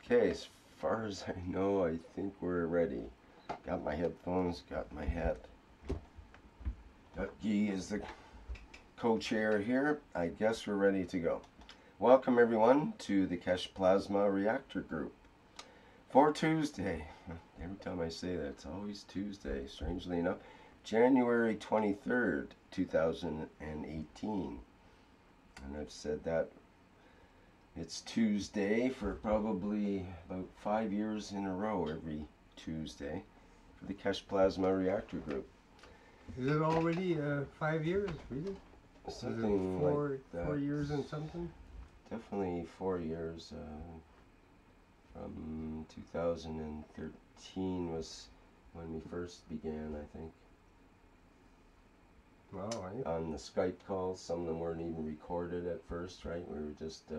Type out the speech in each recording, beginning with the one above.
Okay, as far as I know, I think we're ready. Got my headphones, got my hat. Guy is the co-chair here. I guess we're ready to go. Welcome everyone to the Keshe Plasma Reactor group. For Tuesday, every time I say that, it's always Tuesday, strangely enough, January 23rd, 2018. And I've said that it's Tuesday for probably about 5 years in a row, every Tuesday, for the Keshe Plasma Reactor group. Is it already 5 years, really? Something like that. 4 years and something? Definitely 4 years. From 2013 was when we first began, I think. Wow, right? On the Skype calls, some of them weren't even recorded at first, right? We were just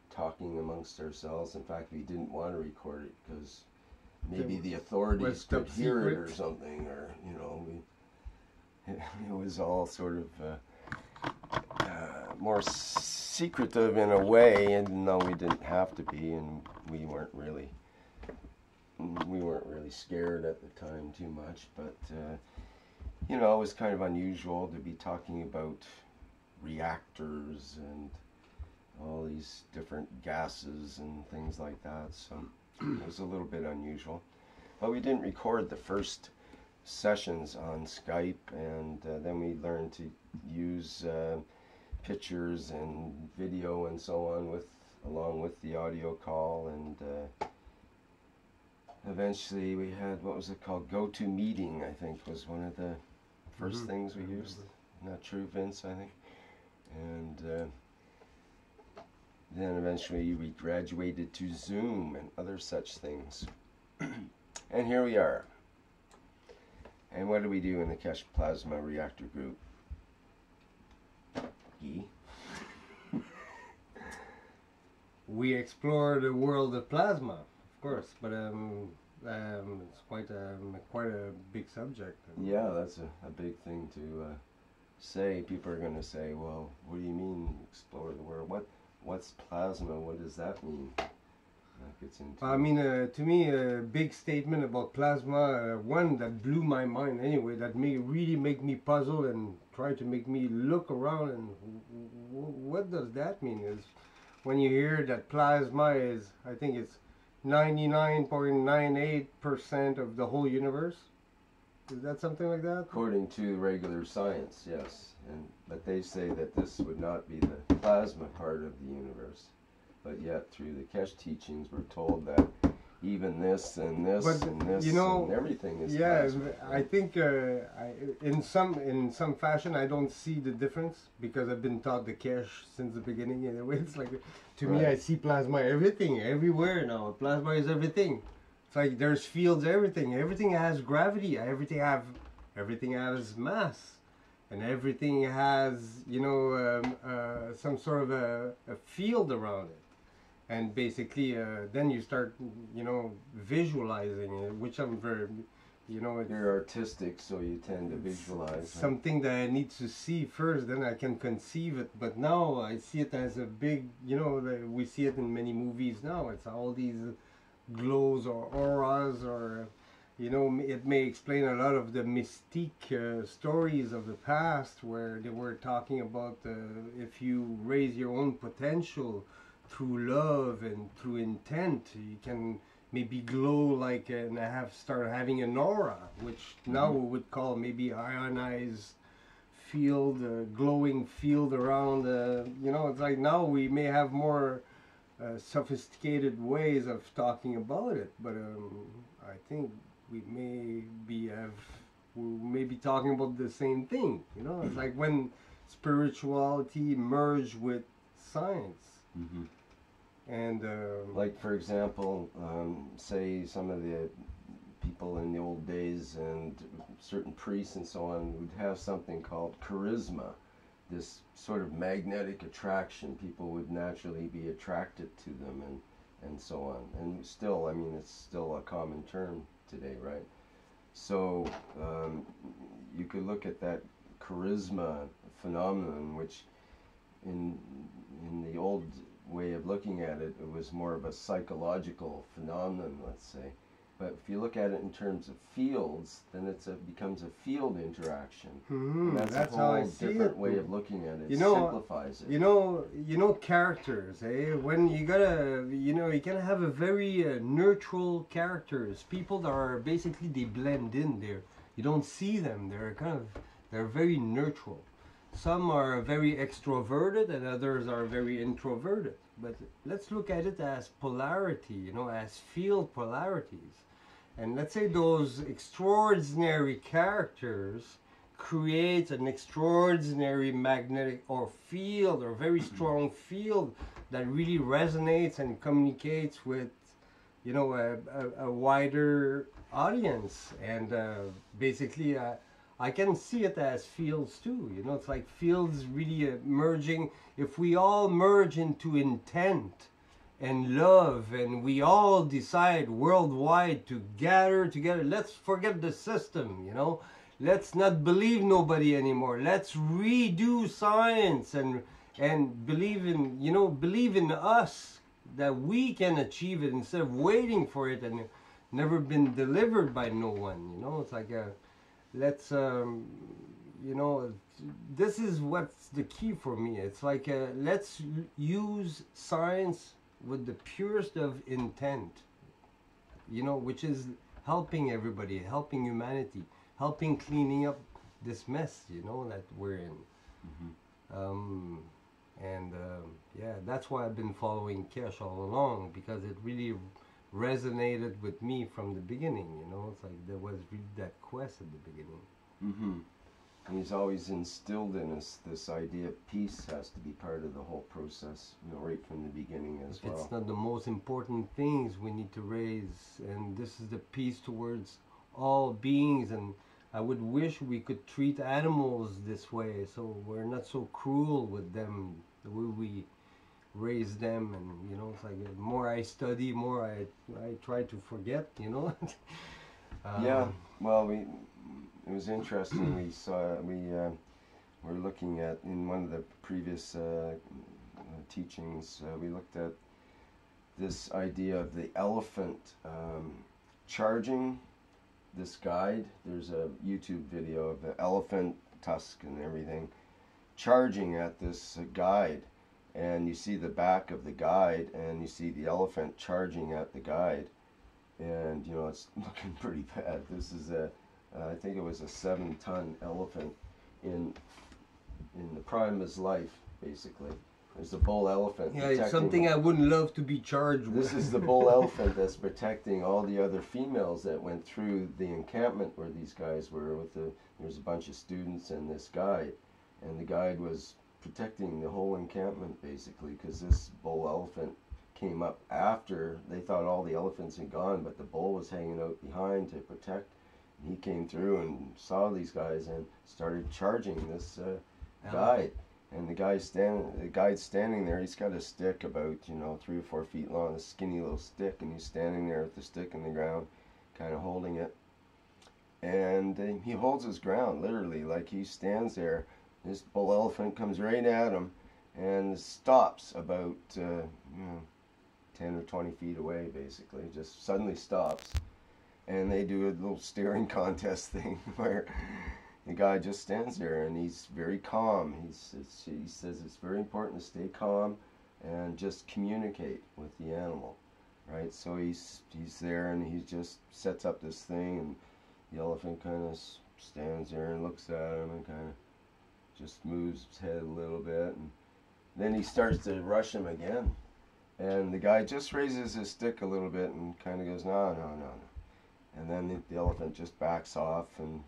talking amongst ourselves. In fact, we didn't want to record it because maybe the authorities could hear it or something, or, you know, it was all sort of more secretive in a way, and no, we didn't have to be, and we weren't really scared at the time too much, but you know, it was kind of unusual to be talking about reactors and all these different gases and things like that, so it was a little bit unusual. But we didn't record the first sessions on Skype, and then we learned to use pictures and video and so on along with the audio call, and eventually we had, what was it called, GoToMeeting, I think was one of the first things we used. Not true, Vince, I think. And then eventually we graduated to Zoom and other such things. And here we are. And what do we do in the Keshe Plasma Reactor group? Guy? We explore the world of plasma, of course, but it's quite a big subject. Yeah, that's a big thing to say. People are going to say, well, what do you mean explore the world? What's plasma? What does that mean? That gets into I mean, to me, a big statement about plasma, one that blew my mind anyway, that really make me puzzle and try to make me look around and what does that mean, is when you hear that plasma is, I think it's 99.98% of the whole universe. Is that something like that? According to regular science, yes. But they say that this would not be the plasma part of the universe. But yet, through the Keshe teachings, we're told that even this and this and this, you know, and everything is plasma. I think in some fashion I don't see the difference, because I've been taught the Keshe since the beginning. Anyway, it's like, to me, I see plasma everything, everywhere now. Plasma is everything. It's like there's fields, everything. Everything has gravity. Everything has mass. And everything has, you know, some sort of a field around it. And basically, then you start, you know, visualizing it, which I'm very, you know... You're artistic, so you tend to visualize. Something that I need to see first, then I can conceive it. But now I see it as a big, you know, we see it in many movies now. It's all these glows or auras, or... You know, it may explain a lot of the mystique stories of the past, where they were talking about if you raise your own potential through love and through intent, you can maybe glow like and start having an aura, which now we would call maybe ionized field, glowing field around. You know, it's like now we may have more sophisticated ways of talking about it, but I think we may be talking about the same thing. You know, it's like when spirituality merged with science. And like, for example, say some of the people in the old days and certain priests and so on would have something called charisma, this sort of magnetic attraction. People would naturally be attracted to them, and so on. And still, I mean, it's still a common term today, right? So you could look at that charisma phenomenon, which in the old way of looking at it. It was more of a psychological phenomenon, let's say. But if you look at it in terms of fields, then becomes a field interaction. And that's a how I whole see different it. way of looking at it. You It know, simplifies it. You know characters, eh? When you gotta, you can have a very neutral characters. People that are basically, they blend in there. You don't see them. They're very neutral. Some are very extroverted and others are very introverted. But let's look at it as polarity, as field polarities. And let's say those extraordinary characters create an extraordinary magnetic or field or very strong field that really resonates and communicates with, a wider audience. And basically, I can see it as fields too. It's like fields really merging. If we all merge into intent and love, and we all decide worldwide to gather together, let's forget the system, let's not believe nobody anymore. Let's redo science and believe in us, that we can achieve it instead of waiting for it and never been delivered by no one. It's like let's this is what's the key for me. It's like let's use science with the purest of intent, which is helping everybody, helping humanity, helping cleaning up this mess, that we're in. Yeah, that's why I've been following Keshe all along, because it really resonated with me from the beginning. It's like there was really that quest at the beginning. And he's always instilled in us this idea of peace has to be part of the whole process, right from the beginning as well. It's not the most important things we need to raise, and this is the peace towards all beings. And I would wish we could treat animals this way, so we're not so cruel with them, the way we raise them. And it's like the more I study, more I try to forget. Yeah, well, it was interesting. We're looking at, in one of the previous teachings, we looked at this idea of the elephant charging this guide. There's a YouTube video of the elephant tusk and everything charging at this guide, and you see the back of the guide and you see the elephant charging at the guide, and it's looking pretty bad. This is I think it was a 7-ton elephant in the prime of his life, basically. There's a bull elephant. Yeah, it's something I wouldn't love to be charged with. This is the bull elephant that's protecting all the other females that went through the encampment where these guys were. There's a bunch of students and this guide, and the guide was protecting the whole encampment basically, because this bull elephant came up after. They thought all the elephants had gone, but the bull was hanging out behind to protect. He came through and saw these guys and started charging this guide. And the guide's standing there. He's got a stick about 3 or 4 feet long, a skinny little stick, and he's standing there with the stick in the ground, kind of holding it. And he holds his ground, literally, like he stands there. This bull elephant comes right at him and stops about 10 or 20 feet away, basically. Just suddenly stops. And they do a little staring contest thing where the guy just stands there and he's very calm. He says it's very important to stay calm and just communicate with the animal, right? So he's there and he just sets up this thing, and the elephant kind of stands there and looks at him and kind of just moves his head a little bit, and then he starts to rush him again. And the guy just raises his stick a little bit and kind of goes, no, no, no, no. And then the elephant just backs off and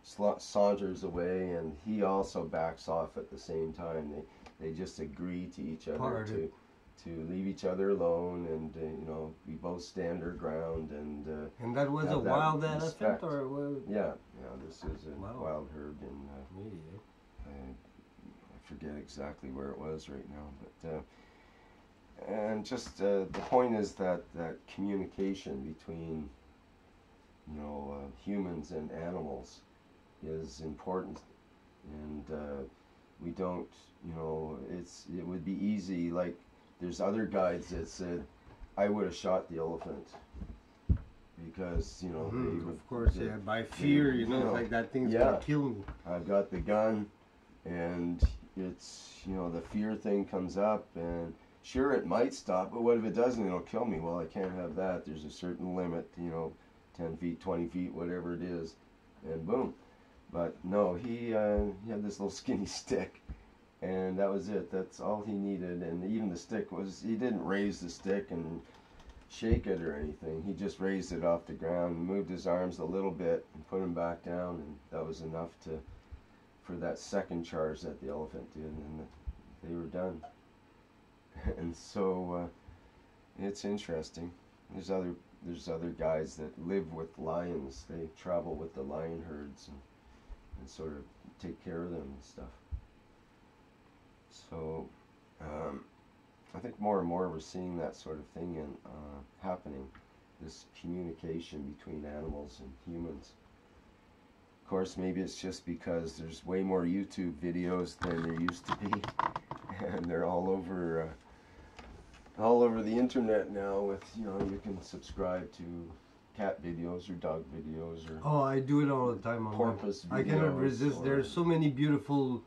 saunters away, and he also backs off at the same time. They just agree to each other to leave each other alone, and we both stand our ground. And that was a wild elephant, or yeah, this is a wild herd in I forget exactly where it was right now, but and just the point is that communication between humans and animals is important, and we don't, it would be easy, like there's other guides that said I would have shot the elephant because you know they would, of course, yeah, by fear, you know, like that thing's gonna kill me. I've got the gun, and it's, you know, the fear thing comes up, and sure, it might stop, but what if it doesn't? It'll kill me. Well, I can't have that. There's a certain limit, you know, 10 feet, 20 feet, whatever it is, and boom. But no, he had this little skinny stick, and that was it. That's all he needed. And even the stick was, he didn't raise the stick and shake it or anything. He just raised it off the ground, moved his arms a little bit, and put him back down, and that was enough for that second charge that the elephant did, and they were done. And so it's interesting. There's other guys that live with lions. They travel with the lion herds and sort of take care of them and stuff. So I think more and more we're seeing that sort of thing happening, this communication between animals and humans. Of course, maybe it's just because there's way more YouTube videos than there used to be, and they're all over the internet now. With, you know, you can subscribe to cat videos or dog videos or I do it all the time on porpoise videos. I cannot resist. There's so many beautiful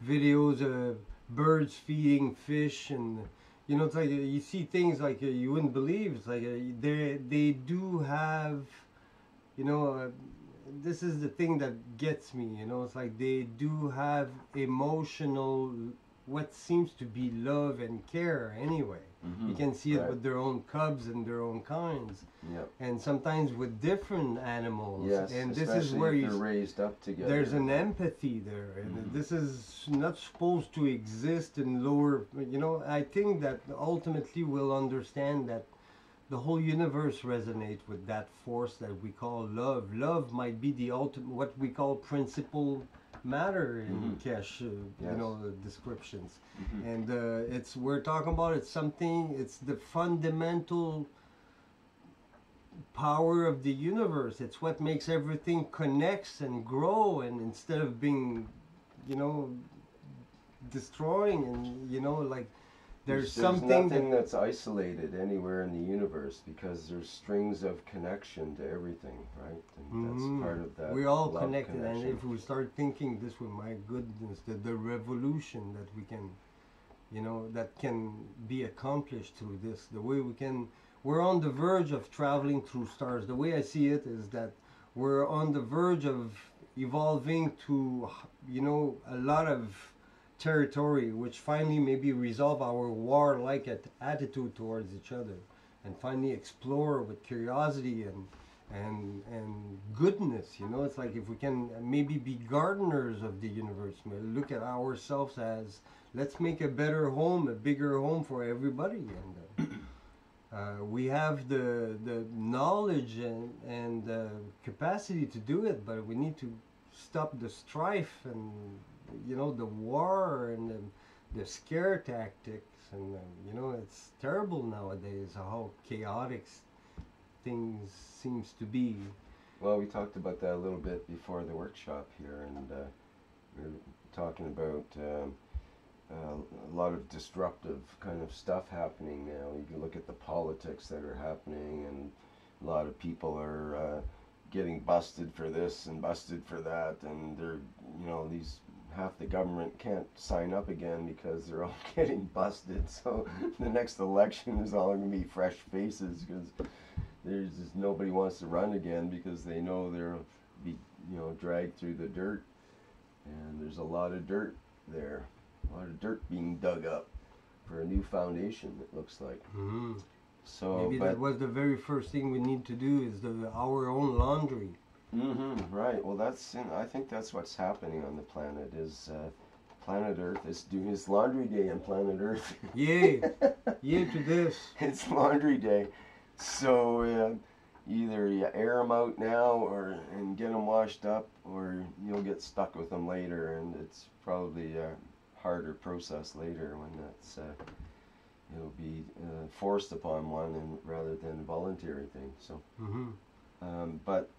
videos of birds feeding fish, and you know, it's like you see things like you wouldn't believe. It's like they do have, you know, this is the thing that gets me, you know, it's like they do have emotional, what seems to be love and care anyway. You can see it with their own cubs and their own kinds, and sometimes with different animals. Yes, and this is where they're raised up together. There's an empathy there, and this is not supposed to exist in lower. You know, I think that ultimately we'll understand that the whole universe resonates with that force that we call love. Love might be the ultimate, what we call principle matter in Keshe, you know, the descriptions. And we're talking about it's the fundamental power of the universe. It's what makes everything connects and grow, and instead of being, you know, destroying, and you know, like there's nothing that's isolated anywhere in the universe, because there's strings of connection to everything, right? And that's part of that. We're all connected, and if we start thinking this way, my goodness, the revolution that we can, you know, that can be accomplished through this, the way we're on the verge of traveling through stars. The way I see it is that we're on the verge of evolving to, you know, a lot of territory, which finally maybe resolve our war-like attitude towards each other, and finally explore with curiosity and goodness. You know, it's like if we can maybe be gardeners of the universe, look at ourselves as, let's make a better home, a bigger home for everybody, and we have the knowledge and the capacity to do it, but we need to stop the strife and, you know, the war and the scare tactics, and you know, it's terrible nowadays how chaotic things seems to be. Well, we talked about that a little bit before the workshop here, and we were talking about a lot of disruptive kind of stuff happening now. You can look at the politics that are happening, and a lot of people are getting busted for this and busted for that, and they're, you know, half the government can't sign up again because they're all getting busted. So the next election is all going to be fresh faces, because there's just nobody wants to run again because they know they'll be, you know, dragged through the dirt, and there's a lot of dirt there, a lot of dirt being dug up for a new foundation, it looks like. So maybe that was the very first thing we need to do, is our own laundry. Right. Well, I think that's what's happening on the planet. Is planet Earth is doing its laundry day on planet Earth. Yay! Yay to this! It's laundry day. So either you air them out now and get them washed up, or you'll get stuck with them later, and it's probably a harder process later when that's it'll be forced upon one, and rather than a voluntary thing. So, but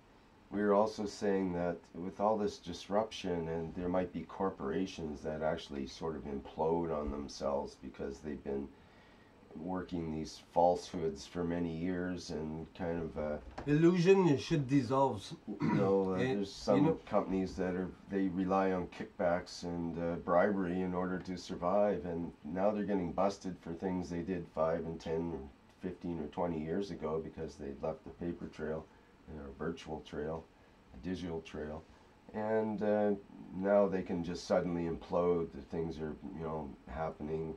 we're also saying that with all this disruption, and there might be corporations that actually sort of implode on themselves because they've been working these falsehoods for many years and kind of illusion should dissolve. There's some companies that they rely on kickbacks and bribery in order to survive, and now they're getting busted for things they did 5 and 10 or 15 or 20 years ago because they left a paper trail, a virtual trail, a digital trail, and now they can just suddenly implode. The things are happening.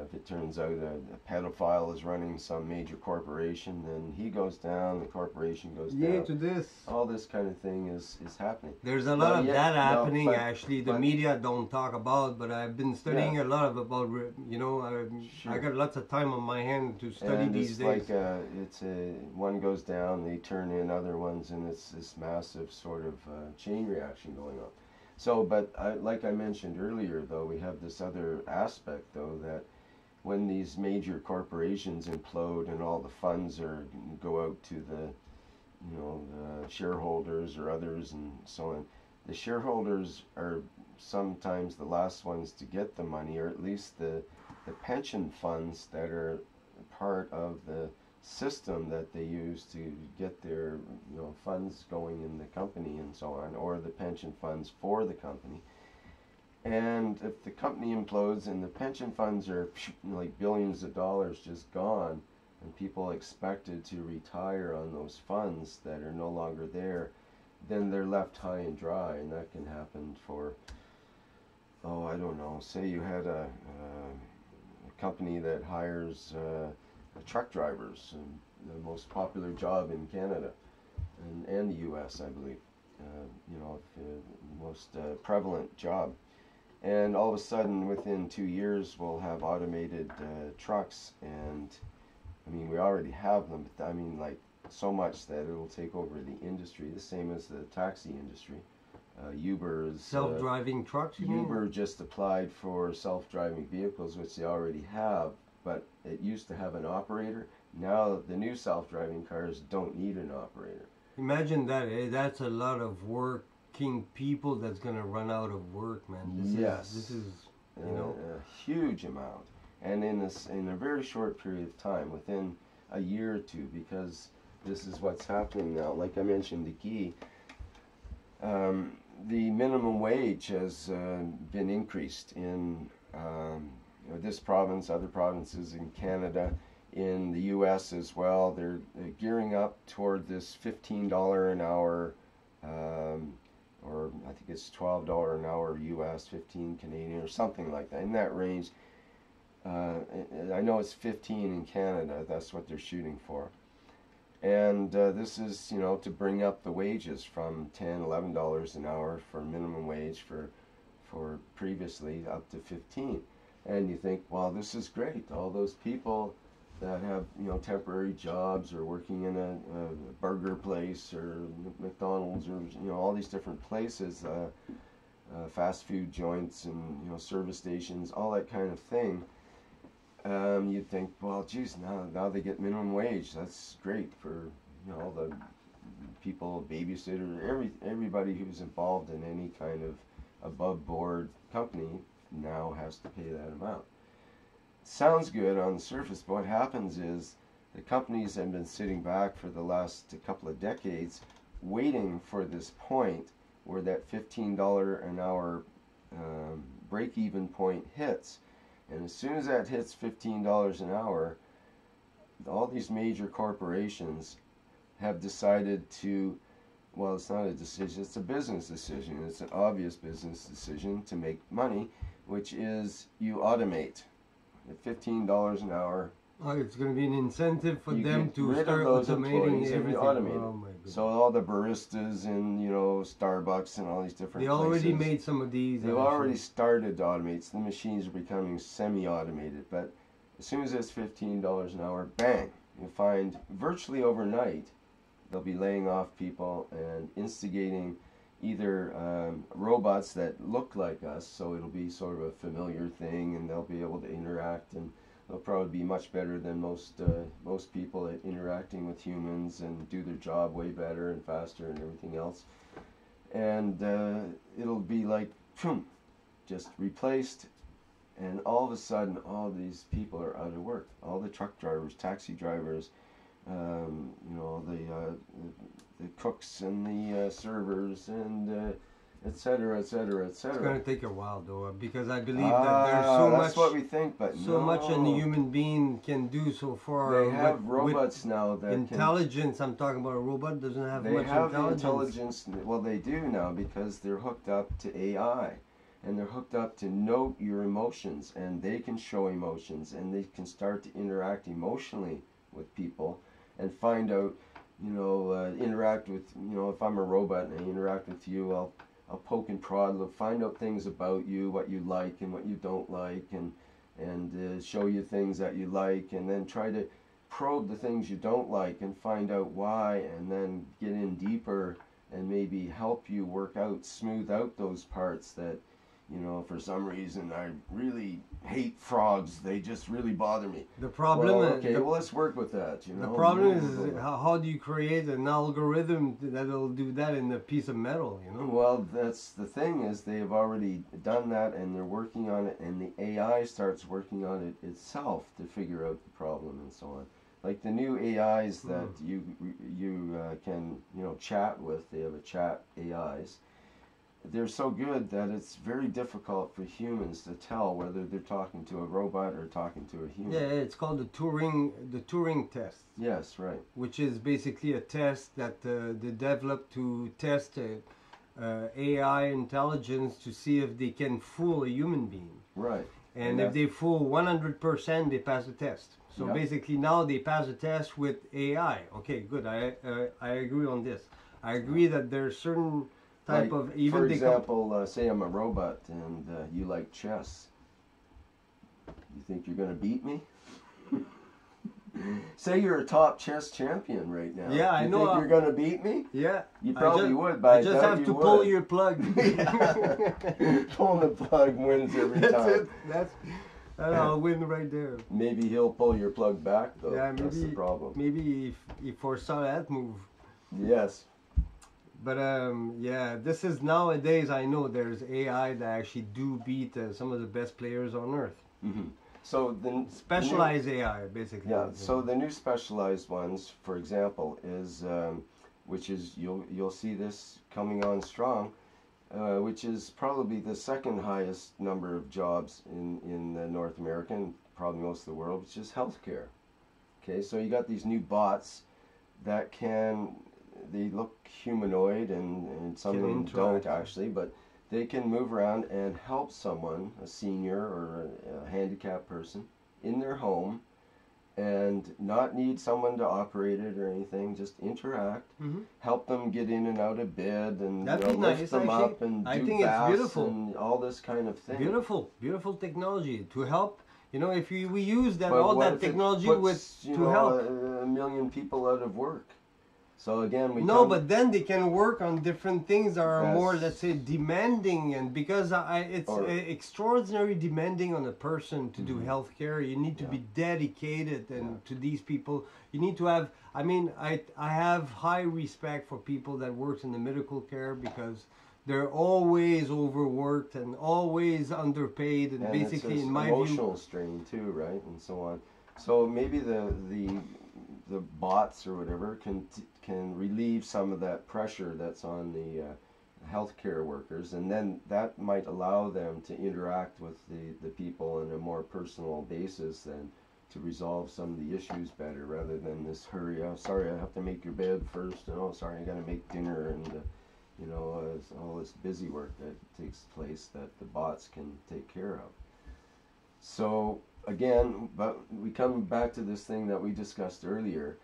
If it turns out a pedophile is running some major corporation, then he goes down, the corporation goes down. Yeah, to this. All this kind of thing is happening. There's a lot of that happening, actually. The media don't talk about, but I've been studying a lot about, I got lots of time on my hand to study these days. It's one goes down, they turn in other ones, and it's this massive sort of chain reaction going on. So, but like I mentioned earlier, though, we have this other aspect, though, that when these major corporations implode and all the funds go out to the shareholders or others and so on, the shareholders are sometimes the last ones to get the money, or at least the pension funds that are part of the system that they use to get their funds going in the company and so on, or the pension funds for the company. And if the company implodes and the pension funds are like billions of dollars just gone, and people expected to retire on those funds that are no longer there, then they're left high and dry. And that can happen for, I don't know, say you had a company that hires truck drivers, and the most popular job in Canada and the U.S., I believe, the most prevalent job. And all of a sudden, within 2 years, we'll have automated trucks, and I mean, we already have them, but I mean, like, so much that it'll take over the industry, the same as the taxi industry. Uber is... Self-driving trucks, you mean? Uber just applied for self-driving vehicles, which they already have, but it used to have an operator. Now the new self-driving cars don't need an operator. Imagine that. That's a lot of working people that's going to run out of work, man. This is a huge amount. And in a very short period of time, within a year or two, because this is what's happening now. Like I mentioned, the minimum wage has been increased in this province, other provinces in Canada, in the U.S. as well. They're gearing up toward this $15 an hour, or I think it's $12 an hour U.S., 15 Canadian, or something like that, in that range. I know it's 15 in Canada. That's what they're shooting for. And this is, to bring up the wages from $10, $11 an hour for minimum wage for previously up to 15. And you think, well, this is great. All those people that have, temporary jobs or working in a burger place or McDonald's or, all these different places, fast food joints and, service stations, all that kind of thing. You'd think, well, geez, now they get minimum wage. That's great for, all the people, babysitter, everybody who's involved in any kind of above board company now has to pay that amount. Sounds good on the surface, but what happens is the companies have been sitting back for the last couple of decades waiting for this point where that $15 an hour break-even point hits. And as soon as that hits $15 an hour, all these major corporations have decided to, well, it's not a decision, it's a business decision. It's an obvious business decision to make money, which is you automate. At $15 an hour, it's going to be an incentive for them to rid start of those automating everything. Oh my goodness. So all the baristas in, Starbucks and all these different They already places, made some of these. they've already started to automate. So the machines are becoming semi-automated. But as soon as it's $15 an hour, bang, you find virtually overnight they'll be laying off people and instigating either robots that look like us, so it'll be sort of a familiar thing, and they'll be able to interact, and they'll probably be much better than most people at interacting with humans and do their job way better and faster and everything else. And it'll be like, just replaced, and all of a sudden, all these people are out of work. All the truck drivers, taxi drivers, you know, the cooks and the servers and et cetera, et cetera, et cetera. It's going to take a while, though, because I believe that there's so that's much. what we think, but so no. much a human being can do so far. They have robots now that intelligence. I'm talking about a robot doesn't have they much have intelligence. Well, they do now because they're hooked up to AI, and they're hooked up to note your emotions, and they can show emotions, and they can start to interact emotionally with people, and find out, you know, interact with, you know, if I'm a robot and I interact with you, I'll poke and prod, find out things about you, what you like and what you don't like, and show you things that you like, and then try to probe the things you don't like and find out why, and then get in deeper and maybe help you work out, smooth out those parts that, you know, for some reason I really hate frogs. They just really bother me. The problem well, is... okay, well, let's work with that, you know. The problem is how do you create an algorithm that'll do that in a piece of metal, you know? Well, that's the thing, is they have already done that, and they're working on it, and the AI starts working on it itself to figure out the problem and so on. Like the new AIs that you can, you know, chat with. They have a chat AIs. They're so good that it's very difficult for humans to tell whether they're talking to a robot or talking to a human. Yeah, it's called the Turing test. Yes, right. Which is basically a test that they developed to test AI intelligence to see if they can fool a human being. Right. And if they fool 100%, they pass the test. So basically now they pass the test with AI. Okay, good. I agree on this. I agree that there's certain type of, even for example, say I'm a robot and you like chess. You think you're going to beat me? Say you're a top chess champion right now. Yeah, I know. You think you're going to beat me? Yeah. You probably would, but I just have to pull your plug. Pulling the plug wins every time. That's it. I'll win right there. Maybe he'll pull your plug back, though. Yeah, maybe, that's the problem. Maybe if foresaw that move. Yes. But yeah, this is nowadays. I know there's AI that actually do beat some of the best players on Earth. Mm-hmm. So the specialized AI, basically. Yeah. So the new specialized ones, for example, is which is you'll see this coming on strong, which is probably the second highest number of jobs in North America and probably most of the world, which is healthcare. Okay, so you got these new bots that they look humanoid and some of them don't actually, but they can move around and help someone, a senior or a handicapped person, in their home, and not need someone to operate it or anything. Just interact, help them get in and out of bed, and lift them up and do baths and all this kind of thing. Beautiful technology to help. You know, if we use that all that technology to help a million people out of work. So again, but then they can work on different things that are more, let's say, demanding, and because it's extraordinarily demanding on a person to do healthcare. You need to be dedicated and to these people. You need to have. I mean, I have high respect for people that work in the medical care because they're always overworked and always underpaid, and basically, in my view, emotional strain too, right, and so on. So maybe the bots or whatever can relieve some of that pressure that's on the healthcare workers, and then that might allow them to interact with the people on a more personal basis and to resolve some of the issues better, rather than this hurry. Oh, sorry, I have to make your bed first. Oh, sorry, I got to make dinner, and all this busy work that takes place that the bots can take care of. So again, but we come back to this thing that we discussed earlier,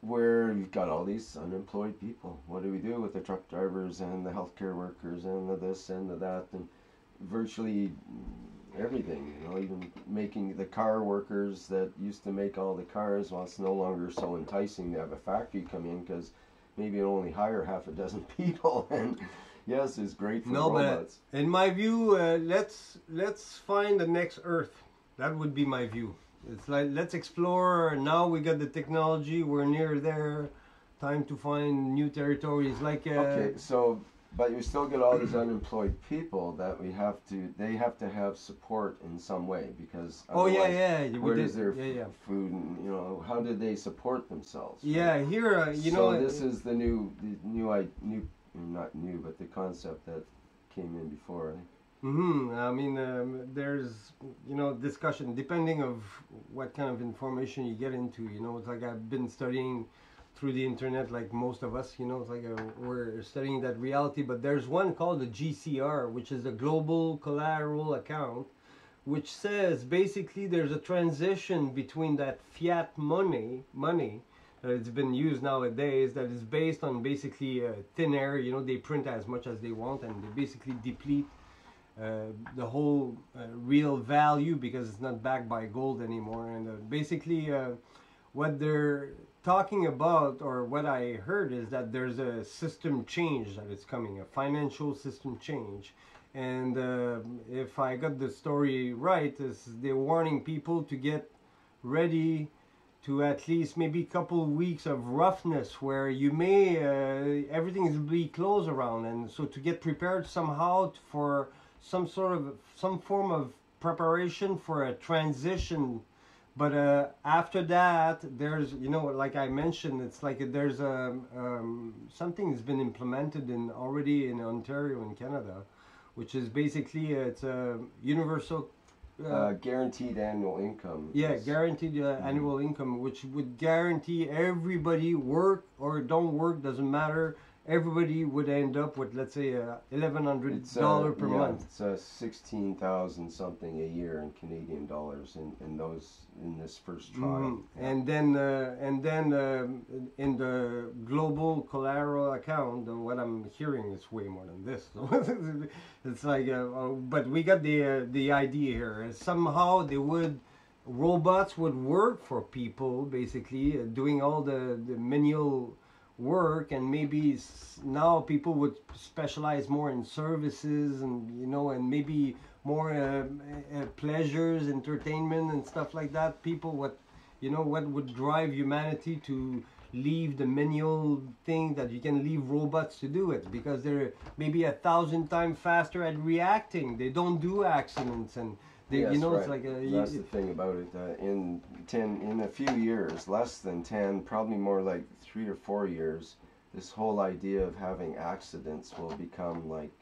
where you've got all these unemployed people. What do we do with the truck drivers and the healthcare workers and the this and the that, and virtually everything, even making the car workers that used to make all the cars, well, it's no longer so enticing to have a factory come in because maybe it only hire half a dozen people, and yes, it's great for robots. But in my view, let's find the next Earth. That would be my view. It's like, let's explore. Now we got the technology. We're near there. Time to find new territories. Like okay, so But you still get all these unemployed people that they have to have support in some way, because Oh yeah, otherwise, yeah. where We does did. their Yeah, yeah. food, and how do they support themselves? Yeah, Right? here, So this is the new, not new, but the concept that came in before. I mean, there's discussion depending of what kind of information you get into. It's like I've been studying through the internet, like most of us. It's like we're studying that reality. But there's one called the GCR, which is the Global Collateral Account, which says basically there's a transition between that fiat money that it's been used nowadays, that is based on basically thin air. They print as much as they want, and they basically deplete the whole real value because it's not backed by gold anymore. And basically what they're talking about, or what I heard, is that there's a system change that is coming, a financial system change. And if I got the story right, is they're warning people to get ready to at least maybe a couple weeks of roughness where you may everything is be closed around, and so to get prepared somehow for some form of preparation for a transition. But after that, there's like I mentioned, it's like there's something that's been implemented already in Ontario in Canada, which is basically it's a universal Guaranteed annual income. yeah, guaranteed annual income, which would guarantee everybody, work or don't work, doesn't matter. Everybody would end up with, let's say, $1,100 per month. It's 16,000 something a year in Canadian dollars in this first trial. Yeah. And then in the global collateral account, what I'm hearing is way more than this. So it's like, but we got the idea here. Somehow robots would work for people, basically doing all the manual work, and maybe now people would specialize more in services, and and maybe more pleasures, entertainment and stuff like that. People, what would drive humanity to leave the manual thing, that you can leave robots to do it, because they're maybe 1,000 times faster at reacting. They don't do accidents, and Yes, right. it's like that's the thing about it. In a few years, less than 10, probably more like 3 or 4 years, this whole idea of having accidents will become like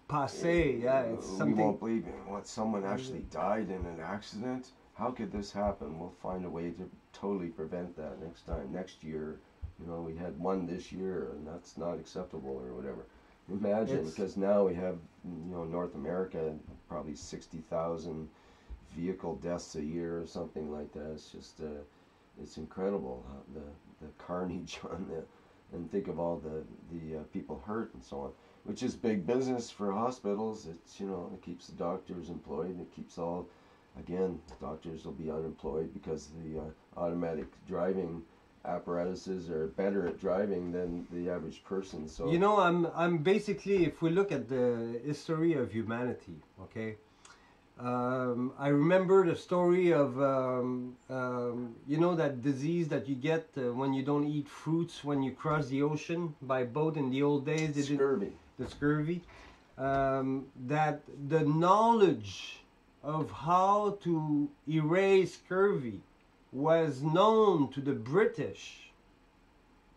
passé. Yeah, it's something. We won't believe it. What, someone actually died in an accident? How could this happen? We'll find a way to totally prevent that next year. We had one this year, and that's not acceptable or whatever. Imagine, because now we have, North America, probably 60,000 vehicle deaths a year or something like that. It's just, it's incredible, the carnage on and think of all the people hurt and so on, which is big business for hospitals. It's, it keeps the doctors employed. It keeps again, doctors will be unemployed because the automatic driving apparatuses are better at driving than the average person. So I'm basically, if we look at the history of humanity, okay, I remember the story of that disease that you get when you don't eat fruits when you cross the ocean by boat in the old days. Scurvy. The scurvy. That the knowledge of how to erase scurvy was known to the British,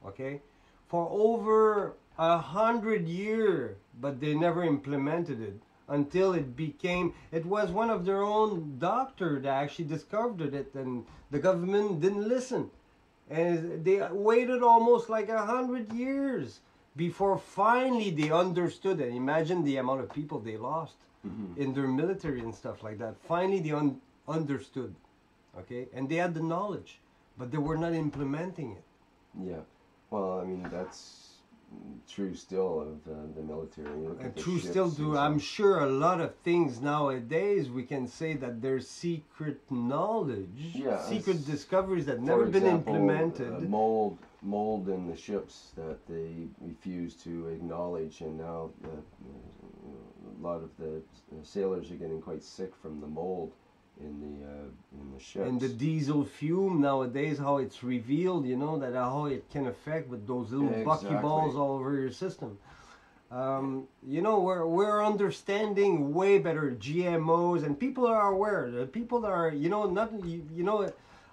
okay, for over 100 years, but they never implemented it until it was one of their own doctor that actually discovered it, and the government didn't listen. And they waited almost like 100 years before finally they understood it. Imagine the amount of people they lost in their military and stuff like that. Finally they understood. Okay, and they had the knowledge, but they were not implementing it. Yeah, well, I mean, that's true still of the military. And true still to, I'm sure, a lot of things nowadays we can say that there's secret knowledge, secret discoveries that never been implemented. Mold in the ships that they refuse to acknowledge, and now a lot of the sailors are getting quite sick from the mold in the ships. And the diesel fume nowadays, how it's revealed, that how it can affect with those little bucky balls all over your system. You know, we're understanding way better GMOs, and people are aware. The people are, you know, not you know.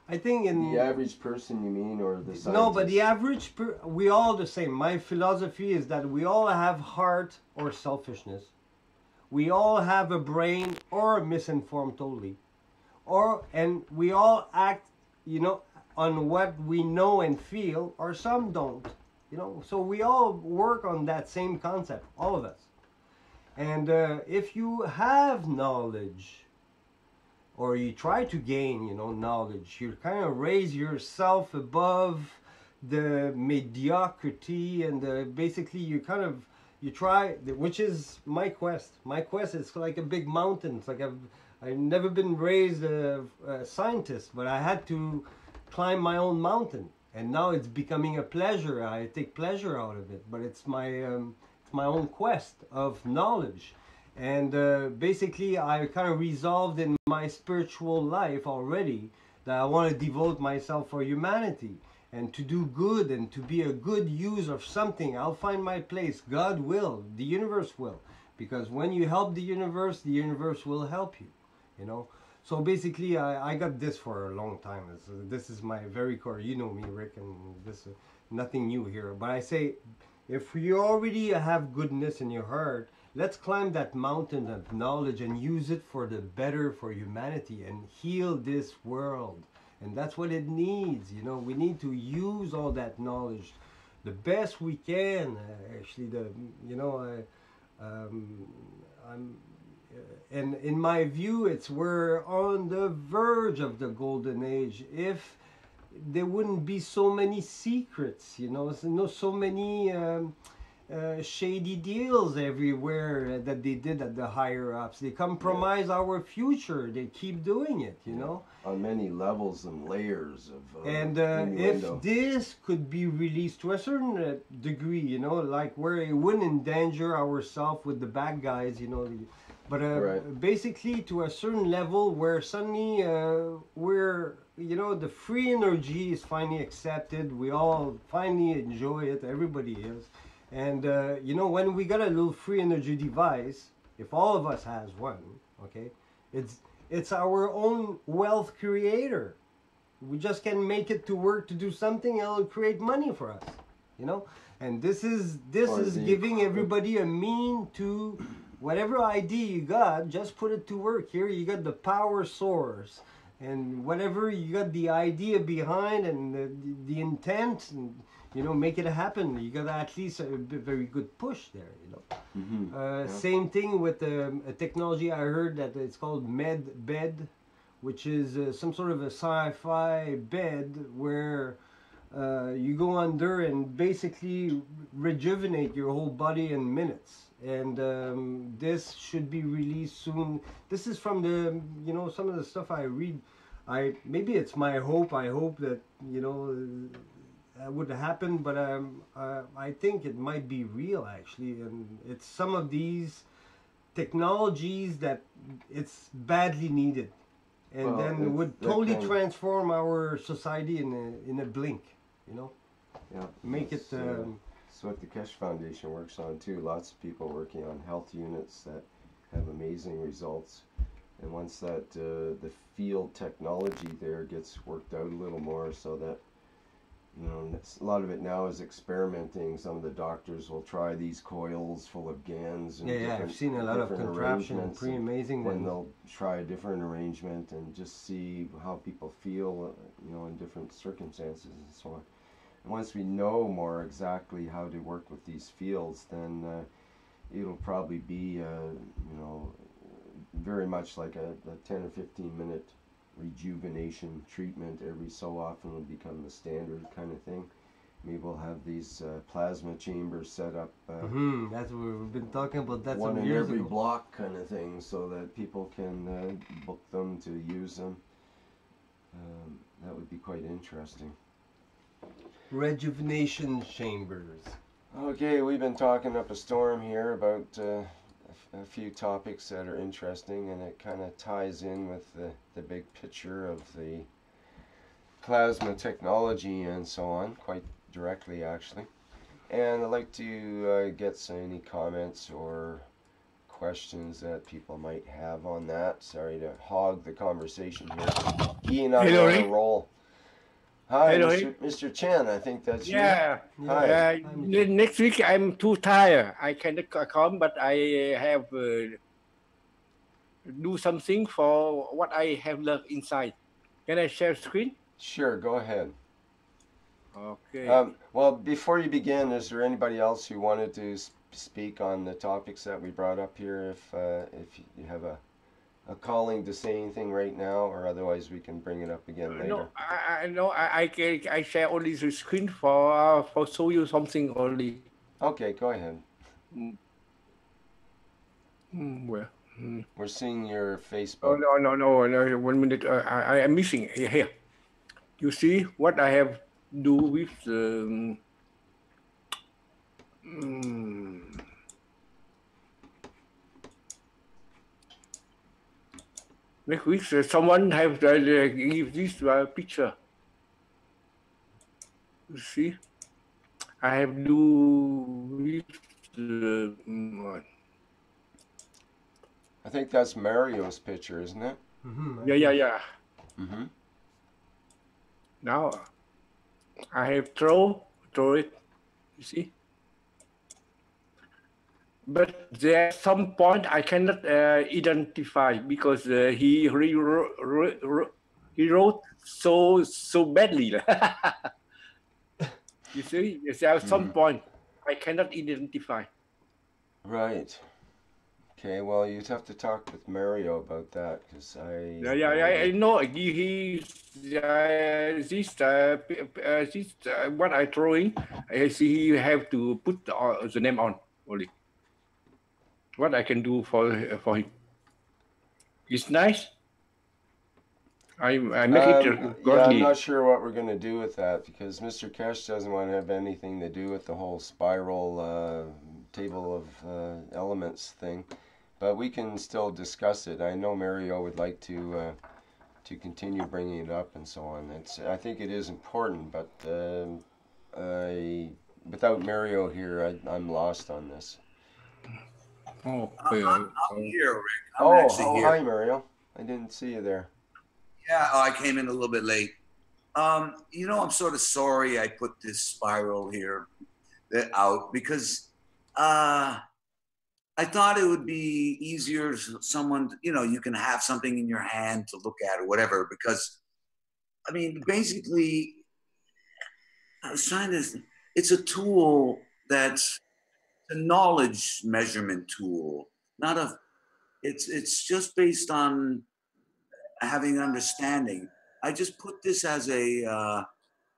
I think in the average person, you mean, or the scientist? no, but the average we all the same. My philosophy is that we all have heart or selfishness. We all have a brain or misinformed totally, and we all act, you know, on what we know and feel, or some don't. You know, so we all work on that same concept, all of us. And if you have knowledge, or you try to gain, you know, knowledge, you kind of raise yourself above the mediocrity, and basically you kind of, you try, which is my quest. My quest is like a big mountain. It's like I've never been raised a scientist, but I had to climb my own mountain. And now it's becoming a pleasure. I take pleasure out of it, but it's my own quest of knowledge. And basically, I kind of resolved in my spiritual life already that I want to devote myself for humanity and to do good and to be a good use of something. I'll find my place. God will. The universe will. Because when you help the universe will help you. You know. So basically, I got this for a long time. This is my very core. You know me, Rick, and this is nothing new here. But I say, if you already have goodness in your heart, let's climb that mountain of knowledge and use it for the better for humanity and heal this world. And that's what it needs. You know, we need to use all that knowledge the best we can. Actually, and in my view, we're on the verge of the golden age. If there wouldn't be so many secrets, you know, so many shady deals everywhere that they did at the higher ups. They compromise our future. They keep doing it, you know. On many levels and layers of. And if this could be released to a certain degree, you know, like where it wouldn't endanger ourselves with the bad guys, you know. But basically to a certain level where suddenly we're, you know, the free energy is finally accepted. We all finally enjoy it. Everybody is. And, you know, when we got a little free energy device, if all of us has one, okay, it's our own wealth creator. We just can make it to work to do something, and it'll create money for us, you know. And this is giving everybody a mean to whatever idea you got, just put it to work. Here you got the power source, and whatever you got the idea behind and the intent, and you know, make it happen. You got at least a very good push there, you know. Mm-hmm. Same thing with a technology I heard that it's called med bed, which is some sort of a sci-fi bed where you go under and basically rejuvenate your whole body in minutes. And this should be released soon. This is from the, you know, some of the stuff I read. Maybe it's my hope. I hope that, you know, that would happen, but I think it might be real actually. And it's some of these technologies that it's badly needed, and then it would totally transform our society in a blink, you know. Yeah. Make it. It's what the Keshe Foundation works on too. Lots of people working on health units that have amazing results. And once that the field technology there gets worked out a little more, so that, you know, a lot of it now is experimenting. Some of the doctors will try these coils full of GANs. And I've seen a lot of contraption, pretty amazing ones. And they'll try a different arrangement and just see how people feel, you know, in different circumstances and so on. Once we know more exactly how to work with these fields, then it'll probably be, you know, very much like a 10 or 15 minute rejuvenation treatment every so often will become the standard kind of thing. Maybe we'll have these plasma chambers set up. That's what we've been talking about. That's one some in years every ago. block kind of thing, so that people can book them to use them. That would be quite interesting. Rejuvenation chambers. Okay, we've been talking up a storm here about a few topics that are interesting, and it kind of ties in with the big picture of the plasma technology and so on, quite directly actually. And I'd like to get any comments or questions that people might have on that. Sorry to hog the conversation here. Guy and I Hello, are on a Rick. roll. Hi, Hello, Mr. Chen. I think that's you. Yeah. Hi. Next week I'm too tired. I cannot come, but I have do something for what I have learned inside. Can I share screen? Sure, go ahead. Okay. Well, before you begin, is there anybody else who wanted to speak on the topics that we brought up here? If you have a calling to say anything right now, or otherwise we can bring it up again later. No, I share only the screen for show you something only. Okay, go ahead. Where? We're seeing your Facebook. Oh no! 1 minute. I am missing here. You see what I have do with next week. Someone have give this picture. You see, I have do with. I think that's Mario's picture, isn't it? Yeah. Mm-hmm. Now I have throw it. You see, but there's some point I cannot identify because he wrote so badly. You see, there's some point I cannot identify. Right. Okay, well, you'd have to talk with Mario about that, because I know he this what I drawing. He have to put the name on only. What I can do for him? It's nice. I make it godly. Yeah, I'm not sure what we're going to do with that, because Mr. Keshe doesn't want to have anything to do with the whole spiral table of elements thing. But we can still discuss it. I know Mario would like to continue bringing it up and so on. I think it is important, but without Mario here, I'm lost on this. Oh, I'm here, Rick. I'm actually here. Hi, Mario. I didn't see you there. Yeah, I came in a little bit late. You know, I'm sort of sorry I put this spiral here out because I thought it would be easier someone, you can have something in your hand to look at or whatever, because, I mean, basically, I was trying to, it's a tool that's a knowledge measurement tool, not a, it's just based on having understanding. I just put this as a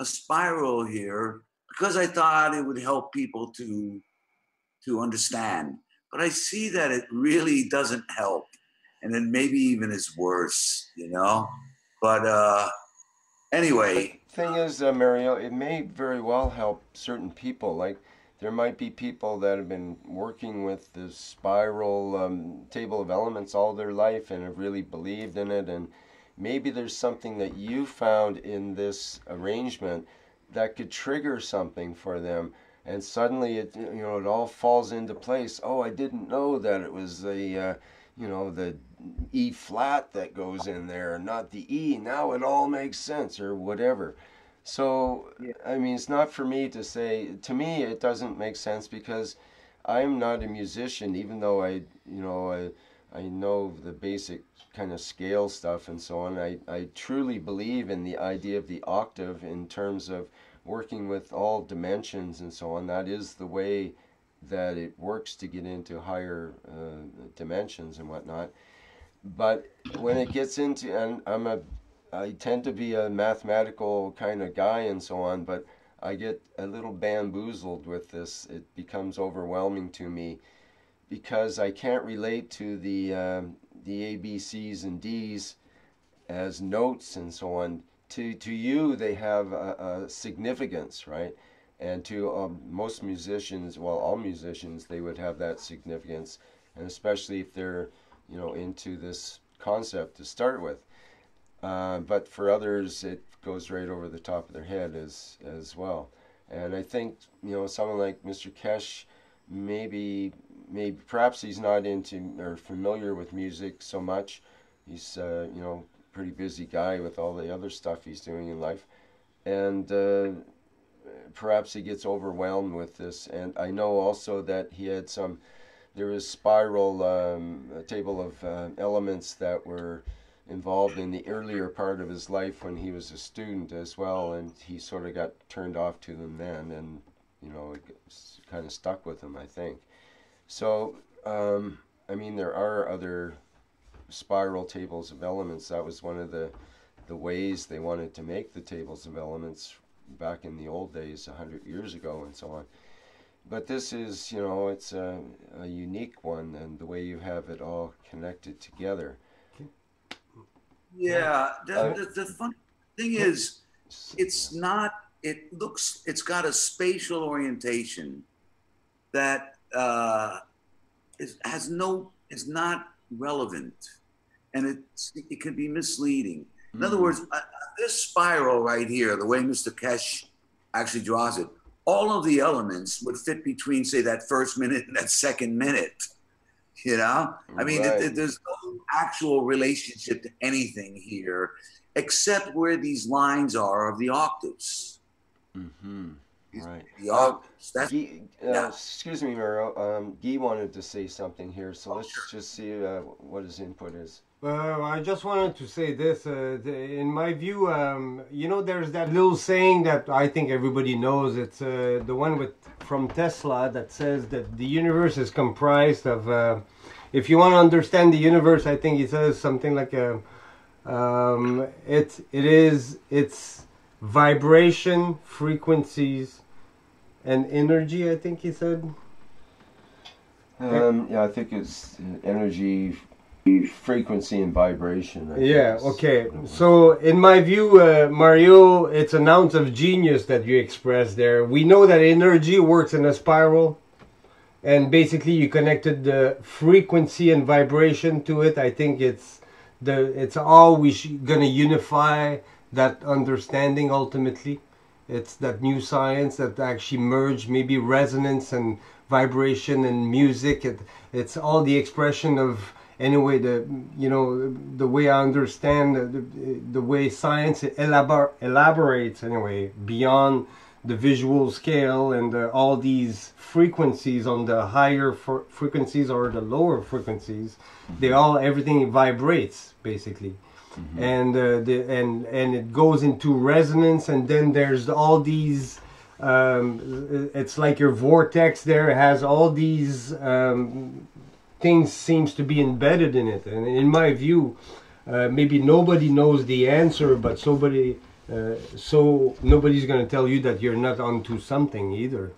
spiral here because I thought it would help people to understand. But I see that it really doesn't help, and then maybe even is worse, But anyway. Thing is, Mario, it may very well help certain people. Like there might be people that have been working with the spiral table of elements all their life and have really believed in it, and maybe there's something that you found in this arrangement that could trigger something for them. And suddenly it all falls into place. Oh, I didn't know that it was the E flat that goes in there, not the E. Now it all makes sense, or whatever. So I mean, it's not for me to say. To me, it doesn't make sense because I'm not a musician, even though I know the basic kind of scale stuff and so on. I truly believe in the idea of the octave in terms of working with all dimensions and so on. That is the way that it works to get into higher dimensions and whatnot. But when it gets into, and I tend to be a mathematical kind of guy and so on, but I get a little bamboozled with this. It becomes overwhelming to me because I can't relate to the A, B, C's and D's as notes and so on. To you, they have a significance, right? And to most musicians, well, all musicians, they would have that significance, and especially if they're, into this concept to start with. But for others, it goes right over the top of their head as well. And I think, someone like Mr. Keshe, perhaps he's not into or familiar with music so much. He's, pretty busy guy with all the other stuff he's doing in life. And perhaps he gets overwhelmed with this. And I know also that there was a table of elements that were involved in the earlier part of his life when he was a student as well, and he sort of got turned off to them then, and it kind of stuck with him, I think. So, there are other spiral tables of elements. That was one of the ways they wanted to make the tables of elements back in the old days, 100 years ago, and so on. But this is, it's a unique one, and the way you have it all connected together. Yeah, the funny thing is, it's got a spatial orientation that is not relevant, and it can be misleading. In other words, this spiral right here, the way Mr. Keshe actually draws it, all of the elements would fit between, say, that first minute and that second minute. Right. There's no actual relationship to anything here, except where these lines are of the octaves. Mm-hmm. Right. The octaves. Excuse me, Mario. Guy wanted to say something here, so let's just see what his input is. I just wanted to say this. In my view, there's that little saying that I think everybody knows. It's the one from Tesla that says that the universe is comprised of. If you want to understand the universe, I think he says something like it's vibration, frequencies, and energy. I think he said. I think it's energy, frequency, and vibration. Okay. So, in my view, Mario, it's an ounce of genius that you expressed there. We know that energy works in a spiral, and basically you connected the frequency and vibration to it. I think it's all gonna unify that understanding ultimately. It's that new science that actually merged maybe resonance and vibration and music. It's all the expression of, anyway, the way I understand the way science elaborates anyway beyond the visual scale, and all these frequencies on the higher frequencies or the lower frequencies, everything vibrates basically. And and it goes into resonance, and then there's all these it's like your vortex there has all these things seems to be embedded in it. And in my view, maybe nobody knows the answer, but nobody's going to tell you that you're not onto something either.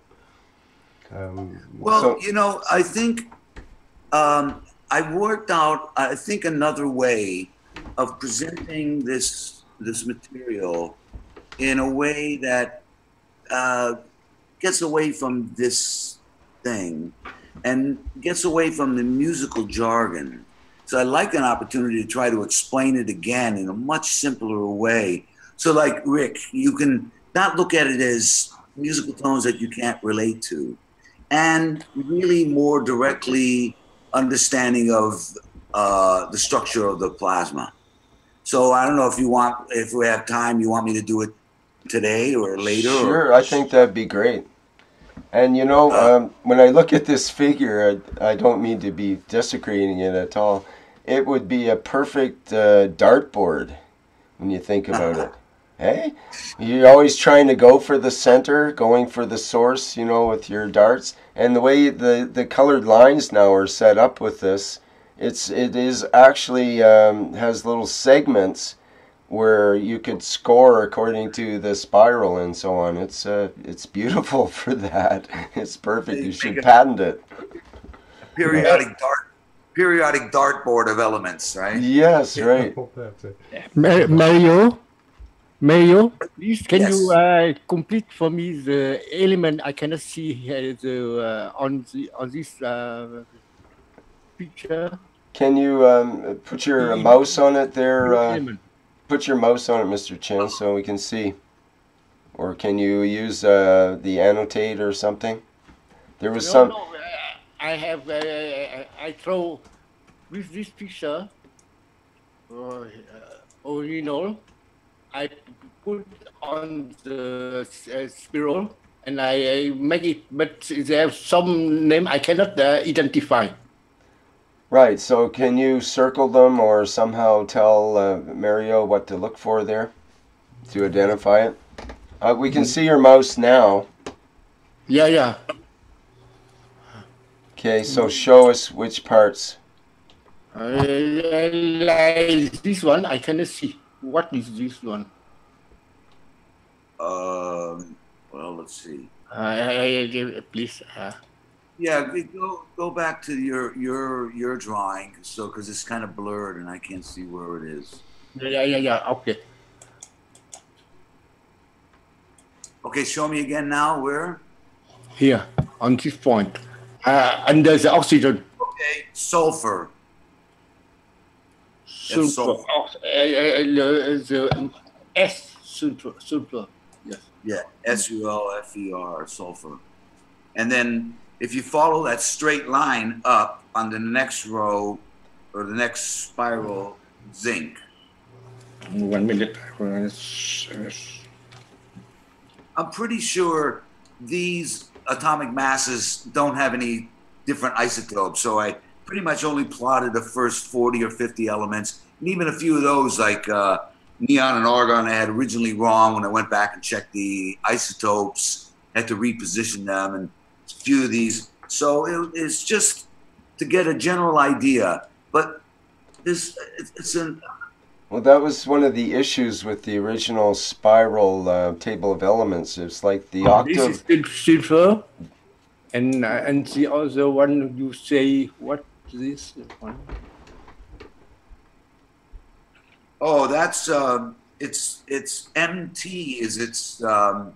I think I worked out, I think, another way of presenting this material in a way that gets away from this thing and gets away from the musical jargon. So I'd like an opportunity to try to explain it again in a much simpler way. So like Rick, you can not look at it as musical tones that you can't relate to, and really more directly understanding of the structure of the plasma. So I don't know if we have time, you want me to do it today or later? Sure, I think that'd be great. And when I look at this figure, I don't mean to be desecrating it at all. It would be a perfect dartboard when you think about it. Hey? You're always trying to go for the center, going for the source, with your darts. And the way the colored lines now are set up with this, it is actually has little segments where you could score according to the spiral and so on. It's beautiful for that. It's perfect. You should patent it. Periodic dartboard of elements, right? Yes, right. Mario, please can you complete for me the element I cannot see here on this picture? Can you put your mouse on it there? Put your mouse on it, Mr. Chen, so we can see Or can you use the annotate or something? There was No, some. no. I have. I throw with this picture original. I put on the spiral and I make it, but there have some name I cannot identify. Right, so can you circle them or somehow tell Mario what to look for there to identify it? We can see your mouse now. Yeah, yeah. Okay, so show us which parts. Like this one, I cannot see. What is this one? Well, let's see. Please. Yeah, go back to your drawing, so because it's kind of blurred and I can't see where it is. Yeah. Okay. Okay, show me again now. Where? Here on this point, under the oxygen. Okay, sulfur. Sulfur. The S sulfur. Yes. Yeah, SULFER, sulfur. And then if you follow that straight line up on the next row or the next spiral, zinc. 1 minute. I'm pretty sure these atomic masses don't have any different isotopes. So I pretty much only plotted the first 40 or 50 elements. And even a few of those, like neon and argon, I had originally wrong when I went back and checked the isotopes, had to reposition them, and a few of these. So it's just to get a general idea. But it's an... Well, that was one of the issues with the original spiral table of elements. It's like the octave. This is sulfur, and the other one you say what is this one? Oh, that's it's MT. Is it's I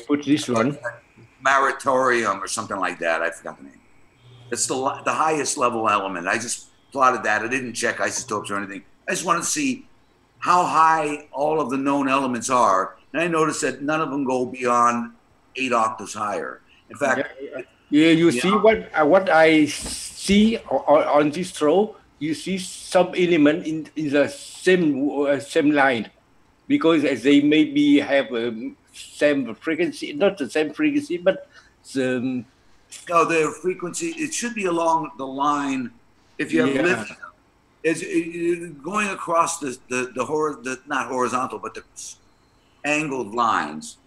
put this one. Maritorium or something like that. I forgot the name. It's the highest level element. I just plotted that. I didn't check isotopes or anything. I just wanted to see how high all of the known elements are. And I noticed that none of them go beyond 8 octaves higher. In fact, you see what I see on this row. You see some element in the same line, because they maybe have same frequency, not the same frequency, but the no, their frequency. It should be along the line. If you have lithium, is going across the not horizontal, but the angled lines.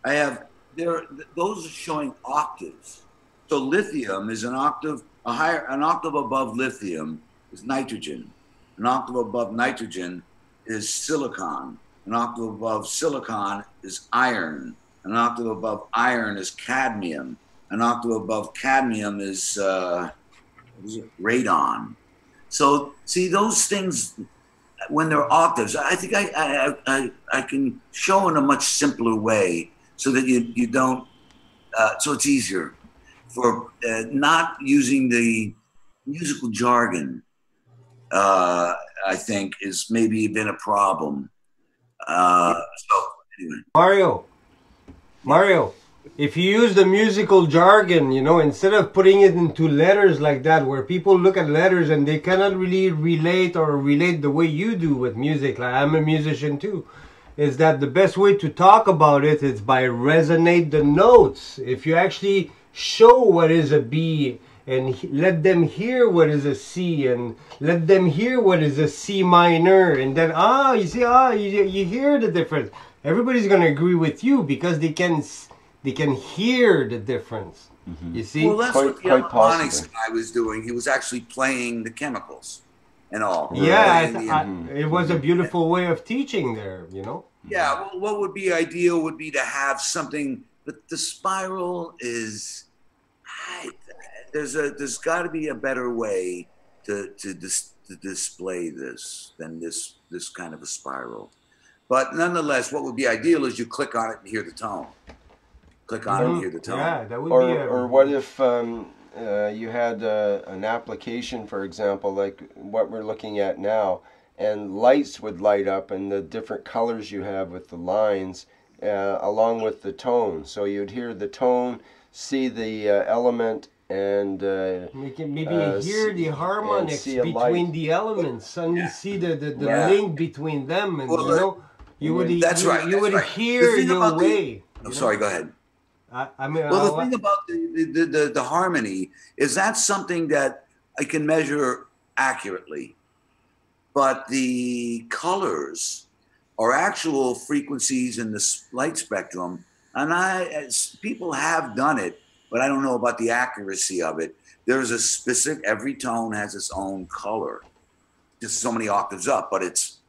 I have there. Those are showing octaves. So lithium is an octave above lithium is nitrogen. An octave above nitrogen is silicon. An octave above silicon is iron. An octave above iron is cadmium. An octave above cadmium is radon. So see those things when they're octaves. I think I can show in a much simpler way so that you don't. So it's easier for not using the musical jargon. I think is maybe been a problem. So anyway. Mario, if you use the musical jargon, you know, instead of putting it into letters like that, where people look at letters and they cannot really relate the way you do with music, like I'm a musician too, is that the best way to talk about it is by resonate the notes. If you actually show what is a B and let them hear what is a C, and let them hear what is a C minor, and then you hear the difference. Everybody's going to agree with you because they can hear the difference. Mm-hmm. You see? Well, that's what the electronics guy was doing. He was actually playing the chemicals and all. Yeah, it was a beautiful way of teaching there, you know? Yeah, well, what would be ideal would be to have something, but the spiral is... There's got to be a better way to display this than this kind of a spiral. But nonetheless, what would be ideal is you click on it and hear the tone. Click on it and hear the tone. Yeah, that would be. Or what if you had an application, for example, like what we're looking at now, and lights would light up, and the different colors you have with the lines, along with the tone. So you'd hear the tone, see the element, and maybe hear the harmonics between the elements, and you see the link between them, and you would hear your way. I'm sorry, go ahead. I mean, well, the thing about the harmony is that's something that I can measure accurately, but the colors are actual frequencies in the light spectrum, and people have done it, but I don't know about the accuracy of it. There's a specific, every tone has its own color, just so many octaves up, but it's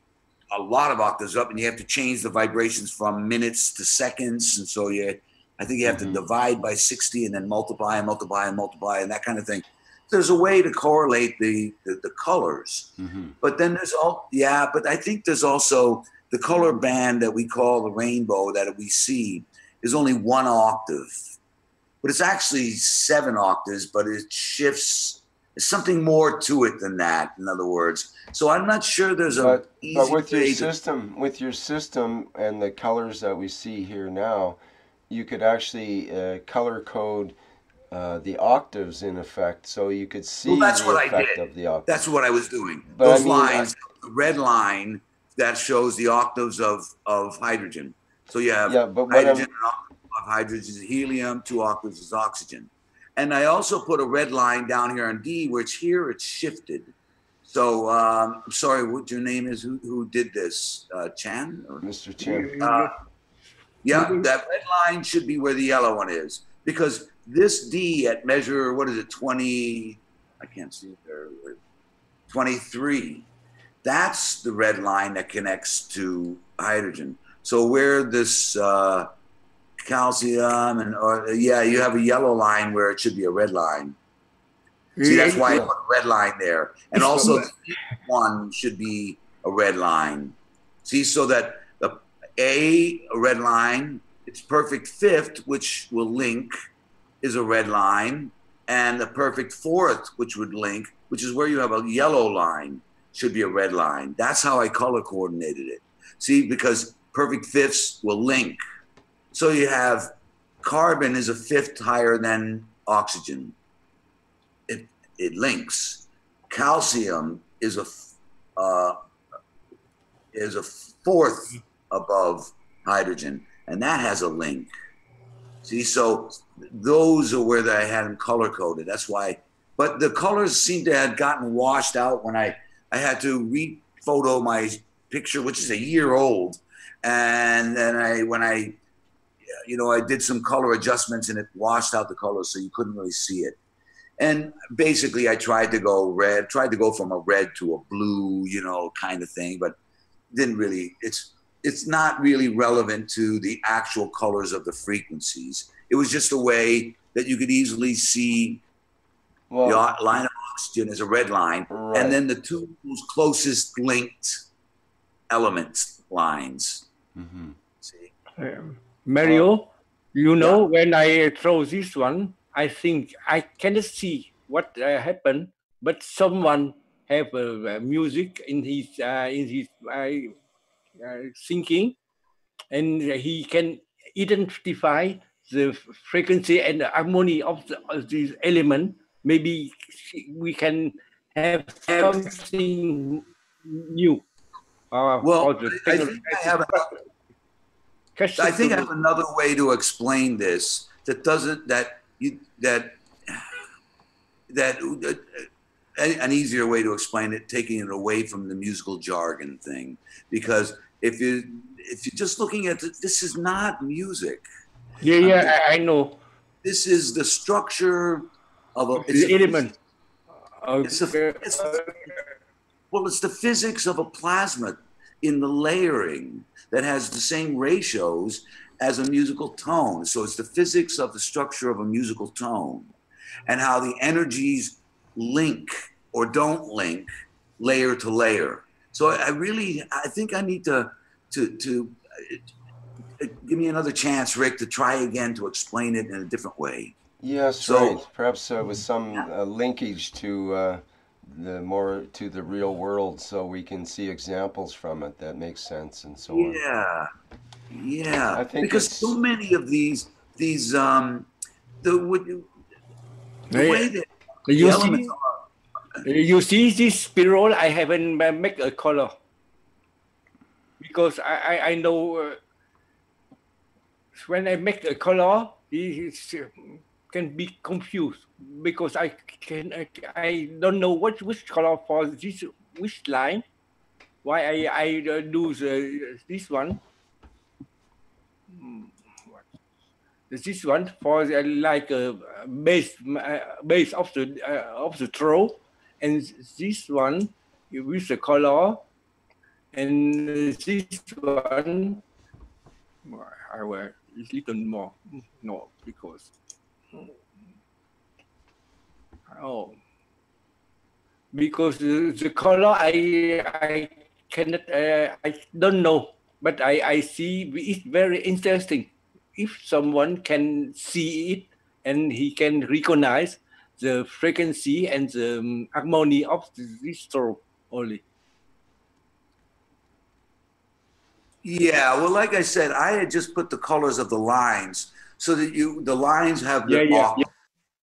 a lot of octaves up, and you have to change the vibrations from minutes to seconds, and so I think you have to divide by 60 and then multiply and multiply and multiply and that kind of thing. There's a way to correlate the colors, but then there's but I think there's also the color band that we call the rainbow that we see is only 1 octave, but it's actually 7 octaves, but it shifts. There's something more to it than that, in other words. So I'm not sure there's but with your system and the colors that we see here now, you could actually color code the octaves in effect, so you could see the effect of the octaves. That's what I was doing. But those lines, the red line that shows the octaves of hydrogen. So you have hydrogen, an octave of hydrogen is helium, 2 octaves is oxygen. And I also put a red line down here on D, which here it's shifted. So I'm sorry, what your name is? Who did this? Chan? Or? Mr. Chan. Yeah, that red line should be where the yellow one is, because this D at measure, what is it, 20, I can't see it there, 23, that's the red line that connects to hydrogen. So where this calcium you have a yellow line where it should be a red line. See, that's why I put a red line there. And also the one should be a red line. See, so that a red line, its perfect fifth, which will link, is a red line, and the perfect fourth, which would link, which is where you have a yellow line, should be a red line. That's how I color coordinated it. See, because perfect fifths will link. So you have carbon is a fifth higher than oxygen. It links. Calcium is a fourth above hydrogen, and that has a link. See, so those are where I had them color coded. That's why. But the colors seem to have gotten washed out when I had to re-photo my picture, which is a year old, and then when I did some color adjustments and it washed out the colors, so you couldn't really see it. And basically, I tried to go from a red to a blue, kind of thing, but didn't really. It's not really relevant to the actual colors of the frequencies. It was just a way that you could easily see the line of oxygen as a red line, and then the two closest linked elements lines. See? Mario, when I throw this one, I think I cannot see what happened, but someone have music in his thinking, and he can identify the frequency and the harmony of this element. Maybe we can have something new. I think I have another way to explain this an easier way to explain it, taking it away from the musical jargon thing, because if you're just looking at this is not music. I know. This is the structure of element. It's the physics of a plasma in the layering that has the same ratios as a musical tone. So it's the physics of the structure of a musical tone and how the energies link or don't link layer to layer. So I think I need to give me another chance, Rick, to try again to explain it in a different way. Yes, right. Perhaps with some linkage to the real world, so we can see examples from it that makes sense and so on. Yeah. Yeah, I think because it's so many of these the way that the You elements see, are. you see this spiral. I haven't make a color because I know when I make a color, it can be confused because I don't know which color for this which line. Why I do this one. This one for like a base of the throw, and this one with the color, and this one I will a little more. No, because oh, because the color I cannot I don't know, but I see it's very interesting. If someone can see it and he can recognize the frequency and the harmony of this stroke only. Yeah, well, like I said, I had just put the colors of the lines so that the lines have the Yeah, octave,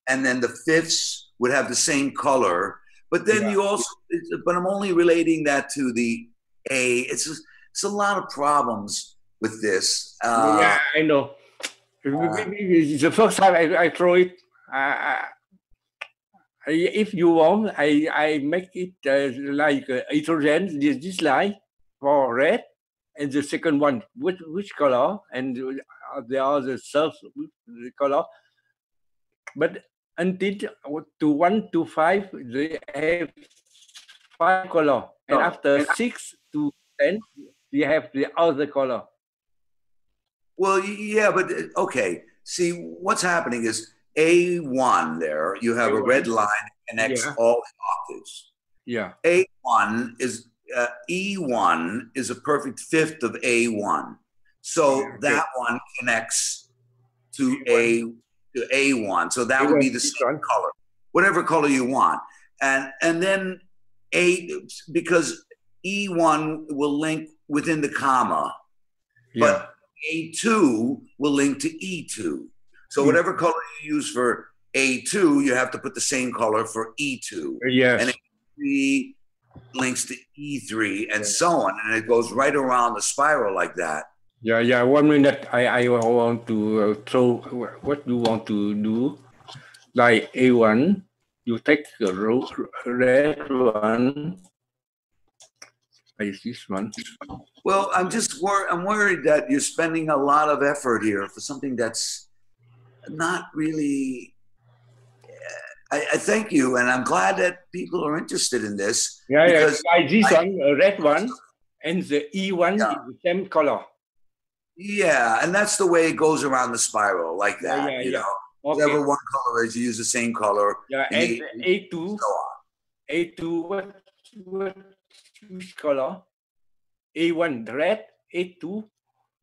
and then the fifths would have the same color. But then you also, but I'm only relating that to the A. It's a lot of problems with this. Yeah, I know. The first time I throw it, if you want, I make it like hydrogen, this line for red, and the second one, which color, and the other self the color. But until to 1 to 5, they have 5 color, and after 6 to 10, they have the other color. Well, yeah, but okay. See, what's happening is A1 there, you have a red line that connects all the octaves. Yeah. A1 is, E1 is a perfect fifth of A1. So that one connects to A1. So that would be the same color, whatever color you want. And then because E1 will link within the comma, but A2 will link to E2. So whatever color you use for A2, you have to put the same color for E2. Yes. And A3 links to E3 and so on. And it goes right around the spiral like that. Yeah. 1 minute. I want to throw what you want to do. Like A1, you take the red one. Like this one. Well, I'm worried that you're spending a lot of effort here for something that's not really. I thank you, and I'm glad that people are interested in this. Yeah. Like this one, red one, and the E1 is the same color. Yeah, and that's the way it goes around the spiral, like that. You know, whatever one color is, you use the same color. Yeah, and A2. So on. A2, which color? A1 red, A2.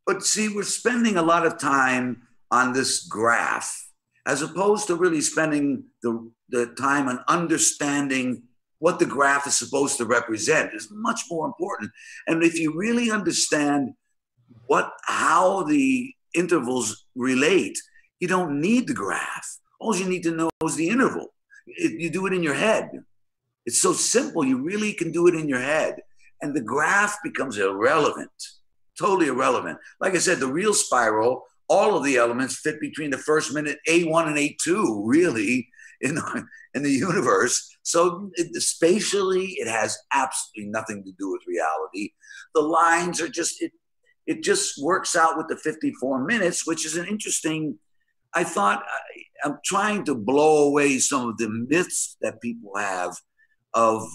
But see, we're spending a lot of time on this graph, as opposed to really spending the time on understanding what the graph is supposed to represent is much more important. And if you really understand how the intervals relate, you don't need the graph. All you need to know is the interval. You do it in your head. It's so simple. You really can do it in your head. And the graph becomes irrelevant, totally irrelevant. Like I said, the real spiral, all of the elements fit between the first minute A1 and A2, really, in the universe. So spatially, it has absolutely nothing to do with reality. The lines are just, it just works out with the 54 minutes, which is an interesting, I thought, I'm trying to blow away some of the myths that people have of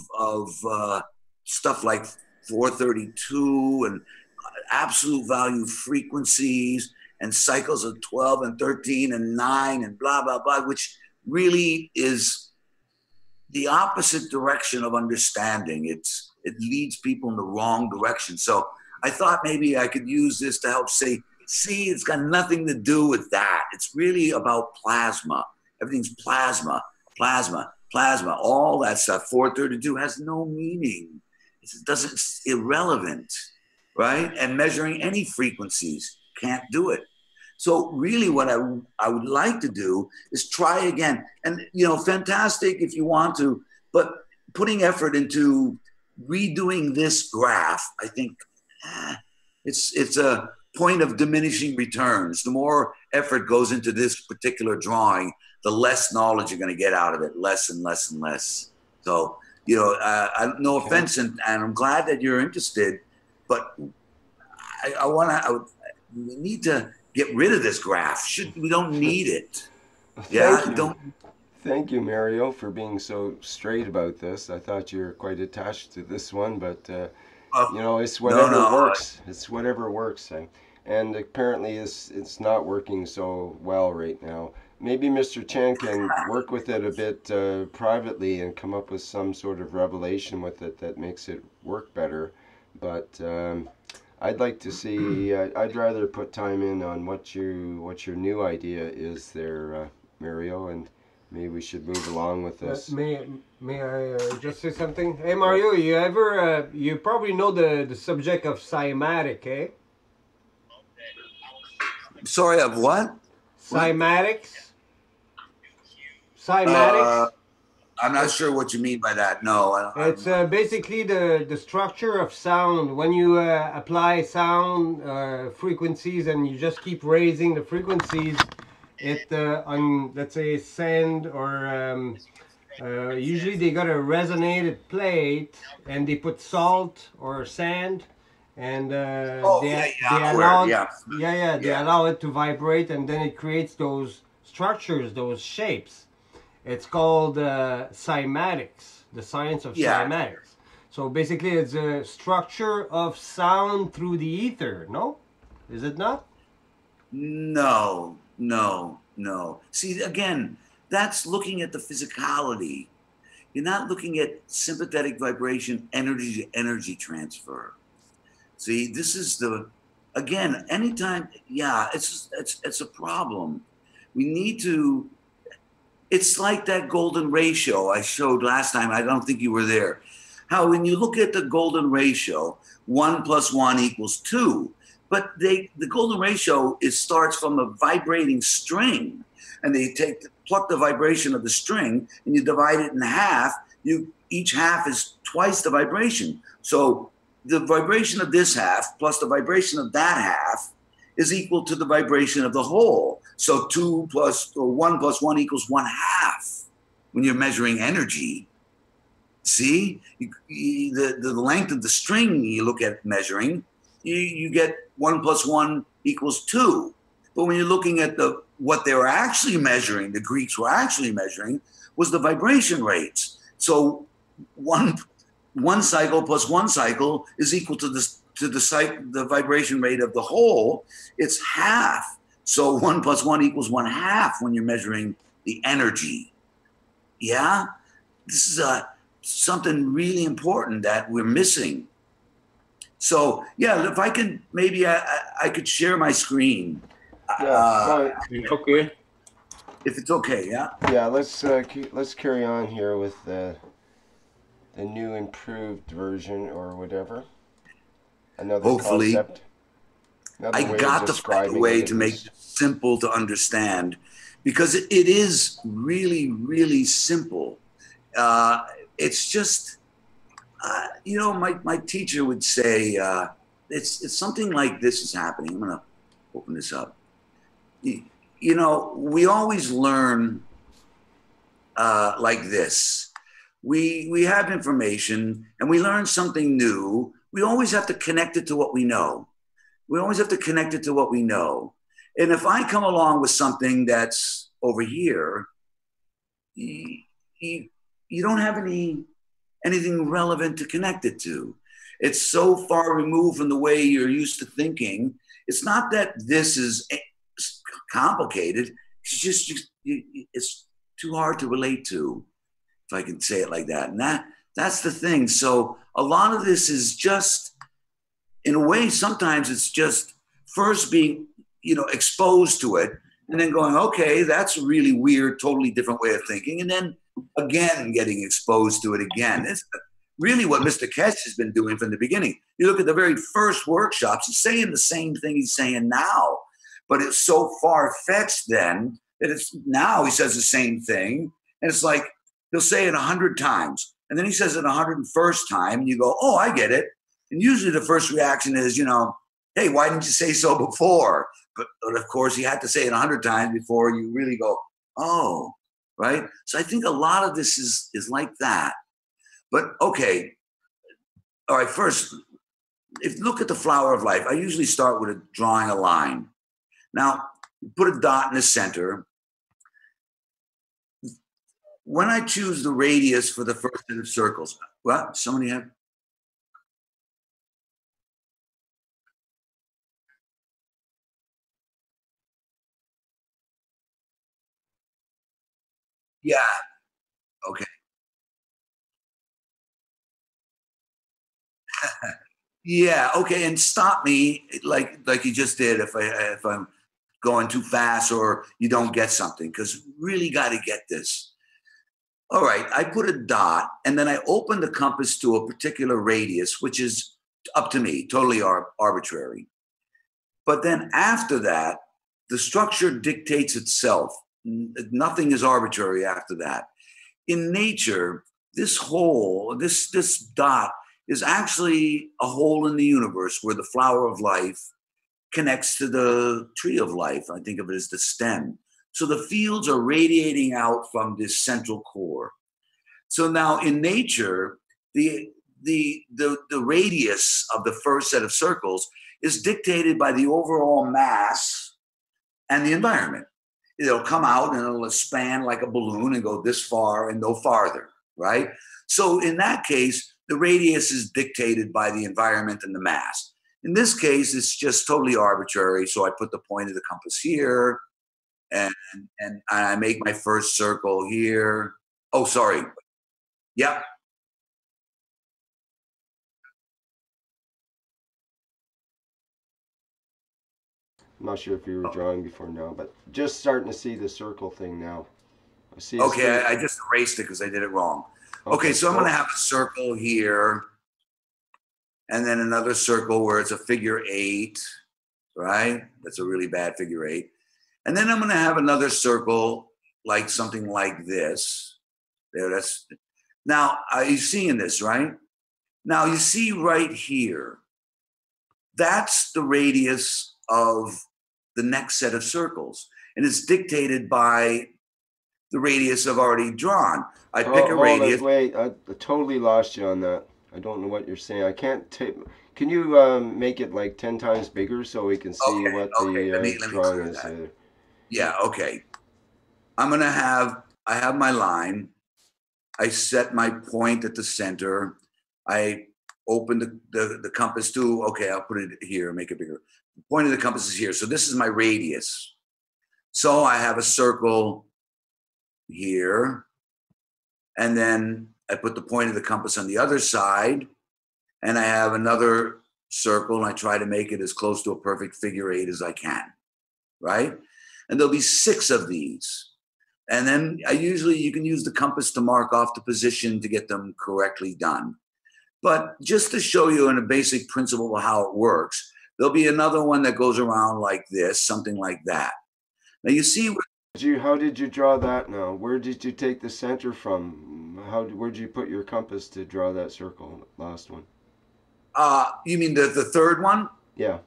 stuff like 432 and absolute value frequencies and cycles of 12 and 13 and 9 and blah, blah, blah, which really is the opposite direction of understanding. It leads people in the wrong direction. So I thought maybe I could use this to help say, see, it's got nothing to do with that. It's really about plasma. Everything's plasma, plasma, plasma. All that stuff, 432 has no meaning. It's irrelevant, right? And measuring any frequencies. can't do it. So really what I would like to do is try again. And, you know, fantastic if you want to, but putting effort into redoing this graph, I think it's a point of diminishing returns. The more effort goes into this particular drawing, the less knowledge you're going to get out of it, less and less and less. So, you know, no offense, and I'm glad that you're interested, but we need to get rid of this graph. We don't need it. Yeah, Thank you, Mario, for being so straight about this. I thought you were quite attached to this one, but you know, it's whatever works. It's whatever works, and apparently it's not working so well right now. Maybe Mr. Chen can work with it a bit privately and come up with some sort of revelation with it that makes it work better. But I'd like to see. I'd rather put time in on what your new idea is there, Mario, and maybe we should move along with this. May I just say something? Hey Mario, you probably know the subject of cymatic, eh? Sorry, of what? Cymatics. Cymatics. I'm not sure what you mean by that. No, it's basically the structure of sound. When you apply sound frequencies and you just keep raising the frequencies, it on, let's say, sand or usually they got a resonated plate and they put salt or sand and they allow it to vibrate, and then it creates those structures, those shapes. It's called cymatics, the science of cymatics. So basically it's a structure of sound through the ether, no? Is it not? No. See, again, that's looking at the physicality. You're not looking at sympathetic vibration, energy to energy transfer. See, this is again, anytime, it's a problem. We need to, it's like that golden ratio I showed last time. I don't think you were there. How when you look at the golden ratio, 1 + 1 = 2. But the golden ratio starts from a vibrating string, and they pluck the vibration of the string and you divide it in half. Each half is twice the vibration. So the vibration of this half plus the vibration of that half is equal to the vibration of the whole. So 1 + 1 = 1/2 when you're measuring energy. See, the length of the string you look at measuring, you get 1 + 1 = 2. But when you're looking at what they were actually measuring, the Greeks were actually measuring, was the vibration rates. So one cycle plus one cycle is equal to the vibration rate of the whole. It's half. So 1 + 1 = 1/2 when you're measuring the energy. Yeah, this is something really important that we're missing. So yeah, if I can, maybe I could share my screen. Okay. If it's okay, yeah. Yeah, let's carry on here with the new improved version or whatever. Another Hopefully. concept. I got to find a way to make it simple to understand, because it is really, really simple. It's just, you know, my teacher would say, it's something like this is happening. I'm going to open this up. You know, we always learn like this. We have information and we learn something new. We always have to connect it to what we know. We always have to connect it to what we know. And if I come along with something that's over here, you don't have anything relevant to connect it to. It's so far removed from the way you're used to thinking. It's not that this is complicated. It's just, it's too hard to relate to, if I can say it like that. And that's the thing. So a lot of this is just, in a way, sometimes it's just first being, you know, exposed to it and then going, okay, that's a really weird, totally different way of thinking. And then again, getting exposed to it again. really what Mr. Keshe has been doing from the beginning. You look at the very first workshops, he's saying the same thing he's saying now, but it's so far-fetched then that it's now he says the same thing, and it's like he'll say it 100 times, and then he says it 101st time, and you go, oh, I get it. And usually the first reaction is, you know, hey, why didn't you say so before? But of course, he had to say it 100 times before you really go, oh, right? So I think a lot of this is like that. But okay, all right, first, if you look at the flower of life, I usually start with drawing a line. Now, put a dot in the center. When I choose the radius for the first set of circles, what? Somebody have? Yeah, okay. Yeah, okay, and stop me like you just did if I'm going too fast or you don't get something, because really got to get this. All right, I put a dot and then I open the compass to a particular radius, which is up to me, totally arbitrary. But then after that, the structure dictates itself. Nothing is arbitrary after that. In nature, this hole, this dot is actually a hole in the universe where the flower of life connects to the tree of life. I think of it as the stem. So the fields are radiating out from this central core. So now in nature, the radius of the first set of circles is dictated by the overall mass and the environment. It'll come out and it'll expand like a balloon and go this far and no farther, right? So in that case, the radius is dictated by the environment and the mass. In this case, it's just totally arbitrary. So I put the point of the compass here, and I make my first circle here. Oh, sorry. Yep. I'm not sure if you were drawing before now, but just starting to see the circle thing now. I see. Okay, I just erased it because I did it wrong. Okay, so I'm going to have a circle here, and then another circle where it's a figure 8, right? That's a really bad figure 8. And then I'm going to have another circle like something like this. There, that's. Now, are you seeing this, right? Now, you see right here, that's the radius of the next set of circles. And it's dictated by the radius I've already drawn. I pick a radius. Wait, I totally lost you on that. I don't know what you're saying. I can't take. Can you make it like 10 times bigger so we can see what the drawing is? Yeah, okay. I'm going to have, I have my line. I set my point at the center. I open the compass to, okay, I'll put it here, make it bigger. The point of the compass is here. So this is my radius. So I have a circle here. And then I put the point of the compass on the other side. And I have another circle, and I try to make it as close to a perfect figure 8 as I can, right? And there'll be 6 of these. And then you can use the compass to mark off the position to get them correctly done. But just to show you in a basic principle of how it works, there'll be another one that goes around like this, something like that. Now you see. How did you draw that now? Where did you take the center from? Where did you put your compass to draw that circle, last one? You mean the third one? Yeah.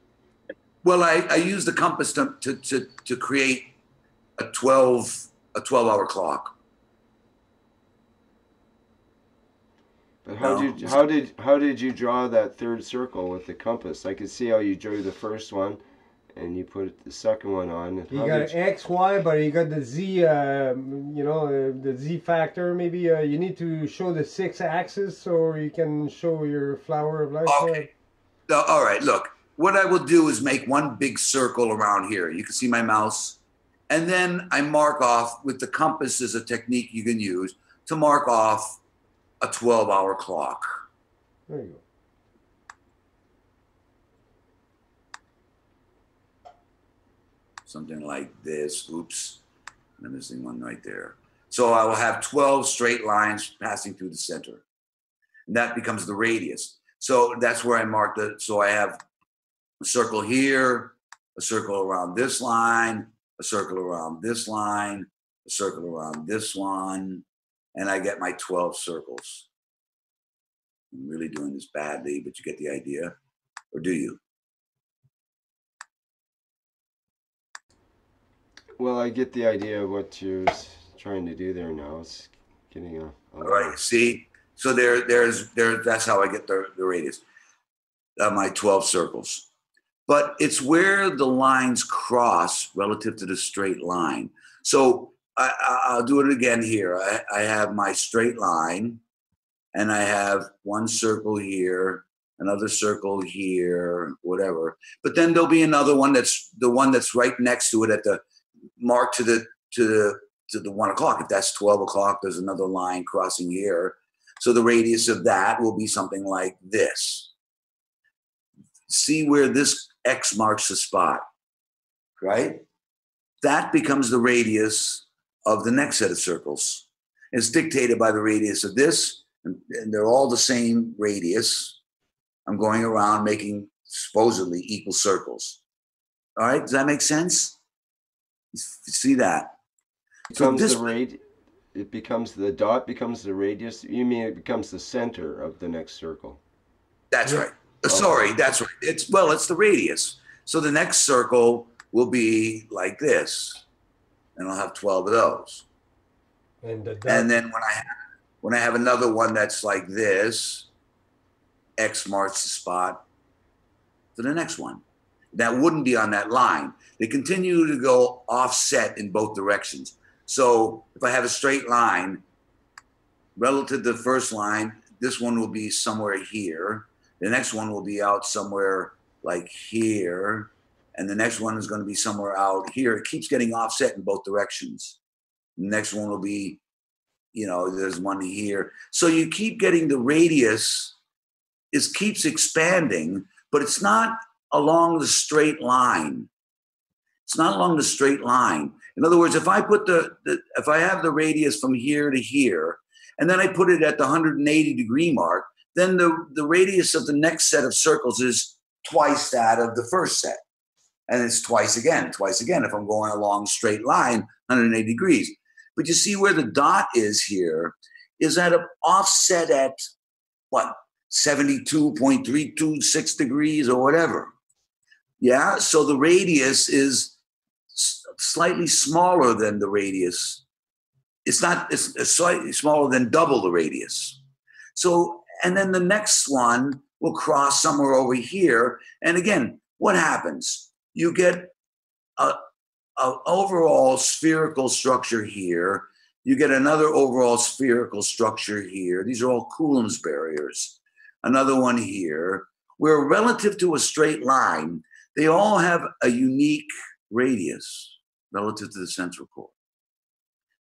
Well, I use the compass to create a 12-hour clock. But how did you draw that third circle with the compass? I could see how you drew the first one, and you put the second one on. You got X, Y, but you got the Z. The Z factor. Maybe you need to show the 6 axis so you can show your flower of life. Okay. All right. Look, what I will do is make one big circle around here. You can see my mouse, and then I mark off with the compass as a technique you can use to mark off a 12-hour clock. There you go. Something like this. Oops, I'm missing one right there. So I will have 12 straight lines passing through the center. And that becomes the radius. So that's where I marked it. So I have a circle here, a circle around this line, a circle around this line, a circle around this one, and I get my 12 circles. I'm really doing this badly, but you get the idea, or do you? Well, I get the idea of what you're trying to do there now. It's getting a all right, see? So there's that's how I get the radius of my 12 circles. But it's where the lines cross relative to the straight line. So I'll do it again here. I have my straight line, and I have one circle here, another circle here, whatever. But then there'll be another one that's the one that's right next to it at the mark to the 1 o'clock. If that's 12 o'clock, there's another line crossing here. So the radius of that will be something like this. See where this X marks the spot, right? That becomes the radius of the next set of circles. It's dictated by the radius of this, and they're all the same radius. I'm going around making supposedly equal circles. All right, does that make sense? You see that? Becomes so it becomes the dot becomes the radius. You mean it becomes the center of the next circle? That's right. Sorry, that's right. It's the radius. So the next circle will be like this, and I'll have 12 of those. And then when I have another one that's like this, X marks the spot for the next one. That wouldn't be on that line. They continue to go offset in both directions. So if I have a straight line relative to the first line, this one will be somewhere here. The next one will be out somewhere like here. And the next one is going to be somewhere out here. It keeps getting offset in both directions. The next one will be, there's one here. So you keep getting the radius. It keeps expanding, but it's not along the straight line. It's not along the straight line. In other words, if I put if I have the radius from here to here, and then I put it at the 180 degree mark, then the radius of the next set of circles is twice that of the first set. And it's twice again if I'm going along straight line, 180 degrees. But you see where the dot is here is at an offset at what? 72.326 degrees or whatever. Yeah, so the radius is slightly smaller than the radius. It's slightly smaller than double the radius. So, and then the next one will cross somewhere over here. And again, what happens? You get an overall spherical structure here. You get another overall spherical structure here. These are all Coulomb's barriers. Another one here, where relative to a straight line, they all have a unique radius relative to the central core.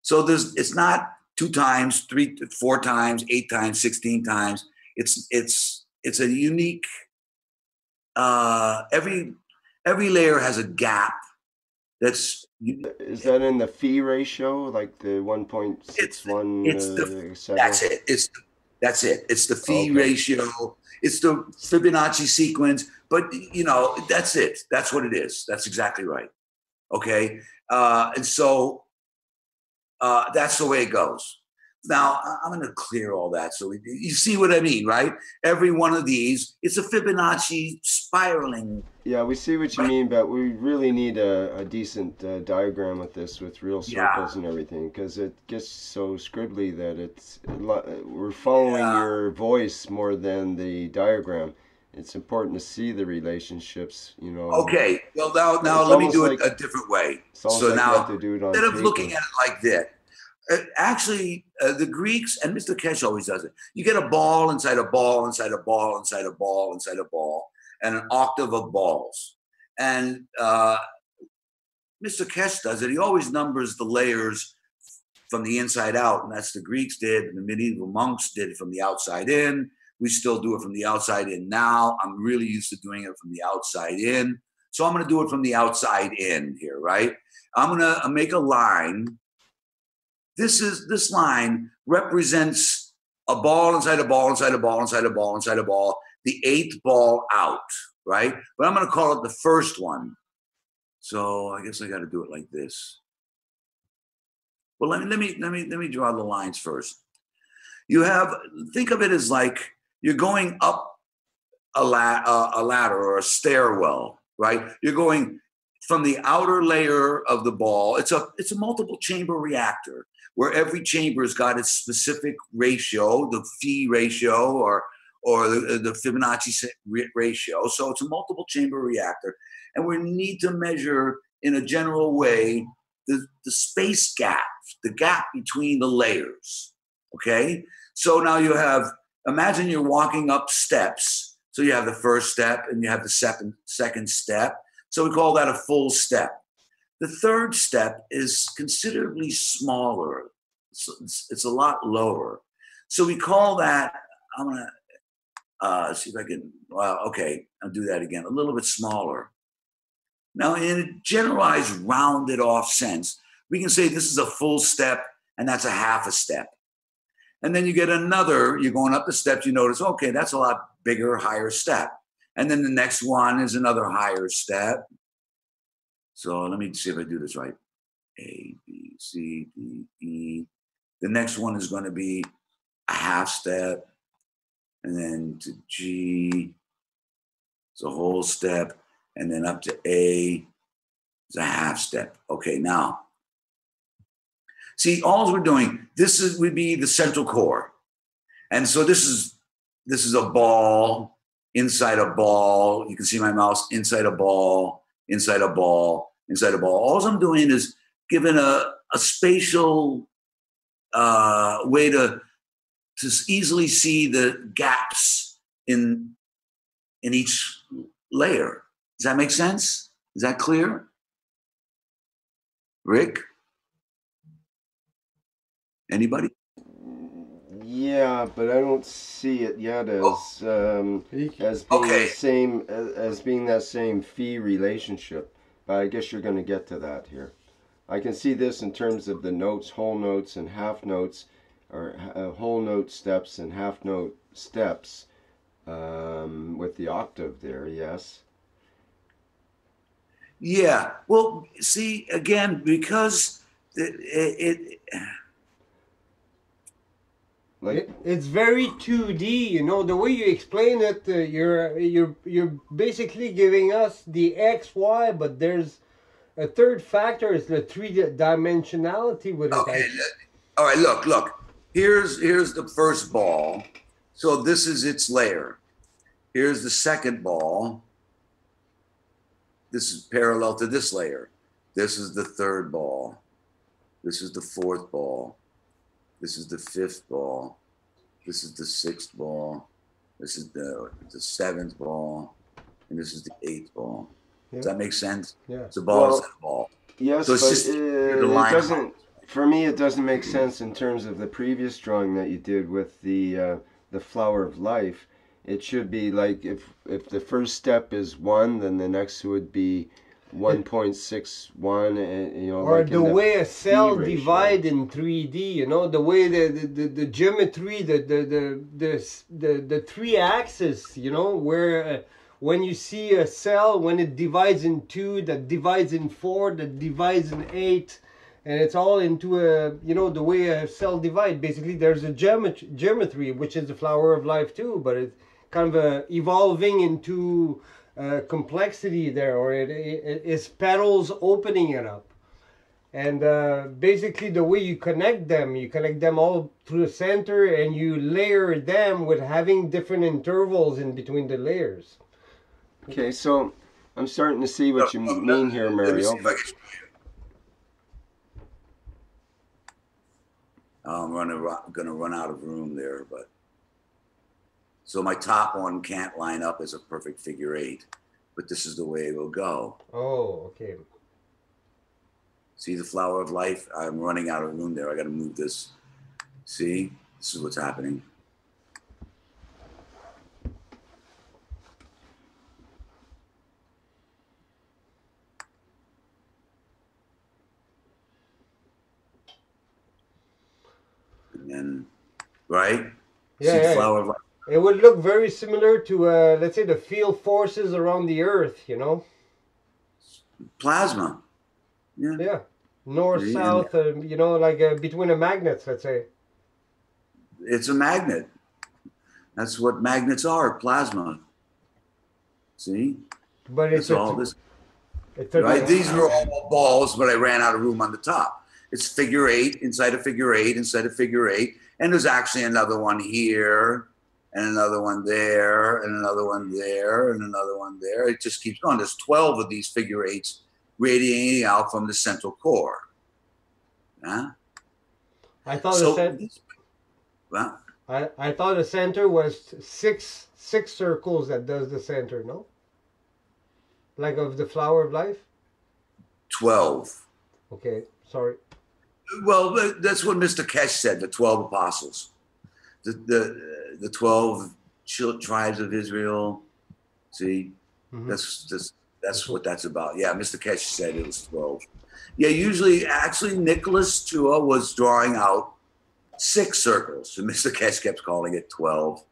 So it's not 2 times, 3, 4 times, 8 times, 16 times. It's a unique. Every layer has a gap. Is that in the phi ratio, like the 1.61? That's it. That's it. It's the phi ratio. It's the Fibonacci sequence. But that's it. That's what it is. That's exactly right. Okay. And so that's the way it goes. Now I'm going to clear all that. So you see what I mean, right? Every one of these, it's a Fibonacci spiraling. Yeah, we see what you mean, but we really need a decent diagram with this, with real circles and everything, because it gets so scribbly that we're following your voice more than the diagram. It's important to see the relationships, Okay, well now let me do it a different way. So now instead of looking at it like this, actually the Greeks, and Mr. Keshe always does it, you get a ball inside a ball inside a ball inside a ball inside a ball, and an octave of balls. And Mr. Keshe does it. He always numbers the layers from the inside out, and that's the Greeks did, and the medieval monks did it from the outside in. We still do it from the outside in now. I'm really used to doing it from the outside in. So I'm going to do it from the outside in here, right? I'm going to make a line. This line represents a ball inside a ball inside a ball inside a ball inside a ball, the 8th ball out, right? But I'm going to call it the first one. So I guess I got to do it like this. Well, let me draw the lines first. You have, think of it as like you're going up a ladder or a stairwell, right? You're going from the outer layer of the ball. It's a multiple chamber reactor where every chamber's got its specific ratio, the phi ratio or the Fibonacci ratio. So it's a multiple chamber reactor, and we need to measure in a general way the space gap, the gap between the layers. Okay, so now you have, imagine you're walking up steps. So you have the first step and you have the second step. So we call that a full step. The third step is considerably smaller. It's a lot lower. So we call that, I'm gonna see if I can, well, okay, I'll do that again, a little bit smaller. Now in a generalized rounded off sense, we can say this is a full step and that's a half a step. And then you get another, you're going up the steps, you notice, okay, that's a lot bigger, higher step. And then the next one is another higher step. So let me see if I do this right. A, B, C, D, E. The next one is going to be a half step. And then to G, it's a whole step. And then up to A, it's a half step. Okay, now, see, all we're doing, would be the central core. And so this is a ball inside a ball. You can see my mouse inside a ball, inside a ball, inside a ball. All I'm doing is giving a spatial way to easily see the gaps in each layer. Does that make sense? Is that clear? Rick? Anybody? Yeah, but I don't see it yet as being Okay. the same as being that same phi relationship. But I guess you're going to get to that here. I can see this in terms of the notes, whole notes, and half notes, or whole note steps and half note steps with the octave there. Yes. Yeah. Well, see, again, because it's very 2D, you know, the way you explain it, you're basically giving us the X, Y, but there's a third factor, is the three-dimensionality with it. Okay. All right, look. Here's the first ball. So this is its layer. Here's the second ball. This is parallel to this layer. This is the third ball. This is the fourth ball. This is the fifth ball. This is the sixth ball. This is the seventh ball. And this is the eighth ball. Yeah. Does that make sense? Yeah. It's a ball, it's a ball. Yes, so it's but just it doesn't, for me, it doesn't make sense in terms of the previous drawing that you did with the flower of life. It should be like if the first step is 1, then the next would be 1.61, and you know, or like the way a cell divide in 3D, you know, the way the geometry, the 3 axis, you know, where when you see a cell, when it divides in 2, that divides in 4, that divides in 8, and it's all into a, you know, the way a cell divide. Basically, there's a geometry, which is the flower of life too, but it's kind of evolving into complexity there, or it's petals opening it up. And basically the way you connect them all through the center, and you layer them with having different intervals in between the layers. Okay, so I'm starting to see what you mean here, Mario. I'm gonna run out of room there, but so my top one can't line up as a perfect figure 8, but this is the way it will go. Oh, okay. See the flower of life? I'm running out of room there. I got to move this. See, this is what's happening. And then, right? Yeah, See the yeah. flower of life? It would look very similar to, let's say, the field forces around the Earth, you know? Plasma. Yeah. Yeah. North, See, and south, you know, like between the magnets, let's say. it's a magnet. That's what magnets are, plasma. See? But That's it's all this. a Right? These are all balls, but I ran out of room on the top. It's figure eight inside a figure eight inside a figure eight. And there's actually another one here, and another one there, and another one there, and another one there. It just keeps going. There's 12 of these figure eights radiating out from the central core. Huh? I thought So, well, I thought the center was six circles that does the center, no? Like of the flower of life? 12. Okay, sorry. Well, that's what Mr. Keshe said, the 12 apostles. The 12 tribes of Israel. See? Mm-hmm. That's what that's about. Yeah, Mr. Keshe said it was 12. Yeah, usually, actually, Nicholas Chua was drawing out 6 circles. And Mr. Keshe kept calling it 12.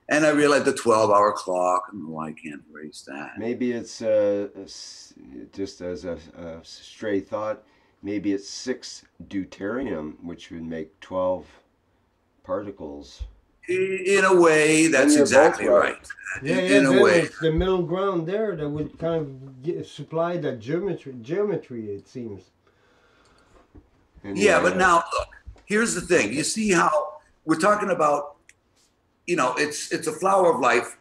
And I realized the 12-hour clock. Oh, I can't erase that. Maybe it's just as a stray thought. Maybe it's 6 deuterium, which would make 12 particles. In a way, that's you're exactly both right. right. Yeah, In a then way. it's the middle ground there that would kind of supply that geometry, it seems. Anyway, Yeah, but now, look, here's the thing. You see how we're talking about, you know, it's a flower of life.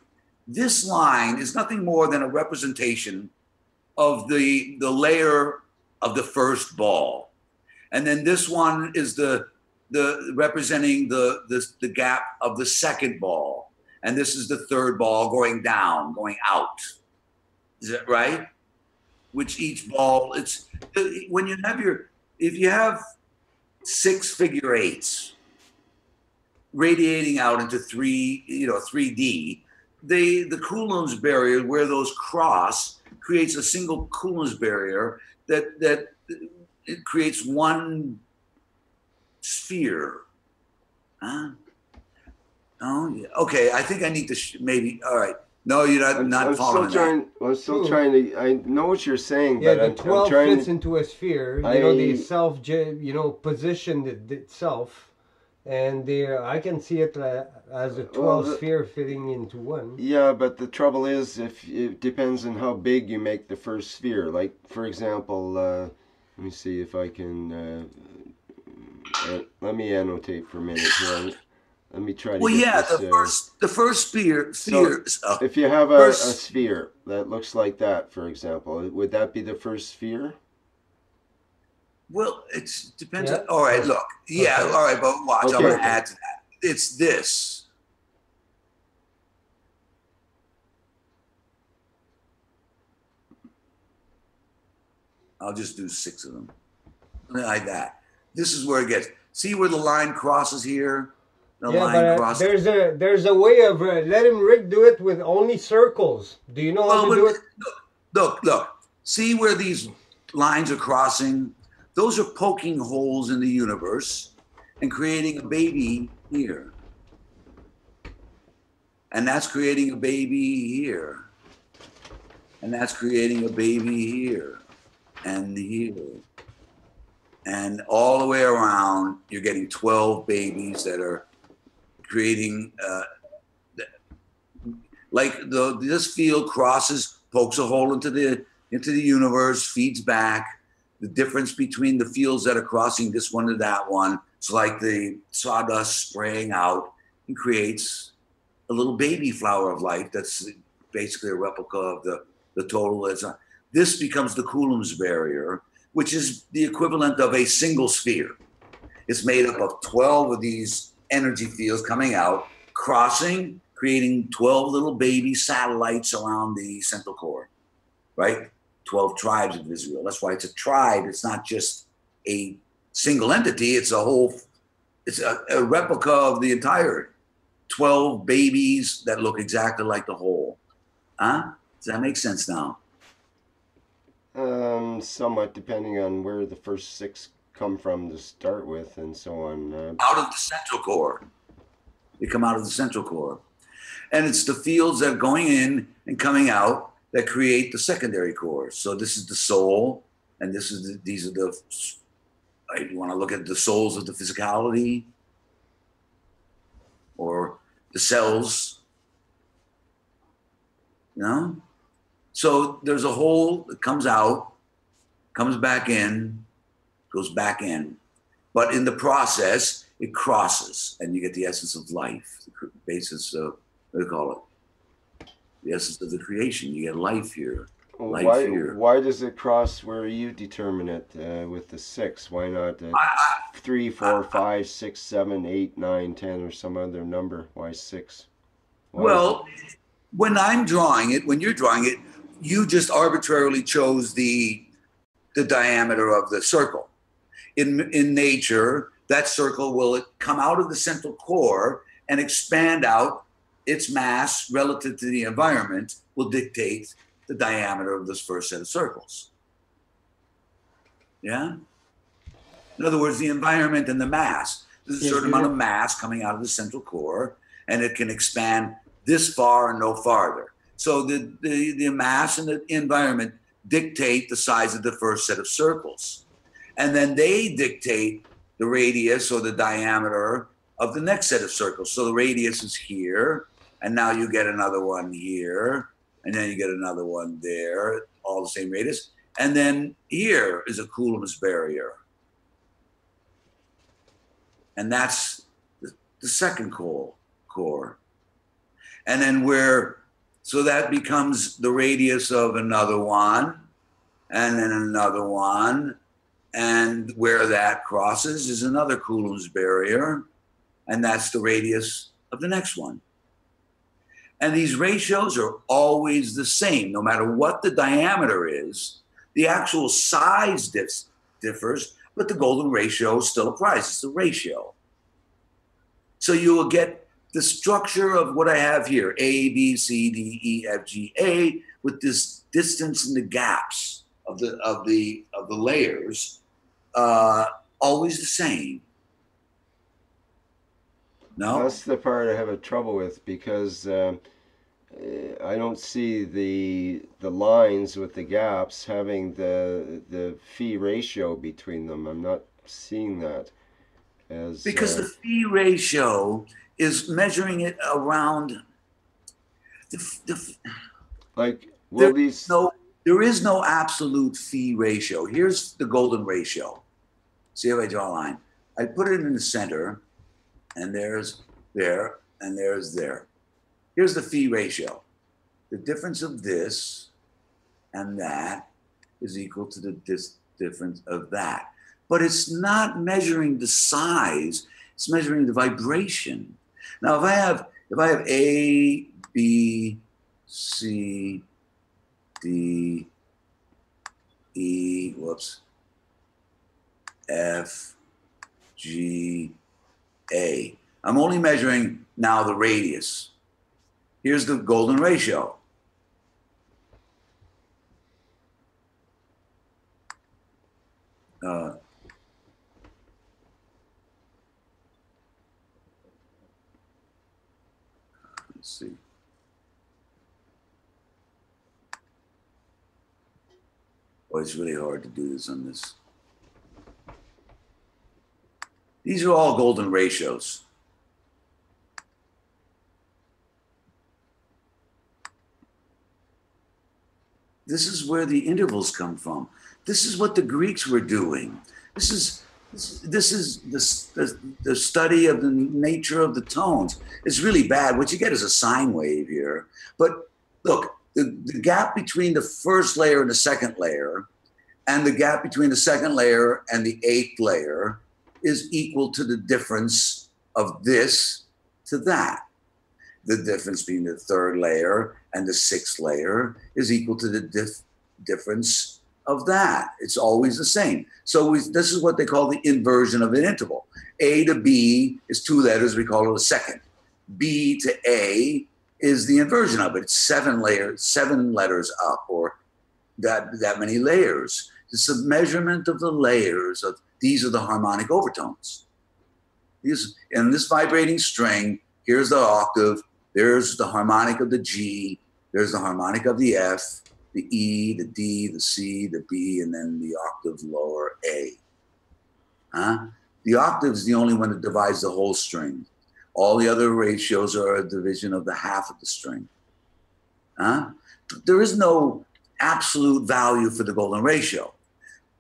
This line is nothing more than a representation of the layer of the first ball. And then this one is the representing the gap of the second ball. And this is the third ball going down, going out. Is that right? Which each ball, it's when you have if you have 6 figure eights radiating out into 3D, the Coulomb's barrier where those cross creates a single Coulomb's barrier that it creates one sphere. Huh? Oh, yeah. Okay. I think I need to maybe. All right. No, you're not following that. I'm still trying to. I know what you're saying, Yeah, but the I'm 12 trying fits into a sphere. You know, they positioned itself, and I can see it as a 12 sphere fitting into one. Yeah, but the trouble is, if it depends on how big you make the first sphere. Like, for example, let me see if I can. Let me annotate for a minute here. Let me try to. Well, get yeah, this, the first sphere. So if you have a sphere that looks like that, for example, would that be the first sphere? Well, it depends. Yeah. All right, look. Yeah, Okay. all right, but watch. Okay. I'm going to add to that. It's this. I'll just do 6 of them. Like that. This is where it gets. See where the line crosses here? The line crosses. there's a way of letting Rick do it with only circles. Do you know how to do it? Look. See where these lines are crossing? Those are poking holes in the universe and creating a baby here. And that's creating a baby here. And that's creating a baby here. And here. And all the way around, you're getting 12 babies that are creating, this field crosses, pokes a hole into the universe, feeds back. The difference between the fields that are crossing this one to that one, it's like the sawdust spraying out and creates a little baby flower of life that's basically a replica of the total. This becomes the Coulomb's barrier, which is the equivalent of a single sphere. It's made up of 12 of these energy fields coming out, crossing, creating 12 little baby satellites around the central core, right? 12 tribes of Israel. That's why it's a tribe. It's not just a single entity. It's a replica of the entire 12 babies that look exactly like the whole. Huh? Does that make sense now? Somewhat, depending on where the first 6 come from to start with, and so on. Out of the central core. They come out of the central core. And it's the fields that are going in and coming out that create the secondary cores. So this is the soul, and these are the, you want to look at the souls of the physicality, or the cells, you know? So there's a hole that comes out, comes back in, goes back in. But in the process, it crosses, and you get the essence of life, the basis of, what do you call it? The essence of the creation. You get life here. Why does it cross where you determine it with the 6? Why not 3, 4, 5, 6, 7, 8, 9, 10, or some other number? Why 6? Well, when I'm drawing it, when you're drawing it, you just arbitrarily chose the diameter of the circle. In nature, that circle will come out of the central core and expand out. Its mass relative to the environment will dictate the diameter of this first set of circles. Yeah? In other words, the environment and the mass. There's a certain amount of mass coming out of the central core, and it can expand this far and no farther. So the mass and the environment dictate the size of the first set of circles. And then they dictate the radius or the diameter of the next set of circles. So the radius is here, and now you get another one here, and then you get another one there, all the same radius. And then here is a Coulomb's barrier. And that's the second core. And then so that becomes the radius of another one, and then another one. And where that crosses is another Coulomb's barrier, and that's the radius of the next one. And these ratios are always the same, no matter what the diameter is. The actual size differs, but the golden ratio still applies. It's the ratio. So you will get the structure of what I have here, A, B, C, D, E, F, G, A, with this distance in the gaps of the layers, always the same. No? That's the part I have a trouble with, because I don't see the lines with the gaps having the phi ratio between them. I'm not seeing that as because the phi ratio is measuring it around there is no absolute phi ratio. Here's the golden ratio. See if I draw a line. I put it in the center, and there's there, and there's there. Here's the phi ratio. The difference of this and that is equal to the difference of that. But it's not measuring the size, it's measuring the vibration. Now, if I have A, B, C, D, E, F, G, A. I'm only measuring now the radius. Here's the golden ratio. Let's see. Oh, it's really hard to do this on this. These are all golden ratios. This is where the intervals come from. This is what the Greeks were doing. This is the study of the nature of the tones. It's really bad. What you get is a sine wave here. But look, the gap between the first layer and the second layer, and the gap between the second layer and the eighth layer, is equal to the difference of this to that. The difference between the third layer and the sixth layer is equal to the difference of that. It's always the same. So this is what they call the inversion of an interval. A to B is 2 letters, we call it a second. B to A is the inversion of it. It's 7 letters up, or that many layers. It's the measurement of the layers of, these are the harmonic overtones. And this vibrating string here's the octave, there's the harmonic of the G, there's the harmonic of the F, the E, the D, the C, the B, and then the octave lower A. Huh? The octave is the only one that divides the whole string. All the other ratios are a division of the half of the string. Huh? There is no absolute value for the golden ratio,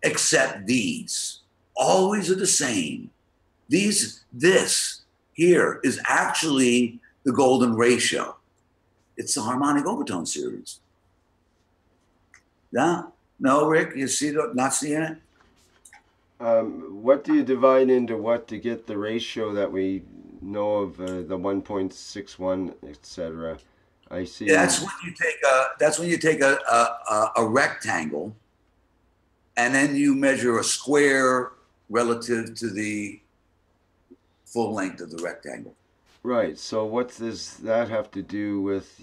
except these. Always are the same. This here is actually the golden ratio. It's the harmonic overtone series. Yeah? No, Rick, you see it, not seeing it? What do you divide into what to get the ratio that we know of, the 1.61, etc.? I see. That's when you take a rectangle, and then you measure a square relative to the full length of the rectangle. Right. So what does that have to do with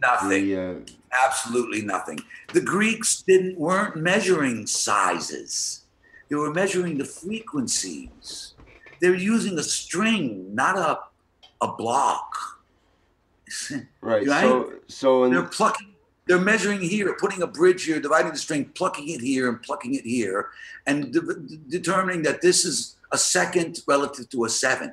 nothing? Absolutely nothing. The Greeks weren't measuring sizes. They were measuring the frequencies. They're using a string, not a block. Right. Right? So they're measuring here, putting a bridge here, dividing the string, plucking it here and plucking it here, and determining that this is a second relative to a seventh.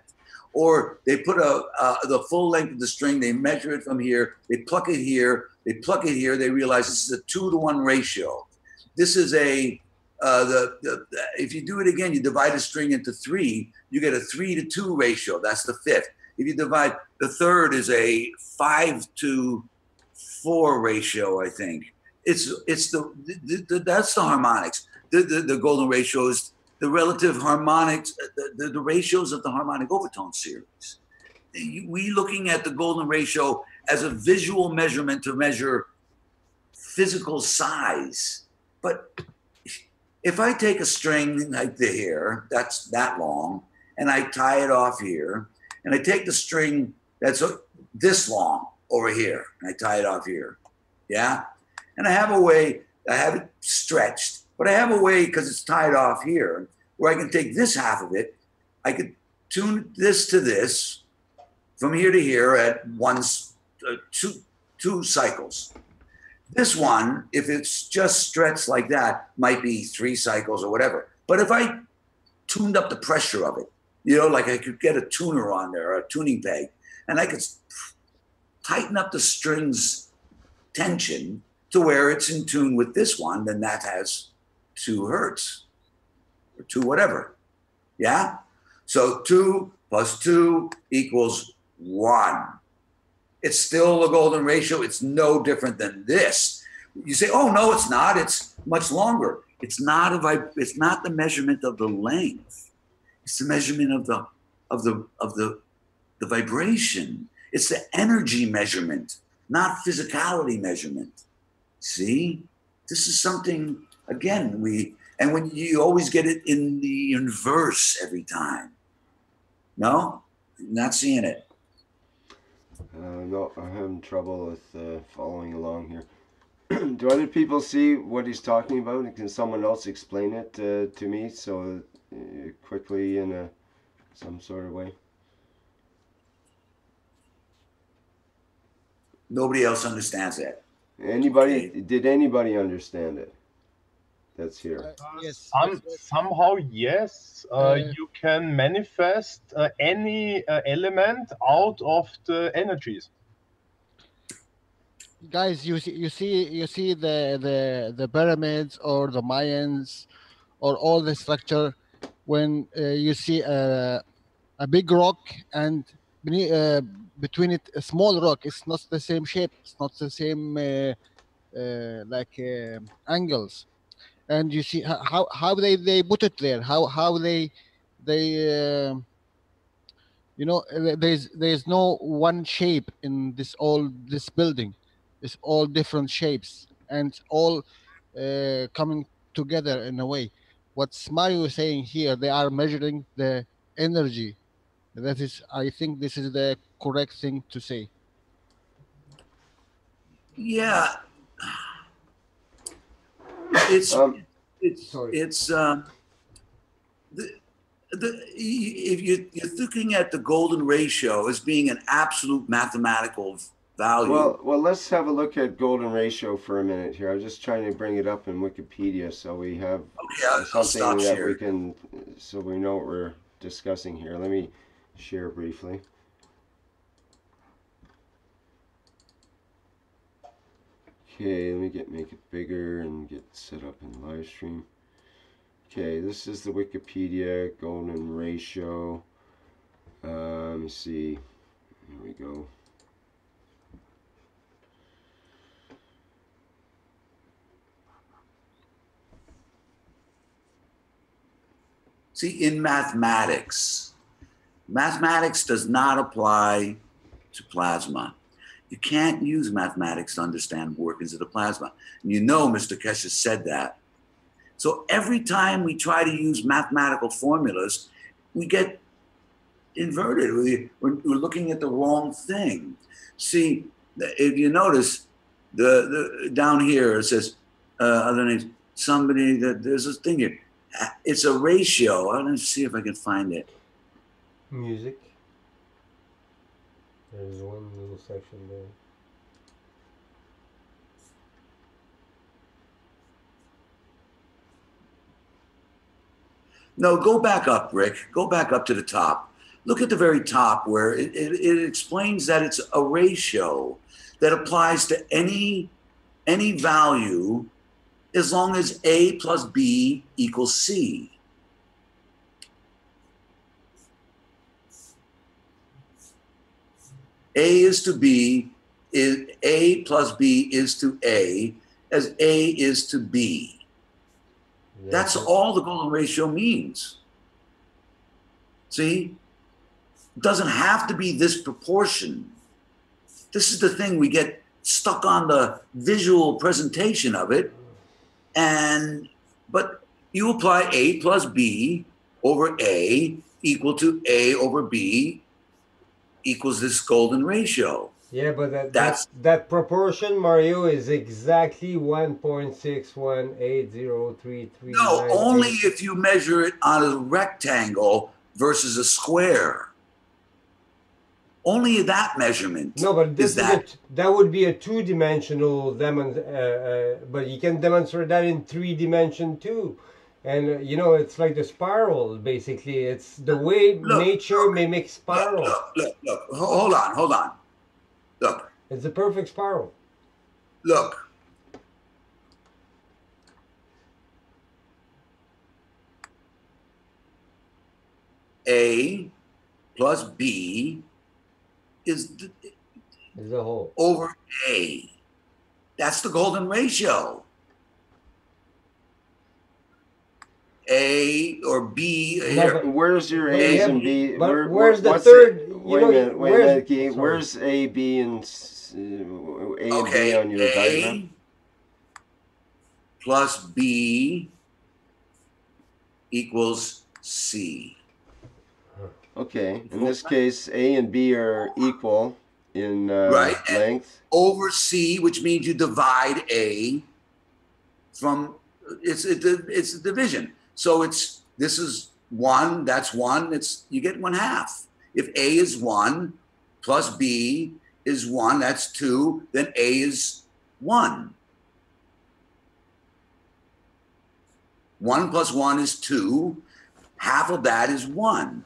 Or they put the full length of the string, they measure it from here, they pluck it here, they pluck it here, they realize this is a 2-to-1 ratio. This is if you do it again, you divide a string into 3, you get a 3-to-2 ratio. That's the fifth. If you divide, the third is a 5-to-4 ratio, I think. It's that's the harmonics. The golden ratio is the relative harmonics, the ratios of the harmonic overtone series. We looking at the golden ratio as a visual measurement to measure physical size. But if I take a string like the here, that's that long, and I tie it off here, and I take the string that's this long over here, and I tie it off here, yeah? And I have a way, I have it stretched, but I have a way, because it's tied off here, where I can take this half of it, I could tune this to this, from here to here at two cycles. This one, if it's just stretched like that, might be 3 cycles or whatever. But if I tuned up the pressure of it, like I could get a tuner on there, or a tuning peg, and I could tighten up the string's tension to where it's in tune with this one, then that has 2 hertz or 2 whatever. Yeah? So 2 plus 2 equals 1. It's still a golden ratio. It's no different than this. You say, oh, no, it's not. It's much longer. It's not the measurement of the length. It's the measurement of the vibration. It's the energy measurement, not physicality measurement. See? This is something, again, when you always get it in the inverse every time. No? Not seeing it. No, I'm having trouble with following along here. Do other people see what he's talking about? Can someone else explain it to me so quickly in some sort of way? Nobody else understands that. Anybody? Okay. Did anybody understand it? That's here. Yes. Somehow, yes. You can manifest any element out of the energies. Guys, you see the pyramids or the Mayans or all the structure. When you see a big rock and between it a small rock, it's not the same shape. It's not the same angles. And you see how they put it there, how they there's no one shape in this building. It's all different shapes and all coming together in a way. What Mario is saying here, they are measuring the energy. That is, I think this is the correct thing to say. Yeah. if you're looking at the golden ratio as being an absolute mathematical value. Well, let's have a look at golden ratio for a minute here. I'm just trying to bring it up in Wikipedia so we have I'll something stop that sharing. we can, so we know what we're discussing here. Let me share briefly. Okay, let me make it bigger and get set up in live stream. Okay, this is the Wikipedia golden ratio. Let me see. Here we go. See, in mathematics does not apply to plasma. You can't use mathematics to understand workings of the plasma. And you know Mr. Keshe said that. So every time we try to use mathematical formulas, we get inverted. We're looking at the wrong thing. See, if you notice, the down here it says other names. Somebody that there's this thing here. It's a ratio. I'm going to see if I can find it. Music. There's one little section there. No, go back up, Rick. Go back up to the top. Look at the very top where it explains that it's a ratio that applies to any value as long as A plus B equals C. A is to B, A plus B is to A, as A is to B. That's all the golden ratio means. See? It doesn't have to be this proportion. This is the thing, we get stuck on the visual presentation of it. But you apply A plus B over A equal to A over B equals this golden ratio. Yeah, but that proportion, Mario, is exactly 1.618033. No, only if you measure it on a rectangle versus a square. Only that measurement. No, but this that would be a two-dimensional but you can demonstrate that in 3D too. And you know, it's like the spiral, basically. It's the way nature mimics spiral. Look. Hold on. Look. It's a perfect spiral. Look. A plus B is the whole over A. That's the golden ratio. A or B. Where's your A's and B? Where's the third? Wait a minute. Where's A, B, and A and B on your diagram? Plus B equals C. Okay. In this case, A and B are equal in length. Over C, which means you divide A from it's a division. So this is 1, that's 1, you get 1/2. If A is 1 plus B is 1, that's 2, then A is 1. 1 plus 1 is 2, half of that is 1.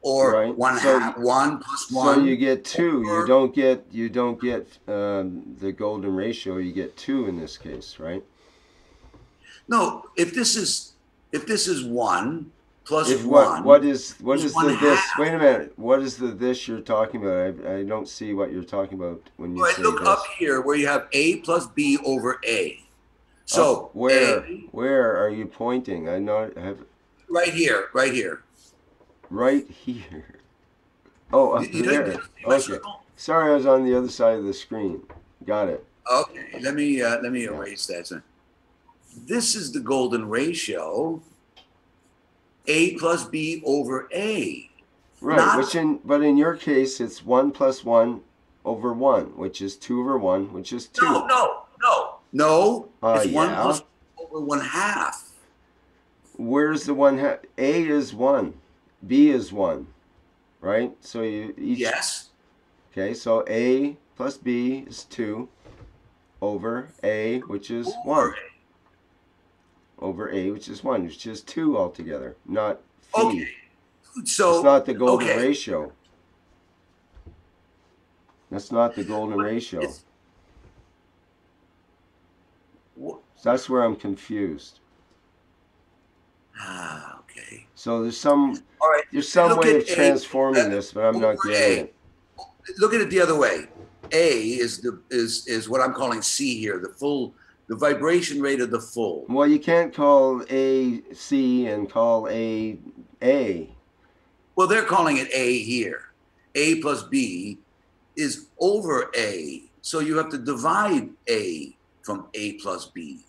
Or right. 1/2, 1 plus 1. So you get 2. You don't get the golden ratio. You get 2 in this case, right? No, if this is 1 plus 1. What is the this? Wait a minute. What is the this you're talking about? I don't see what you're talking about when you say look this. up here where you have A plus B over A. So where are you pointing? I have right here. Right here. Oh, up there. Okay. Sorry, I was on the other side of the screen. Got it. Okay, let me erase that. So this is the golden ratio. A plus B over A. Right. But in your case, it's 1 plus 1 over 1, which is 2 over 1, which is 2. No. It's 1 plus over 1/2. Where's the one? A is 1, B is 1, right? So you each. Yes. Okay, so A plus B is 2 over A, which is 1. Over A, which is 1, which is 2 altogether, not phi. Okay. So it's not the golden okay. ratio. That's not the golden ratio. So that's where I'm confused. Okay. So there's some there's some Look way at of transforming this, but I'm not over getting A. it. Look at it the other way. A is what I'm calling C here, the vibration rate of the full. Well, you can't call A C and call A A. Well, they're calling it A here. A plus B is over A. So you have to divide A from A plus B.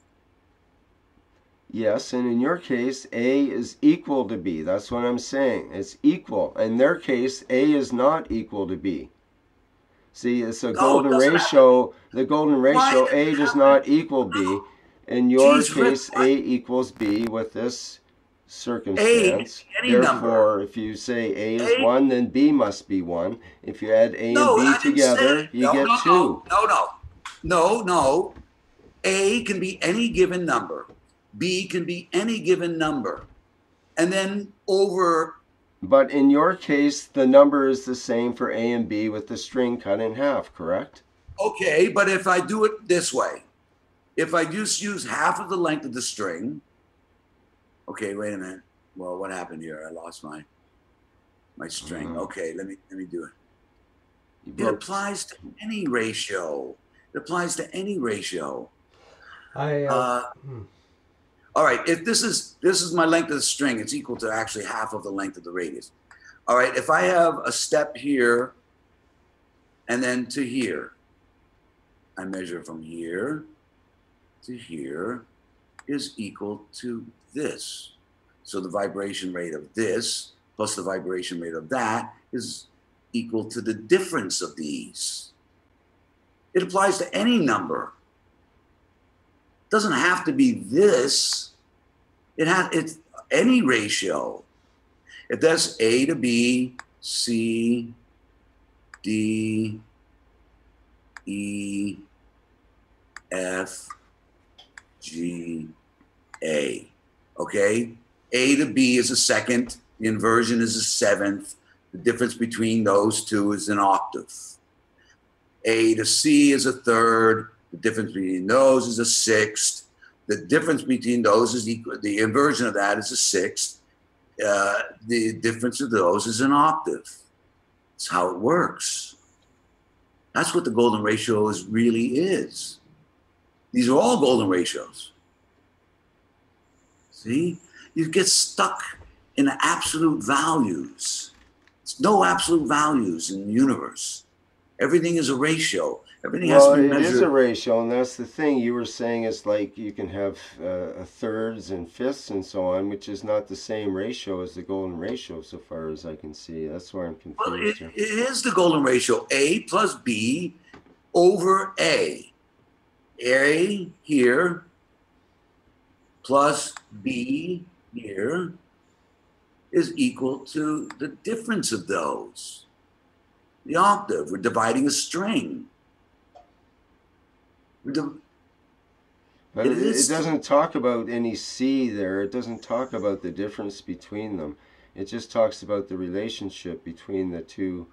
Yes, and in your case, A is equal to B. That's what I'm saying. It's equal. In their case, A is not equal to B. See, it's a golden ratio. The golden ratio, A does not equal B. In your case, A equals B with this circumstance. Therefore, if you say A is 1, then B must be 1. If you add A and B together, you get 2. No. A can be any given number. B can be any given number. And then over... But in your case, the number is the same for A and B with the string cut in half, correct? Okay, but if I do it this way, if I just use half of the length of the string... Okay, wait a minute. Well, what happened here? I lost my string. Okay, let me do it. It applies to any ratio. It applies to any ratio. All right, if this is my length of the string, it's equal to actually half of the length of the radius. All right, if I have a step here and then to here, I measure from here to here is equal to this. So the vibration rate of this plus the vibration rate of that is equal to the difference of these. It applies to any number. It doesn't have to be this. It's any ratio. If that's A to B, C, D, E, F, G, A. Okay? A to B is a second. The inversion is a seventh. The difference between those two is an octave. A to C is a third. The difference between those is a sixth. The difference between those is equal. The inversion of that is a sixth. The difference of those is an octave. That's how it works. That's what the golden ratio really is. These are all golden ratios. See? You get stuck in absolute values. There's no absolute values in the universe. Everything is a ratio. Everything has to be measured. It is a ratio, and that's the thing. You were saying it's like you can have thirds and fifths and so on, which is not the same ratio as the golden ratio, so far as I can see. That's why I'm confused. Well, it is the golden ratio. A plus B over A. A here plus B here is equal to the difference of those. The octave. We're dividing a string. But it doesn't talk about any C there. It doesn't talk about the difference between them. It just talks about the relationship between the two.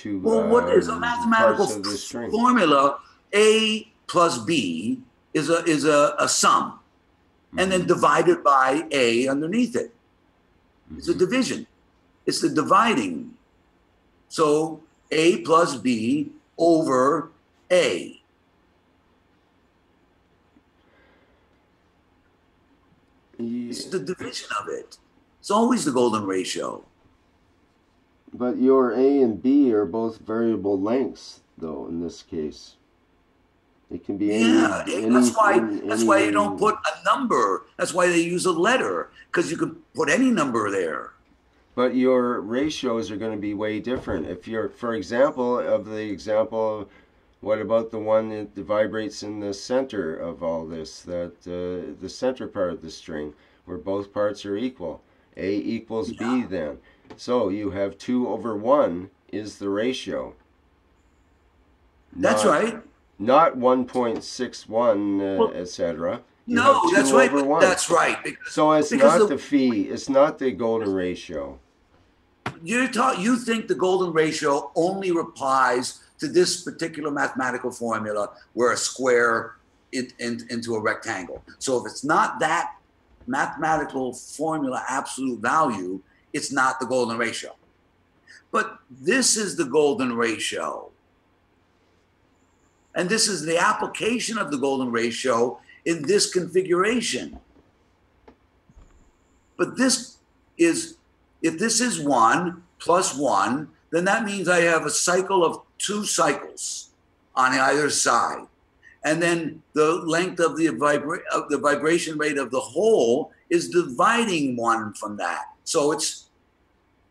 Well, what is a mathematical parts of the string. Formula? A plus B is a sum, and then divided by A underneath it. It's a division. It's the dividing. So A plus B over A. It's the division of it. It's always the golden ratio. But your A and B are both variable lengths, though, in this case. It can be any... that's why you don't put a number. That's why they use a letter, because you can put any number there. But your ratios are going to be way different. If you're, for example, what about the one that vibrates in the center of all this, the center part of the string? where both parts are equal. A equals B then. So you have 2 over 1 is the ratio. That's right. Not 1.61, etc. No, that's right. That's right. So it's not the phi. It's not the golden ratio. You think the golden ratio only applies to this particular mathematical formula where a square into a rectangle. So if it's not that mathematical formula absolute value, it's not the golden ratio. But this is the golden ratio. And this is the application of the golden ratio in this configuration. But this is, if this is 1 plus 1, then that means I have a cycle of 2 cycles on either side. And then the length of the vibration rate of the whole is dividing 1 from that. So it's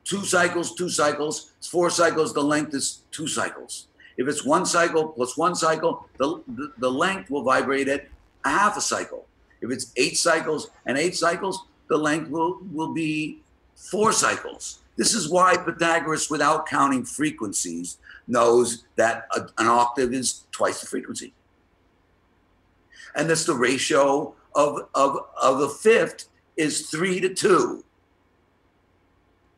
2 cycles, 2 cycles. It's 4 cycles. The length is 2 cycles. If it's 1 cycle plus 1 cycle, the length will vibrate at a half a cycle. If it's 8 cycles and 8 cycles, the length will be 4 cycles. This is why Pythagoras, without counting frequencies, knows that an octave is twice the frequency. And that's the ratio of a fifth is 3 to 2.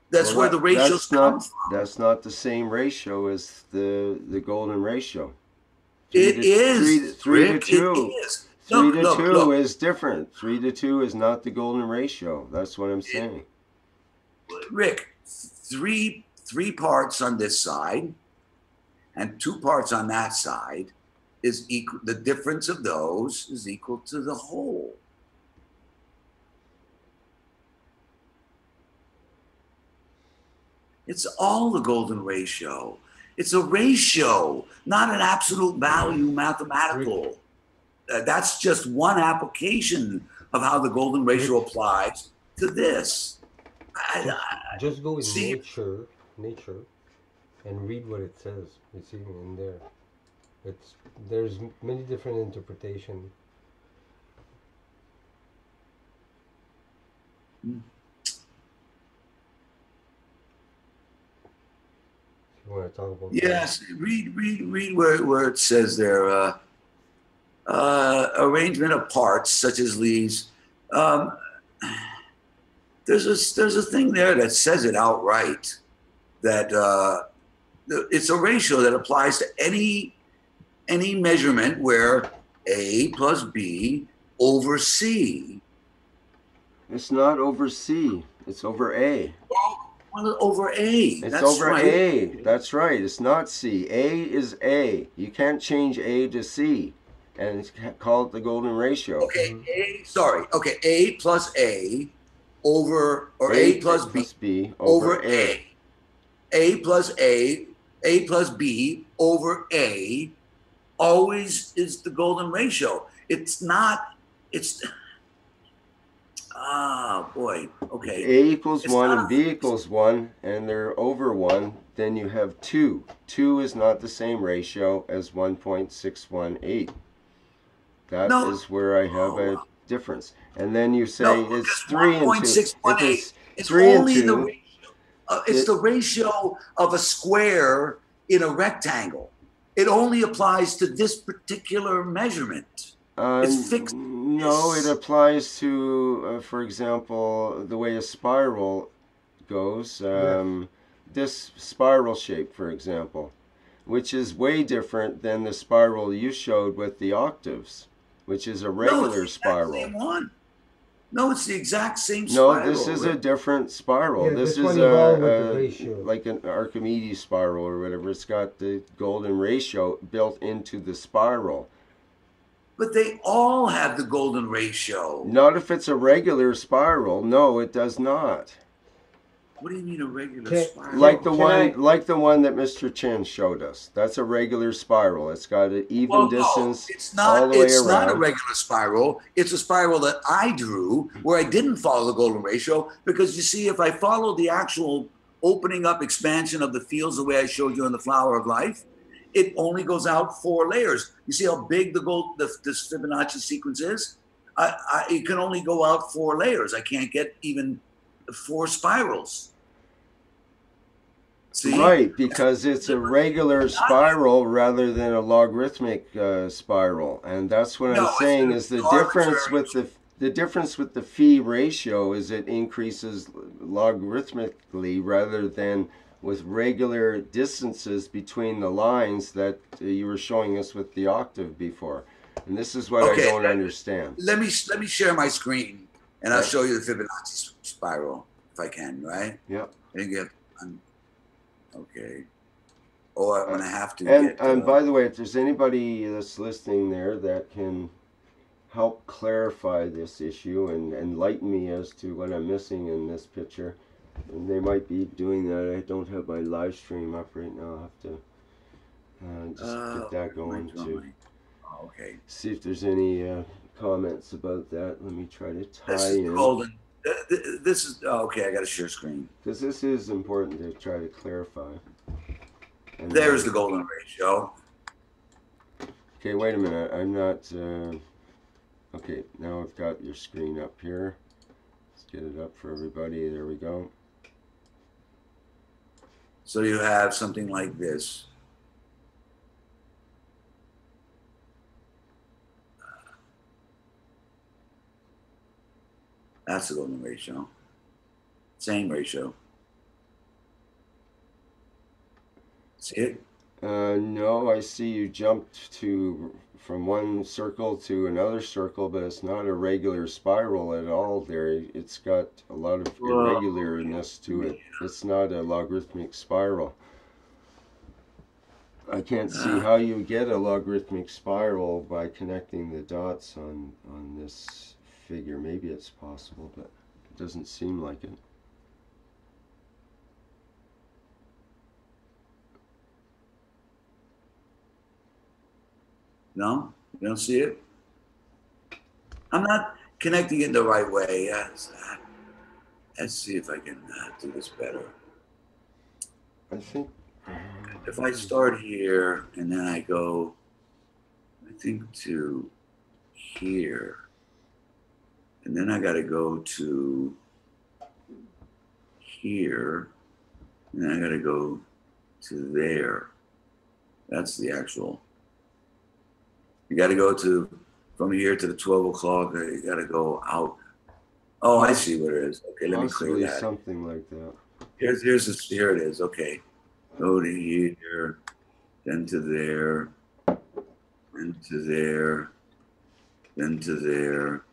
That's where the ratios come from. That's not the same ratio as the golden ratio. It is. 3 to 2. It is. 3 to 2 is different. 3 to 2 is not the golden ratio. That's what I'm saying. Rick, three parts on this side and 2 parts on that side is equal. The difference of those is equal to the whole. It's all the golden ratio. It's a ratio, not an absolute value mathematical. That's just one application of how the golden ratio applies to this. Just go in nature, and read what it says. You see in there. There's many different interpretations. Want to talk about yes, read where it says there, arrangement of parts such as these. There's a thing there that says it outright, that it's a ratio that applies to any measurement where A plus B over C. It's not over C. It's over A. Well, over A. It's over A. That's right. It's not C. A is A. You can't change A to C and call it the golden ratio. Okay. Okay. A plus A over, or A plus B over A. A plus B over A always is the golden ratio. It's not. Boy, okay. A equals 1 and B equals 1, and they're over 1, then you have 2. 2 is not the same ratio as 1.618. That is where I have a difference. And then you say it's 3 and 2. It's only the ratio. It's the ratio of a square in a rectangle. It only applies to this particular measurement. It's fixed. No, it applies to, for example, the way a spiral goes. This spiral shape, for example, which is way different than the spiral you showed with the octaves, which is a regular spiral. No, it's the exact same spiral. No, this is a different spiral. Yeah, this is like an Archimedes spiral or whatever. It's got the golden ratio built into the spiral. But they all have the golden ratio. Not if it's a regular spiral. No, it does not. What do you mean a regular spiral? Like the one that Mr. Chen showed us. That's a regular spiral. It's got an even distance all the way around. It's not a regular spiral. It's a spiral that I drew where I didn't follow the golden ratio, because you see, if I follow the actual opening up expansion of the fields the way I showed you in the Flower of Life, it only goes out 4 layers. You see how big this Fibonacci sequence is? it can only go out 4 layers. I can't get even 4 spirals. See? Right, because it's a regular spiral rather than a logarithmic spiral, and that's what I'm saying is the difference with the difference with the phi ratio is it increases logarithmically rather than with regular distances between the lines that you were showing us with the octave before. And this is what I don't understand. Let me share my screen, and I'll show you the Fibonacci spiral if I can. Right? Yep. Okay. Or I'm gonna have to. And by the way, if there's anybody that's listening there that can help clarify this issue and enlighten me as to what I'm missing in this picture, and they might be doing that. I don't have my live stream up right now. I'll have to just get that going too. Okay. See if there's any comments about that. Let me try to tie in. Golden. This is okay. I got to share screen because this is important to try to clarify. And there's the golden ratio. Okay, wait a minute. I'm not. Okay, now I've got your screen up here. Let's get it up for everybody. There we go. So you have something like this. That's the golden ratio. Same ratio. See it? No, I see you jumped from one circle to another circle, but it's not a regular spiral at all there. It's got a lot of irregularness to it. It's not a logarithmic spiral. I can't see how you get a logarithmic spiral by connecting the dots on this figure. Maybe it's possible, but it doesn't seem like it. No? You don't see it? I'm not connecting it the right way. Let's see if I can do this better. I think if I start here and then I go, I think to here, and then I got to go to here, and then I got to go to there. That's the actual. You got to go to from here to the 12 o'clock. You got to go out. Oh, I see what it is. Okay, let me clear that. Something like that. Here it is. Okay, go to here, then to there, then to there, then to there.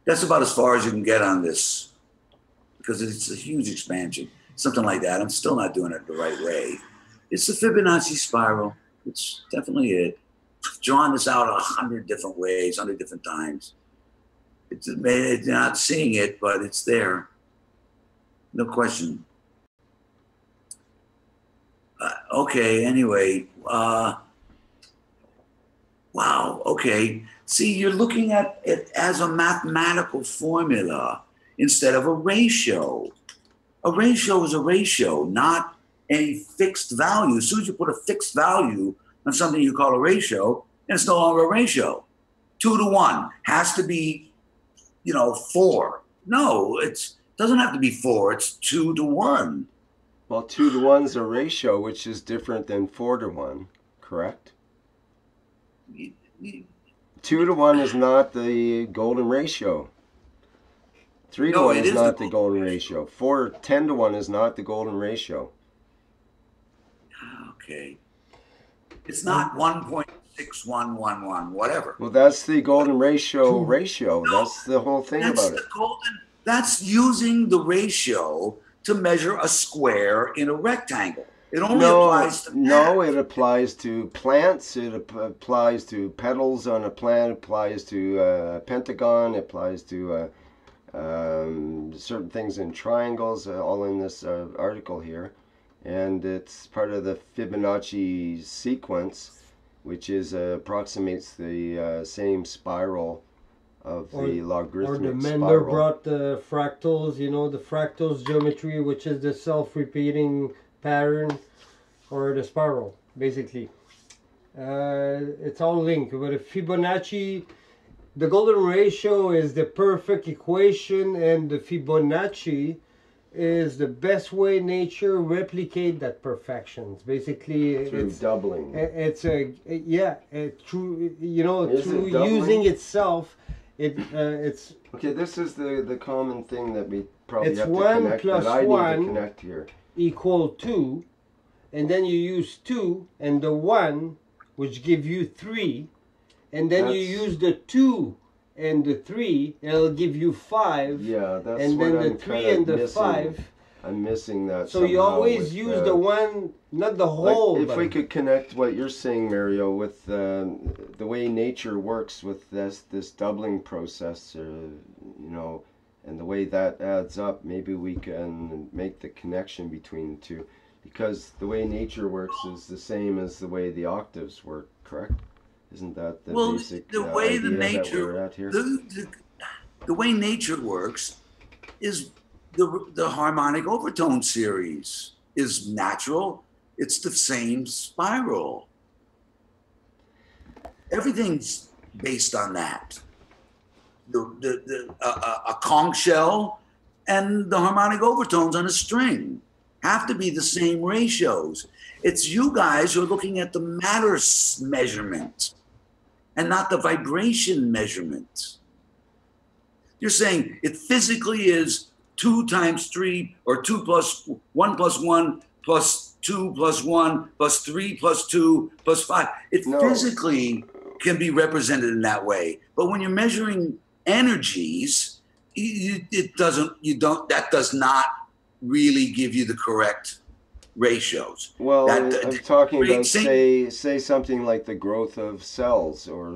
That's about as far as you can get on this because it's a huge expansion. Something like that. I'm still not doing it the right way. It's the Fibonacci spiral. It's definitely it. I've drawn this out 100 different ways, 100 different times. It's not seeing it, but it's there. No question. Okay, anyway. Wow, okay. See, you're looking at it as a mathematical formula instead of a ratio. A ratio is a ratio, not a fixed value. As soon as you put a fixed value on something you call a ratio, and it's no longer a ratio. 2 to 1 has to be, 4. No, it doesn't have to be 4. It's 2 to 1. Well, 2 to 1 is a ratio, which is different than 4 to 1, correct? 2 to 1 is not the golden ratio. 3 to 1 is not the golden ratio. 10 to 1 is not the golden ratio. Okay. It's not 1.6111, whatever. Well, that's the golden ratio. No, that's the whole thing about it. That's using the ratio to measure a square in a rectangle. It only applies to it applies to plants. It applies to petals on a plant. It applies to a pentagon. It applies to certain things in triangles, all in this article here. And it's part of the Fibonacci sequence, which is approximates the same spiral of the logarithmic or the spiral. Mendel brought the fractals, the fractals geometry, which is the self-repeating pattern, or the spiral, basically. It's all linked. But a Fibonacci the golden ratio is the perfect equation, and the Fibonacci is the best way nature replicate that perfection. Basically, Through doubling. It's through Is through it doubling? using itself. It's Okay, this is the common thing that we probably It's have to 1 connect, plus that I need 1. to connect here. equal 2, and then you use 2 and the 1, which give you 3, and then you That's- use the 2 and the 3, it'll give you 5. Yeah, that's And what then the I'm 3 kinda and the missing. 5. I'm missing that. So you somehow always with, use the one, not the like, whole. if we but- could connect what you're saying, Mario, with the way nature works with this doubling process, and the way that adds up, maybe we can make the connection between the two, because the way nature works is the same as the way the octaves work. Correct? Isn't that the basic the way the idea that nature, we're at here? the way nature works is the harmonic overtone series is natural. It's the same spiral. Everything's based on that. A conch shell and the harmonic overtones on a string have to be the same ratios. It's you guys who are looking at the matter measurement and not the vibration measurement. You're saying it physically is 2 times 3, or 2 plus 1 plus 1 plus 2 plus 1 plus 3 plus 2 plus 5. It No. physically can be represented in that way. But when you're measuring energies, that does not really give you the correct ratios. Well, I'm talking about same- say something like the growth of cells, or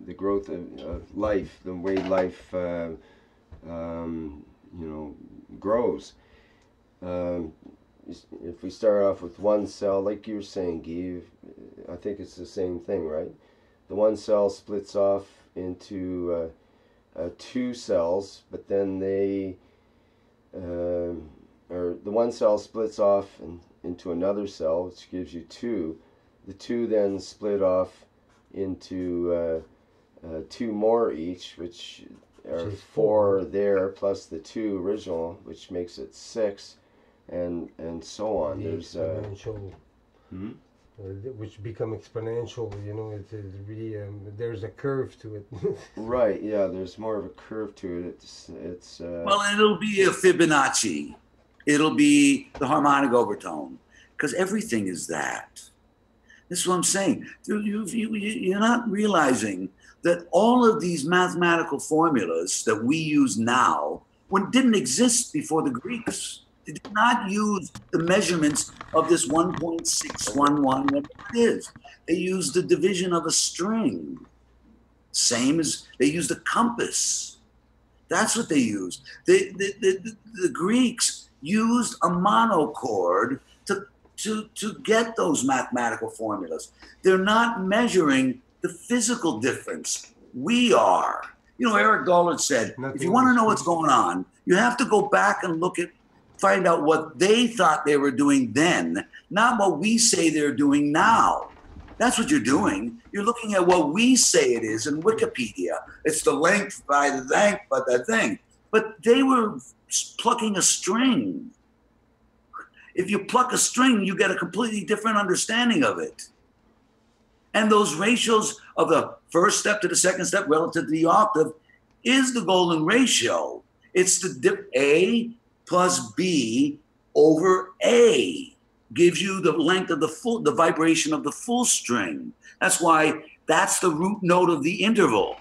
the growth of life, the way life grows. If we start off with one cell, like you were saying, Guy, I think it's the same thing, right? The one cell splits off into 2 cells, but then or the one cell splits off into another cell, which gives you 2. The 2 then split off into 2 more each, which are 4 there, plus the 2 original, which makes it 6, and so on. the There's exponential, which become exponential. It's really there's a curve to it. right, yeah. There's more of a curve to it. It's Well, it'll be a Fibonacci. It'll be the harmonic overtone, because everything is that. This is what I'm saying. You're not realizing that all of these mathematical formulas that we use now didn't exist before the Greeks. They did not use the measurements of this 1.611, whatever it is. They used the division of a string. Same as they used a compass. That's what they used. The Greeks used a monochord to get those mathematical formulas. They're not measuring the physical difference. We are. Eric Dollard said, if you want to know what's going on, you have to go back and find out what they thought they were doing then, not what we say they're doing now. That's what you're doing. You're looking at what we say it is in Wikipedia. It's the length by the length, but that thing. But they were plucking a string. If you pluck a string, you get a completely different understanding of it. And those ratios of the first step to the second step relative to the octave is the golden ratio. It's the A plus B over A gives you the length of the vibration of the full string. That's why that's the root note of the interval.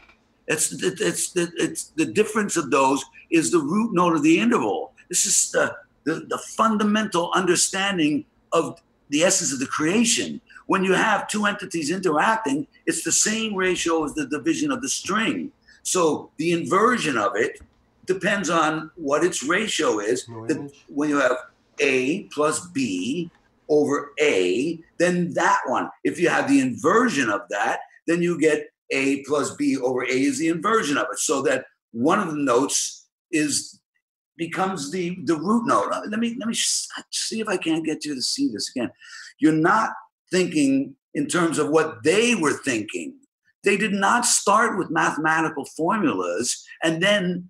It's the difference of those is the root note of the interval. This is the fundamental understanding of the essence of the creation. When you have 2 entities interacting, it's the same ratio as the division of the string. So the inversion of it depends on what its ratio is. When you have A plus B over A, then that one. If you have the inversion of that, then you get A plus B over A is the inversion of it. So that one of the notes becomes the root note. Let me see if I can't get you to see this again. You're not thinking in terms of what they were thinking. They did not start with mathematical formulas and then,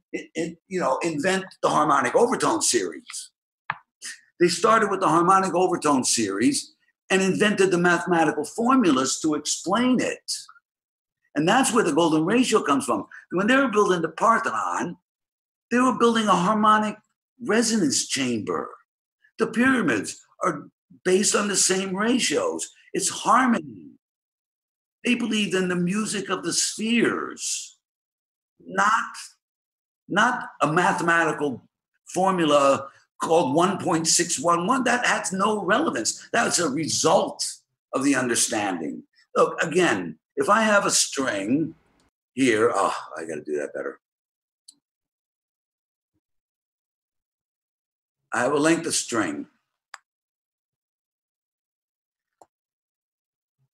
invent the harmonic overtone series. They started with the harmonic overtone series and invented the mathematical formulas to explain it. And that's where the golden ratio comes from. When they were building the Parthenon, they were building a harmonic resonance chamber. The pyramids are based on the same ratios. It's harmony. They believed in the music of the spheres, not a mathematical formula called 1.611. That has no relevance. That's a result of the understanding. Look, again, if I have a string here, I got to do that better. I have a length of string.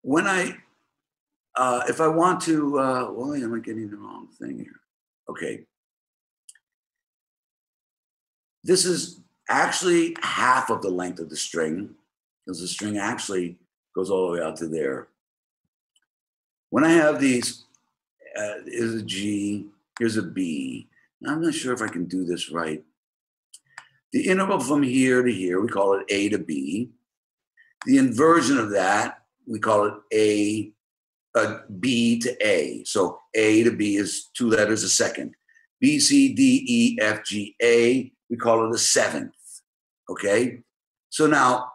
When if I want to, well, am I getting the wrong thing here? Okay. This is actually half of the length of the string, because the string actually goes all the way out to there. When I have these, here's a G, here's a B. Now, I'm not sure if I can do this right. The interval from here to here, we call it A to B. The inversion of that, we call it B to A. So A to B is 2 letters a second. B, C, D, E, F, G, A, we call it a seventh. Okay? So now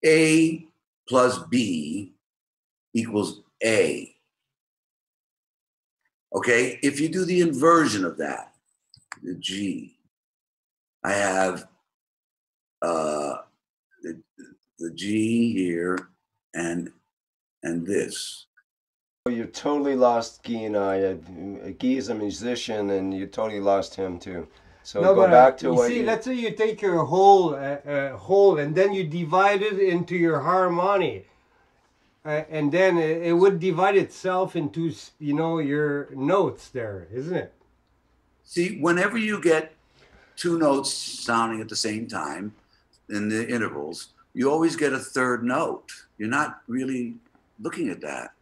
A plus B equals A. Okay? If you do the inversion of that, the G, I have the G here and this. You totally lost Guy and I. Guy is a musician, and you totally lost him too. So No, go but back to you what see. you... Let's say you take your whole and then you divide it into your harmony, and then it would divide itself into your notes there, isn't it? See, whenever you get 2 notes sounding at the same time in the intervals, you always get a third note. You're not really looking at that.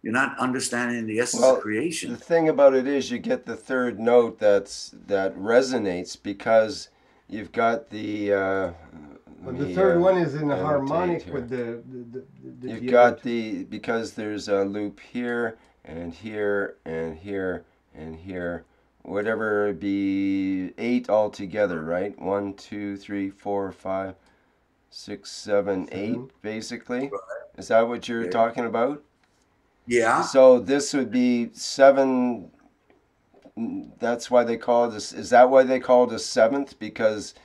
You're not understanding the essence of creation. The thing about it is you get the third note that resonates because you've got the... But the third one is in the harmonic with the you've got because there's a loop here and here and here and here. Whatever it be 8 altogether, right? 1, 2, 3, 4, 5, 6, 7, 8, basically. Right. Is that what you're talking about? Yeah. So this would be 7. That's why they call this. Is that why they call it a seventh? Because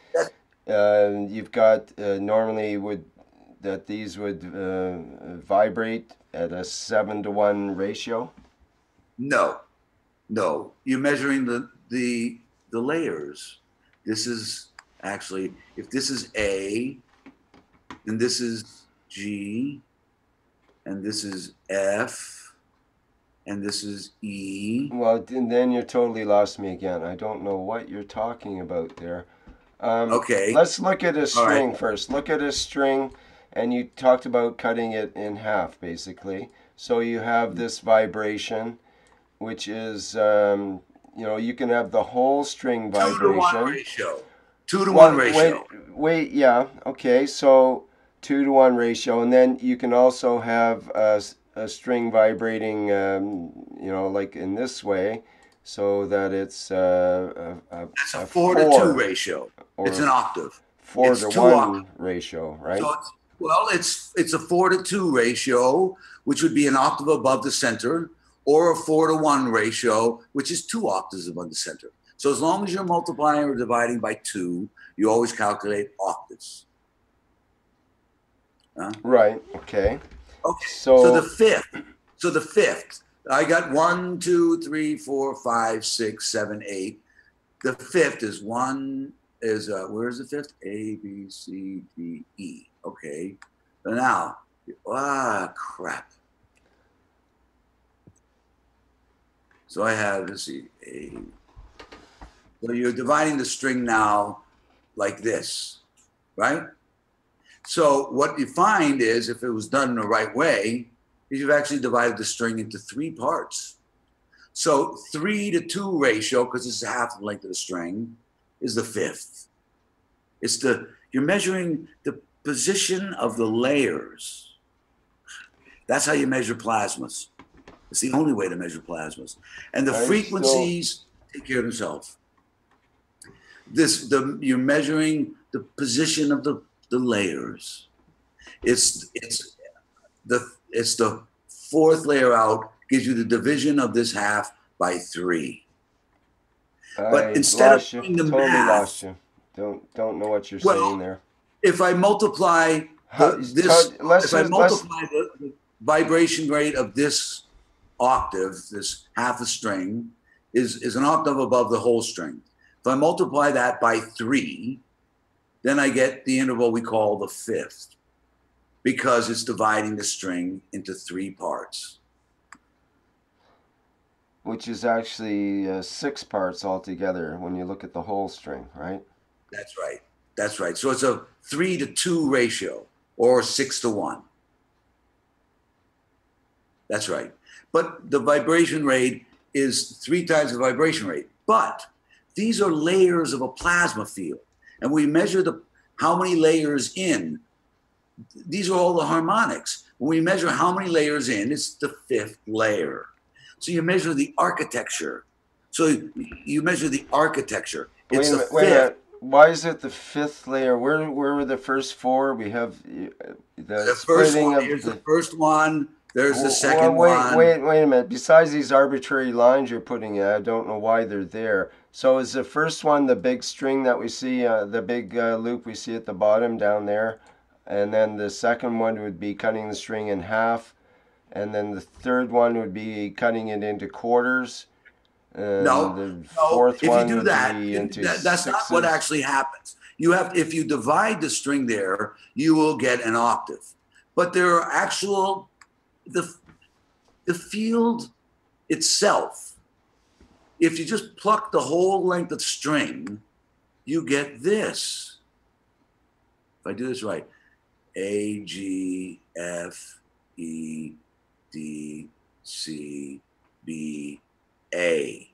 you've got normally these would vibrate at a 7-to-1 ratio. No. You're measuring the layers. This is actually, if this is A, and this is G, and this is F, and this is E. Well, then you totally lost me again. I don't know what you're talking about there. Okay. Let's look at a string first. Look at a string, and you talked about cutting it in half, basically. So you have this vibration, which is, you can have the whole string vibration. 2 to 1 ratio. Wait, yeah, okay, so 2 to 1 ratio, and then you can also have a string vibrating, like in this way, so that it's that's a 4 to 2 ratio. It's an octave. 4 to 1 ratio, right? So it's a 4 to 2 ratio, which would be an octave above the center, or a 4 to 1 ratio, which is 2 octaves above the center. So as long as you're multiplying or dividing by 2, you always calculate octaves. Right. Okay. Okay. So the fifth. I got 1, 2, 3, 4, 5, 6, 7, 8. The fifth is where is the fifth? A, B, C, D, E. Okay. So now, crap. So I have, let's see, A. So you're dividing the string now like this, right? So what you find is, if it was done in the right way, is you've actually divided the string into 3 parts. So 3-to-2 ratio, because it's half the length of the string, is the 5th. You're measuring the position of the layers. That's how you measure plasmas. It's the only way to measure plasmas. And the frequencies take care of themselves. You're measuring the position of the layers. It's the 4th layer out, gives you the division of this half by 3. But instead of doing the math, lost you. Don't know what you're saying there. If I multiply the vibration rate of this octave, this half a string, is an octave above the whole string. If I multiply that by 3, then I get the interval we call the 5th, because it's dividing the string into 3 parts. Which is actually 6 parts altogether when you look at the whole string, right? That's right. That's right. So it's a 3-to-2 ratio, or 6-to-1. That's right. But the vibration rate is 3 times the vibration rate. But these are layers of a plasma field. And we measure how many layers in. These are all the harmonics. When we measure how many layers in, it's the 5th layer. So you measure the architecture. So you measure the architecture. It's the 5th. Why is it the 5th layer? Where were the first 4? We have the first one. Here's the first one. There's the second one. Wait a minute. Besides these arbitrary lines you're putting in, I don't know why they're there. So is the first one the big string that we see, the big loop we see at the bottom down there? And then the second one would be cutting the string in half. And then the third one would be cutting it into quarters. No. The fourth one if you do that, that's not what actually happens. If you divide the string there, you will get an octave. But there are the field itself, if you just pluck the whole length of string, you get this. If I do this right, A, G, F, E, D, C, B, A.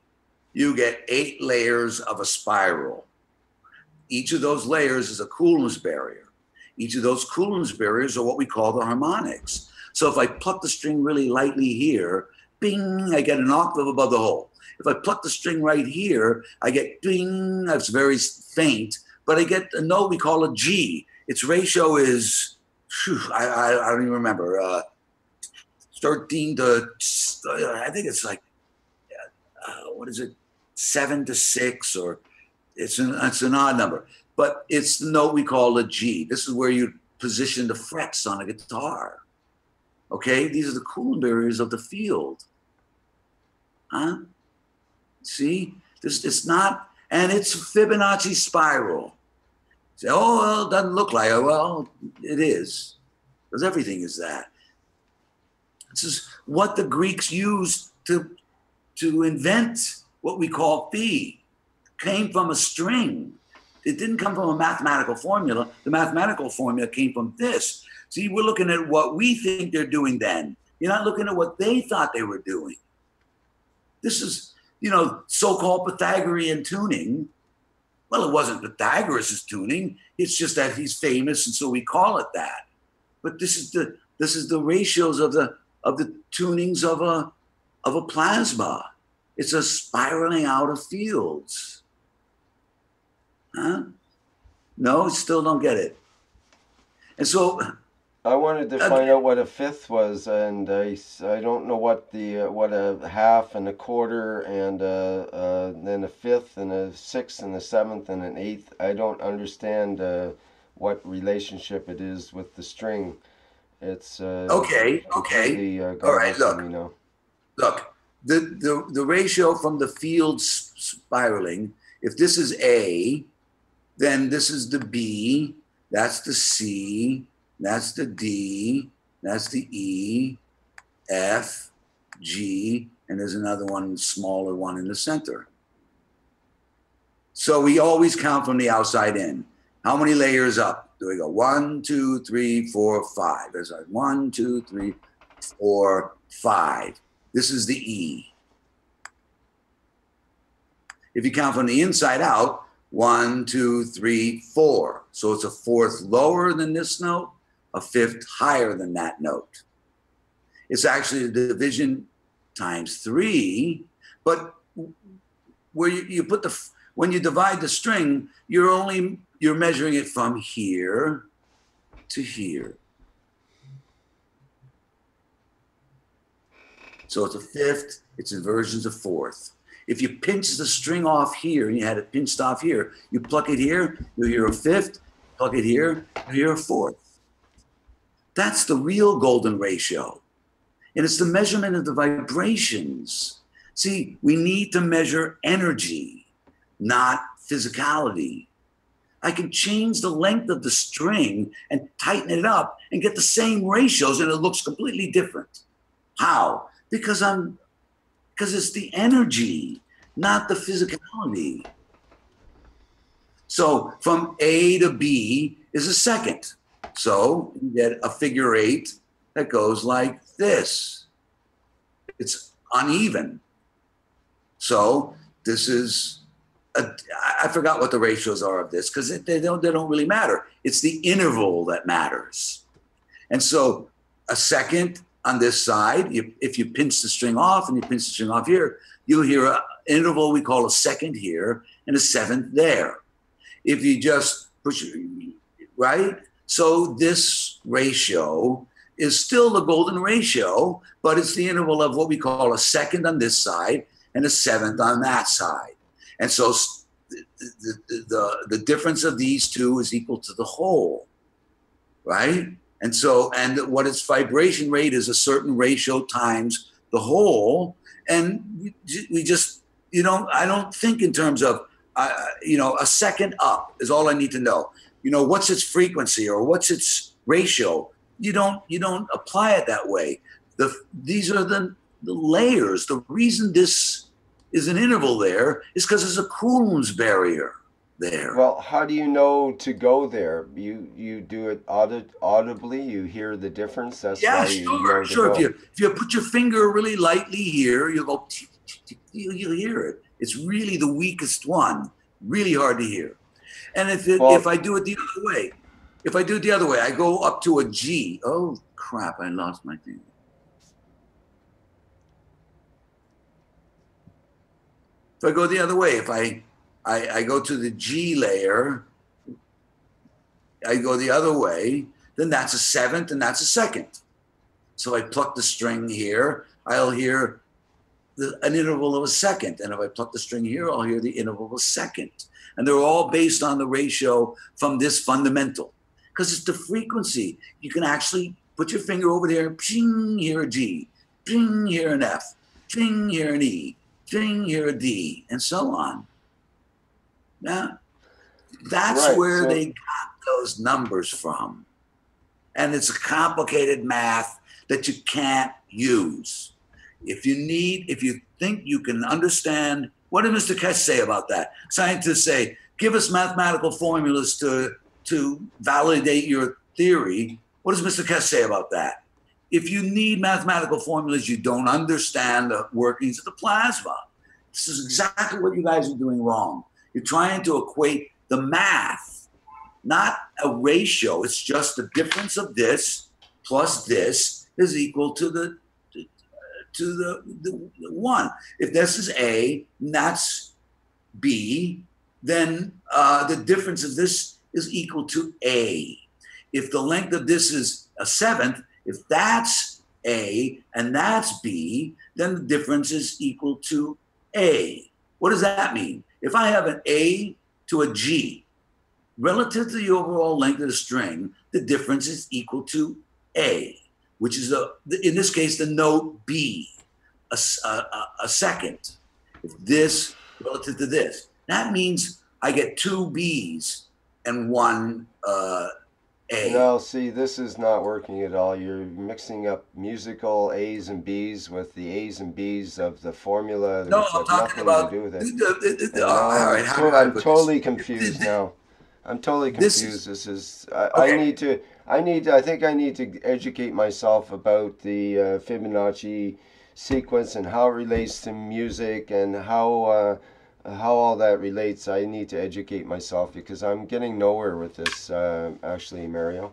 You get 8 layers of a spiral. Each of those layers is a Coulomb's barrier. Each of those Coulomb's barriers are what we call the harmonics. So if I pluck the string really lightly here, bing, I get an octave above the whole. If I pluck the string right here, I get bing, that's very faint, but I get a note we call a G. Its ratio is, I don't even remember, 13 to, I think it's like, what is it, 7 to 6, or it's an odd number. But it's the note we call a G. This is where you position the frets on a guitar. Okay, these are the Coulomb barriers of the field. Huh? See, it's not, and it's Fibonacci spiral. Say, oh, well, it doesn't look like it. Well, it is, because everything is that. This is what the Greeks used to invent what we call phi. Came from a string. It didn't come from a mathematical formula. The mathematical formula came from this. See, we're looking at what we think they're doing then. You're not looking at what they thought they were doing. This is, so-called Pythagorean tuning. Well, it wasn't Pythagoras' tuning. It's just that he's famous, and so we call it that. But this is the ratios of the tunings of a plasma. It's a spiraling out of fields. Huh? No, still don't get it. And so I wanted to find out what a 5th was, and I don't know what a half and a quarter and then a 5th and a 6th and a 7th and an 8th. I don't understand what relationship it is with the string. It's okay. All right, look. The ratio from the field spiraling. If this is A, then this is the B. That's the C. That's the D, that's the E, F, G, and there's another one, smaller one in the center. So we always count from the outside in. How many layers up do we go? 1, 2, 3, 4, 5. There's like 1, 2, 3, 4, 5. This is the E. If you count from the inside out, 1, 2, 3, 4. So it's a fourth lower than this note, a fifth higher than that note. It's actually a division times 3, but where you put the, when you divide the string, you're measuring it from here to here. So it's a fifth, it's inversions of fourth. If you pinch the string off here and you had it pinched off here, you pluck it here, you hear a fifth, plug it here, you hear a fourth. That's the real golden ratio. And it's the measurement of the vibrations. See, we need to measure energy, not physicality. I can change the length of the string and tighten it up and get the same ratios and it looks completely different. How? Because it's the energy, not the physicality. So from A to B is a second. So you get a figure 8 that goes like this. It's uneven. So this is, I forgot what the ratios are of this because they don't really matter. It's the interval that matters. And so a second on this side, if you pinch the string off and you pinch the string off here, you'll hear an interval we call a second here and a seventh there. If you just push, right? So this ratio is still the golden ratio, but it's the interval of what we call a second on this side and a seventh on that side. And so the difference of these two is equal to the whole, right? And so, and what its vibration rate is a certain ratio times the whole. And we just, I don't think in terms of, a second up is all I need to know. What's its frequency or what's its ratio? You don't apply it that way. These are the layers. The reason this is an interval there is because there's a Coulomb's barrier there. Well, how do you know to go there? You do it audibly. You hear the difference. That's yeah, why sure. If you put your finger really lightly here, you'll go. You'll hear it. It's really the weakest one. Really hard to hear. And if I do it the other way, I go up to a G. Oh crap! I lost my thing. If I go the other way, if I go to the G layer, I go the other way, then that's a seventh and that's a second. So I pluck the string here, I'll hear an interval of a second. And if I pluck the string here, I'll hear the interval of a second. And they're all based on the ratio from this fundamental. Because it's the frequency. You can actually put your finger over there, ping, hear a G, ping, hear an F, ping, hear an E, ping, hear a D, and so on. Now, that's right, where they got those numbers from. And it's a complicated math that you can't use. If you think you can understand, what did Mr. Keshe say about that? Scientists say, give us mathematical formulas to validate your theory. What does Mr. Keshe say about that? If you need mathematical formulas, you don't understand the workings of the plasma. This is exactly what you guys are doing wrong. You're trying to equate the math, not a ratio. It's just the difference of this plus this is equal to the one. If this is A and that's B, then the difference of this is equal to A. If the length of this is a seventh, if that's A and that's B, then the difference is equal to A. What does that mean? If I have an A to a G, relative to the overall length of the string, the difference is equal to A, which is, in this case, the note B, a second. If this relative to this, that means I get two B's and one A. No, see, this is not working at all. You're mixing up musical A's and B's with the A's and B's of the formula. No, I'm talking about. I'm totally confused now. I'm totally This confused. is This is okay. I think I need to educate myself about the Fibonacci sequence and how it relates to music and how all that relates. I need to educate myself because I'm getting nowhere with this, actually, Mario,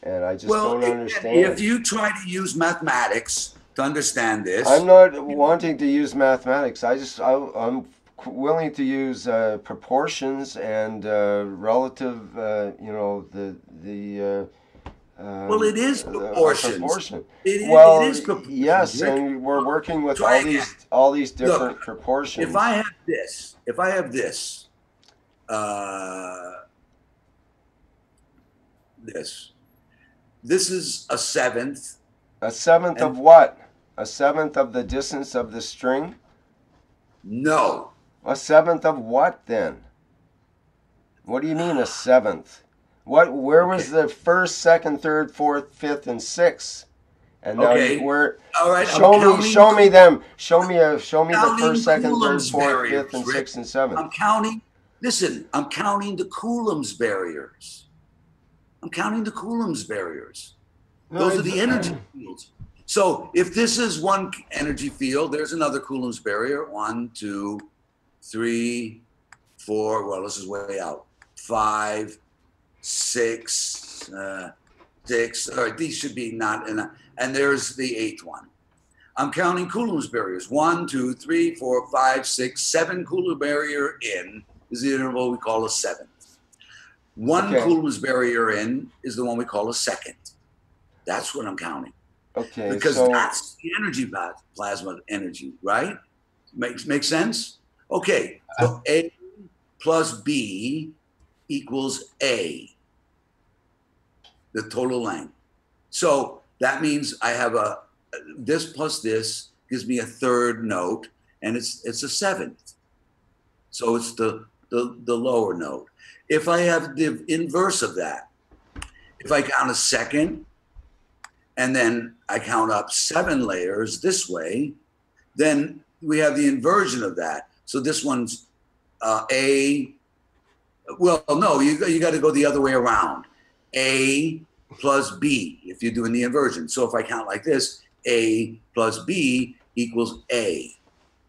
and I just Well, don't if understand. you try to use mathematics to understand I'm this, not wanting to use mathematics. I'm willing to use proportions and relative, well, it is a proportions. proportion. It Well, is proportions, yes, Rick. and we're Look, working with try again. all these Look, different if I proportions. have this, uh, this, this is a seventh, A seventh and of what? A seventh of the distance of the string? no. A seventh of what then? What do you mean a seventh? Where Okay. was the first, second, third, fourth, fifth, and sixth? And now Okay. we're All right. show me them. Show me the first, Counting second, third, Coulomb's fourth, fifth, barriers, and Rick. sixth and seventh. I'm counting. Listen, I'm counting the Coulomb's barriers. I'm counting the Coulomb's barriers. No, Those are it's the energy fields. So if this is one energy field, there's another Coulomb's barrier. 1, 2, 3, 4. Well, this is way out. 5, 6, 6. All right, these should be not enough. And there's the 8th one. I'm counting Coulomb's barriers. 1, 2, 3, 4, 5, 6, 7 Coulomb barrier in is the interval we call a seventh. One Okay. Coulomb's barrier in is the one we call a second. That's what I'm counting. Okay, Because so that's the energy plasma energy, right? Makes sense? Okay, so A plus B equals A, the total length. So that means I have this plus this gives me a third note, and it's a seventh. So it's the lower note. If I have the inverse of that, if I count a second, and then I count up 7 layers this way, then we have the inversion of that. So this one's A. Well, no, you got to go the other way around. A plus B if you're doing the inversion. So if I count like this, A plus B equals A.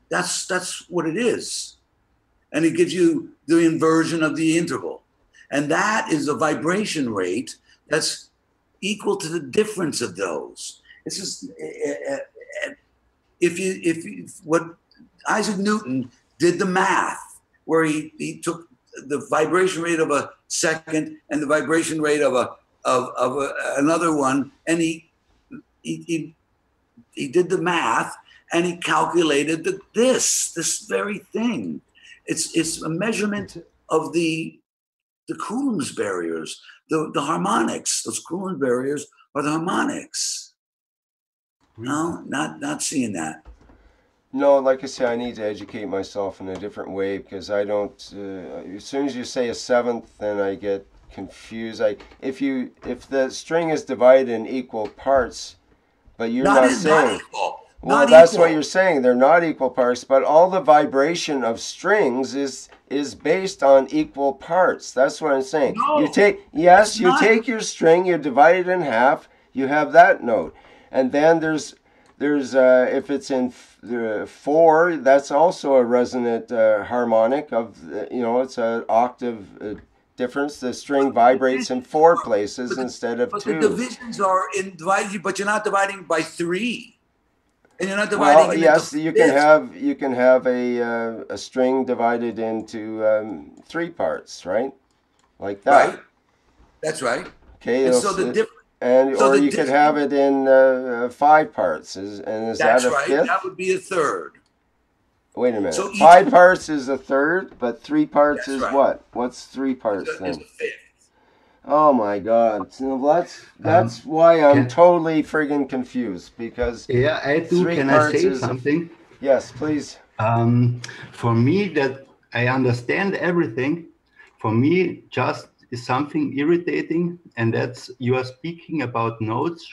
That's what it is. And it gives you the inversion of the interval. And that is a vibration rate that's equal to the difference of those. It's just what Isaac Newton did the math where he took the vibration rate of a second and the vibration rate of another one, and he did the math and he calculated this very thing. It's a measurement of the Coulomb's barriers, the harmonics. Those Coulomb barriers are the harmonics. No, not seeing that. no, like I said, I need to educate myself in a different way because I don't. As soon as you say a seventh, then I get confused. If the string is divided in equal parts, but you're not saying. Not equal. Well, Not that's equal. what you're saying. They're not equal parts, but all the vibration of strings is based on equal parts. That's what I'm saying. No, you take your string, you divide it in half, you have that note, and then there's if it's in 4, that's also a resonant harmonic of it's an octave difference. The string vibrates in 4 places instead of 2. But the divisions are divided, but you're not dividing by 3. And you're not Well, dividing yes, you can have a string divided into 3 parts, right? Like that. Right. That's right. Okay. And so the difference. Or you could have it in 5 parts. Is that a right. fifth? That would be a third. Wait a minute. So 5 parts is a third, but 3 parts is right. what? What's 3 parts then? It's a fifth. Oh my God! So that's why I'm totally friggin' confused because yeah, I do. Can I say something? Yes, please. For me, that I understand everything. For me, just is something irritating, and that's you are speaking about notes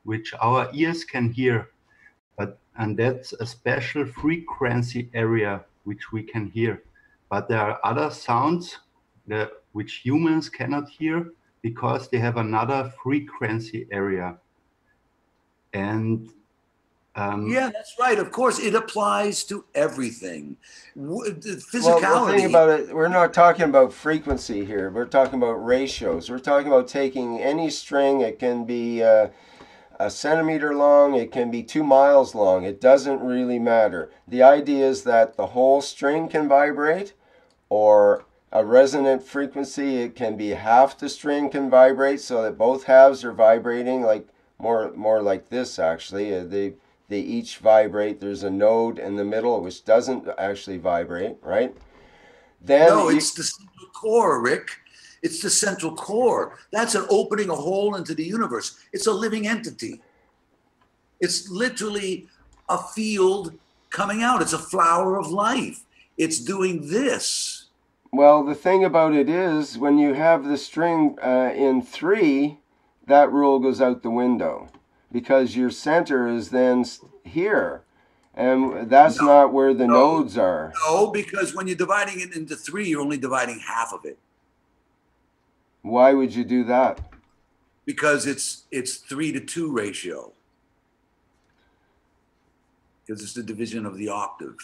which our ears can hear, and that's a special frequency area which we can hear. But there are other sounds, which humans cannot hear because they have another frequency area. And yeah, that's right. Of course, it applies to everything. Physicality. Well, the thing about it, we're not talking about frequency here. We're talking about ratios. We're talking about taking any string. It can be a centimeter long. It can be 2 miles long. It doesn't really matter. The idea is that the whole string can vibrate, or a resonant frequency. It can be half the string can vibrate, so that both halves are vibrating, like more like this actually. They each vibrate. There's a node in the middle which doesn't actually vibrate, right? Then no, it's the central core, Rick. It's the central core. That's an opening a hole into the universe. It's a living entity. It's literally a field coming out. It's a flower of life. It's doing this. Well, the thing about it is, when you have the string in 3, that rule goes out the window, because your center is then here, and that's not where the nodes are. No, because when you're dividing it into 3, you're only dividing half of it. Why would you do that? Because it's 3-to-2 ratio. Because it's the division of the octave.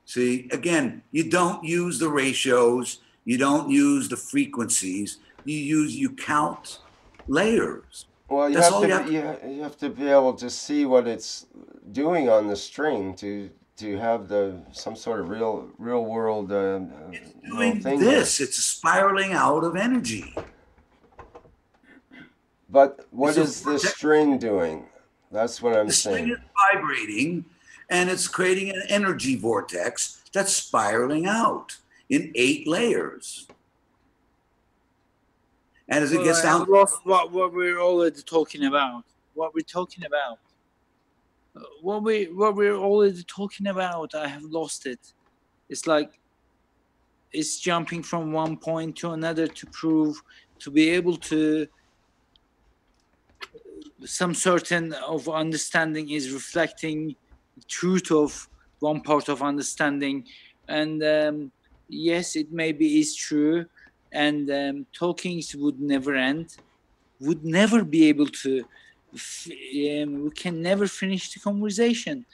See, again, you don't use the ratios, you don't use the frequencies, you count layers. Well, you have to be able to see what it's doing on the string to have some sort of real world it's doing thing this. there. It's spiraling out of energy. But what is the string doing? That's what I'm saying. The string is vibrating, and it's creating an energy vortex that's spiraling out in 8 layers. And as it gets down, I lost what we're already talking about. What we're talking about. What we're already talking about. I have lost it. It's like it's jumping from one point to another to prove, to be able to some certain of understanding is reflecting the truth of one part of understanding, and yes, it maybe is true. And talkings would never end, would never be able to, we can never finish the conversation.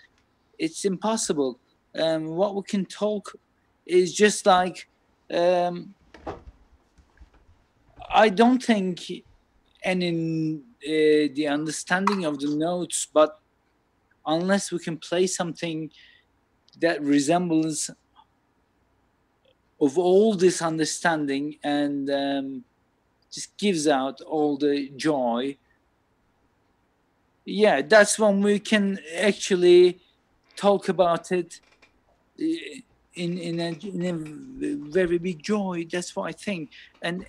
It's impossible. What we can talk is just like, I don't think any the understanding of the notes, but unless we can play something that resembles of all this understanding and just gives out all the joy, yeah, that's when we can actually talk about it in a very big joy. That's what I think. And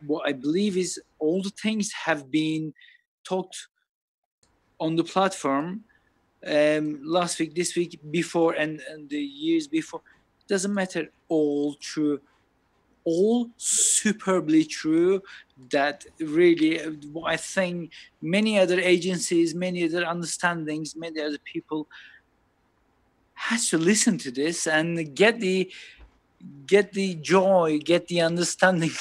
what I believe is all the things have been talked on the platform last week, this week, before, and the years before. Doesn't matter, all true, all superbly true. That really, I think many other agencies, many other understandings, many other people has to listen to this and get the joy, get the understanding,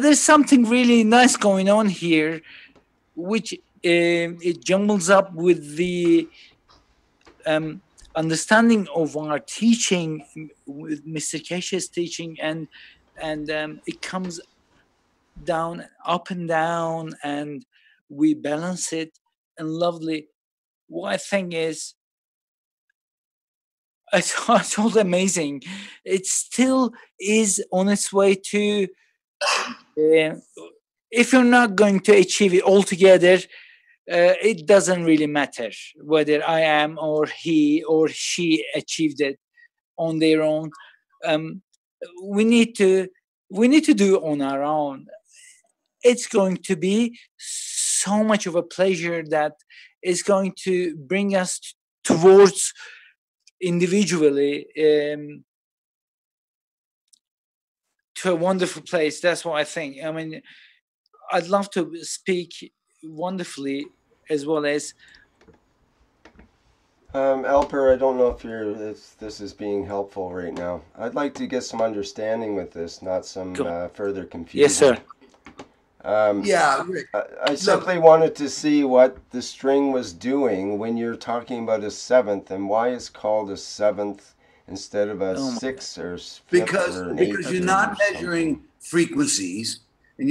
there's something really nice going on here, which it jumbles up with the understanding of our teaching, with Mr. Keshe's teaching, and it comes down, up and down, and we balance it, and lovely. What I think is, it's all amazing. It still is on its way to, if you're not going to achieve it altogether, it doesn't really matter whether I am or he or she achieved it on their own. We need to do it on our own. It's going to be so much of a pleasure that is going to bring us towards individually to a wonderful place. That's what I think. I mean, I'd love to speak wonderfully as well as Alper, I don't know if this is being helpful right now. I'd like to get some understanding with this, not some further confusion. Yes, sir. Yeah, Rick. I simply wanted to see what the string was doing when you're talking about a seventh, and why it's called a seventh instead of a sixth or fifth because or an eighth. because you're not measuring frequencies, and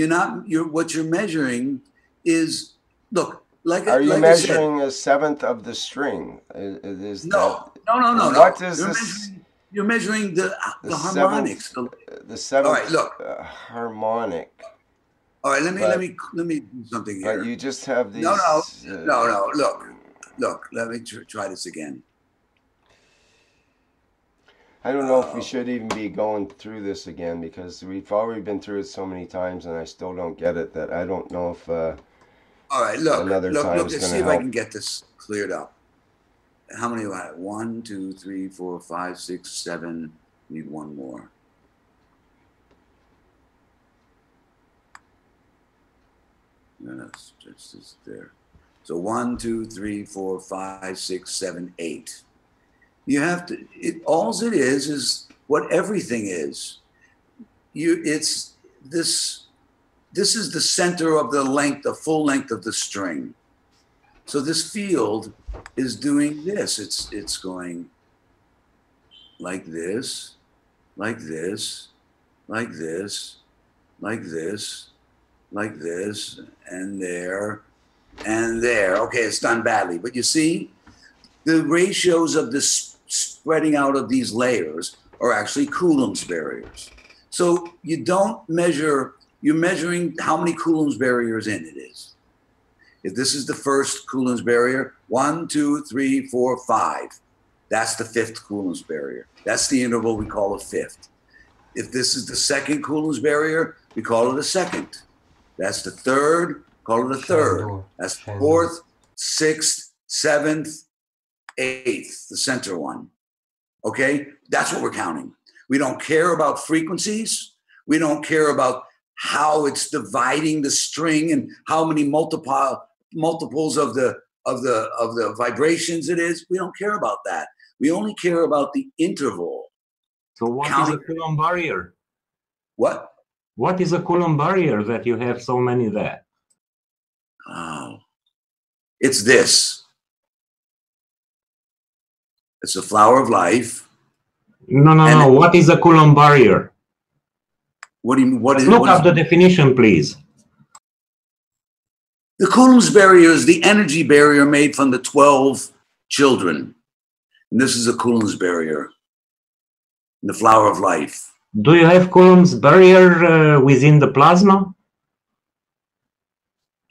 what you're measuring is, look, are you measuring a seventh of the string? No. What is this? You're measuring the harmonics. The seventh. All right, look. Harmonic. All right, let me do something here. But you just have these. No. Look. Let me try this again. I don't know if we should even be going through this again, because we've already been through it so many times, and I still don't get it. That I don't know if. All right, look. Let's see if I can help. get this cleared up. How many do I have? 1, 2, 3, 4, 5, 6, 7. Need one more. No, it's just there. So 1, 2, 3, 4, 5, 6, 7, 8. You have to. All it is what everything is. It's this. This is the center of the full length of the string. So this field is doing this. It's going like this, like this, like this, like this, like this, and there, and there. Okay, it's done badly. But you see, the ratios of this spreading out of these layers are actually Coulomb's barriers. So you don't measure, you're measuring how many Coulomb's barriers in it is. If this is the first Coulomb's barrier, 1, 2, 3, 4, 5. That's the fifth Coulomb's barrier. That's the interval we call a fifth. If this is the second Coulomb's barrier, we call it a second. That's the third, call it a third. That's the fourth, sixth, seventh, eighth, the center one. Okay? That's what we're counting. We don't care about frequencies. We don't care about how it's dividing the string and how many multiples of the vibrations it is. We don't care about that. We only care about the interval. So what is a Coulomb barrier? What? What is a Coulomb barrier that you have so many there? Oh, it's this. It's the flower of life. No. What is a Coulomb barrier? What do you mean? Look up the definition, please. The Coulomb's barrier is the energy barrier made from the 12 children. And this is a Coulomb's barrier, the flower of life. Do you have Coulomb's barrier within the plasma?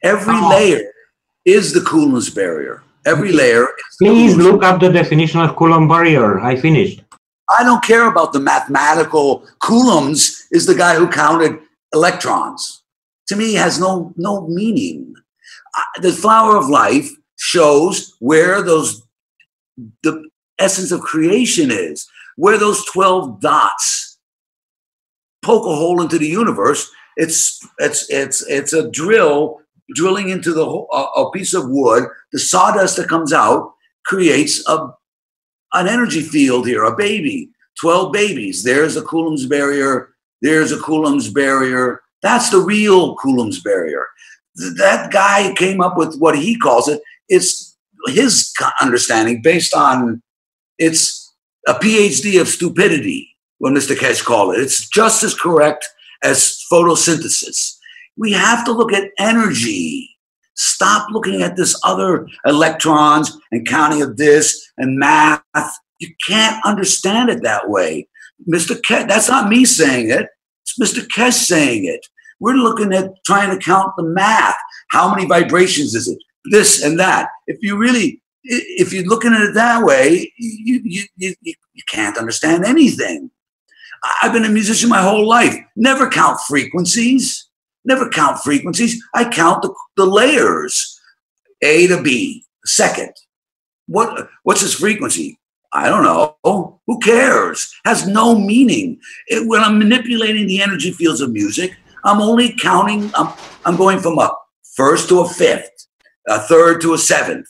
Every layer is the Coulomb's barrier. Every layer is Please look up the definition of Coulomb barrier. I finished. I don't care about the mathematical. Coulomb's is the guy who counted electrons. To me, it has no meaning. The flower of life shows where the essence of creation is, where those 12 dots poke a hole into the universe. It's a drilling into a piece of wood. The sawdust that comes out creates an energy field here, a baby, 12 babies. There's a Coulomb's barrier. There's a Coulomb's barrier. That's the real Coulomb's barrier. That guy came up with what he calls it. It's his understanding based on, it's a PhD of stupidity, what Mr. Keshe called it. It's just as correct as photosynthesis. We have to look at energy. Stop looking at this other electrons and counting of this and math. You can't understand it that way. Mr. Keshe, that's not me saying it. It's Mr. Keshe saying it. We're looking at trying to count the math. How many vibrations is it? This and that. If you're looking at it that way, you can't understand anything. I've been a musician my whole life. Never count frequencies. Never count frequencies. I count the layers. A to B. Second. What's this frequency? I don't know. Who cares? Has no meaning. When I'm manipulating the energy fields of music, I'm only counting. I'm going from a first to a fifth, a third to a seventh.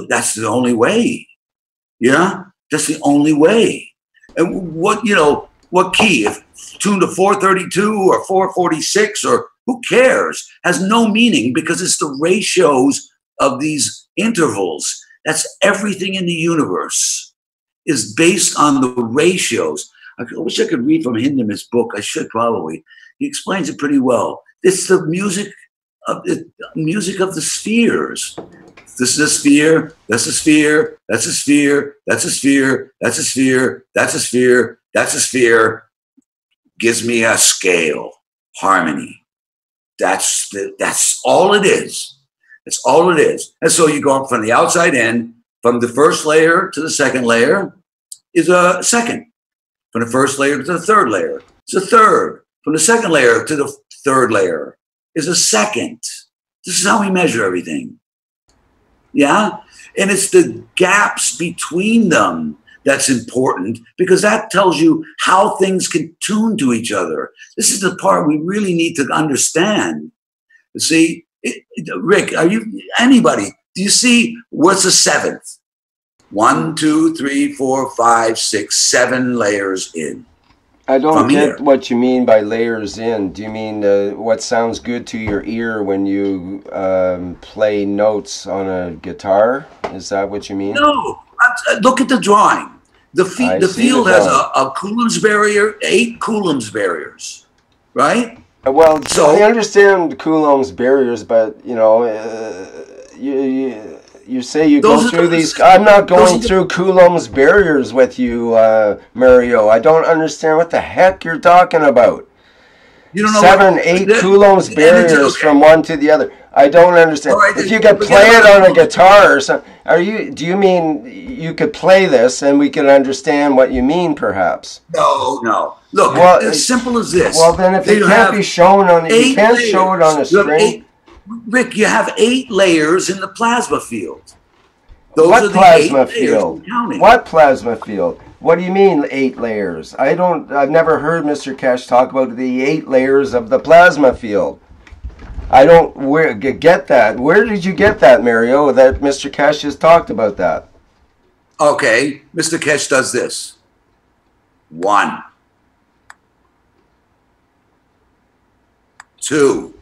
That's the only way. Yeah, that's the only way. And what, you know, what key? If tuned to 432 or 446 or who cares? Has no meaning because it's the ratios of these intervals. That's everything in the universe is based on the ratios. I wish I could read from Hindemith's book. I should probably. He explains it pretty well. It's the music of the spheres. This is a sphere, that's a sphere, that's a sphere, that's a sphere, that's a sphere, that's a sphere, that's a sphere. Gives me a scale, harmony. That's all it is. That's all it is. And so you go from the outside in, from the first layer to the second layer is a second. From the first layer to the third layer, it's a third. From the second layer to the third layer is a second. This is how we measure everything. Yeah? And it's the gaps between them that's important because that tells you how things can tune to each other. This is the part we really need to understand. See, Rick, anybody, do you see what's a seventh? 1, 2, 3, 4, 5, 6, 7 layers in. I don't get what you mean by layers in. Do you mean what sounds good to your ear when you play notes on a guitar? Is that what you mean? No. Look at the drawing. The field has a Coulomb's barrier, 8 Coulomb's barriers, right? Well, so I understand Coulomb's barriers, but you know, you say you go through these. I'm not going through Coulomb's barriers with you, Mario. I don't understand what the heck you're talking about. You don't know 7, 8 Coulomb's barriers from one to the other. I don't understand. Right, if you could play it on a guitar or something, do you mean you could play this and we could understand what you mean, perhaps? No. Look, as simple as this. Well, then if it can't be shown on, you can't show it on a string. Rick, you have 8 layers in the plasma field. What plasma field? What plasma field? What do you mean 8 layers? I've never heard Mr. Keshe talk about the 8 layers of the plasma field. I don't get that. Where did you get that, Mario, that Mr. Keshe has talked about that? Okay, Mr. Keshe does this. 1, 2,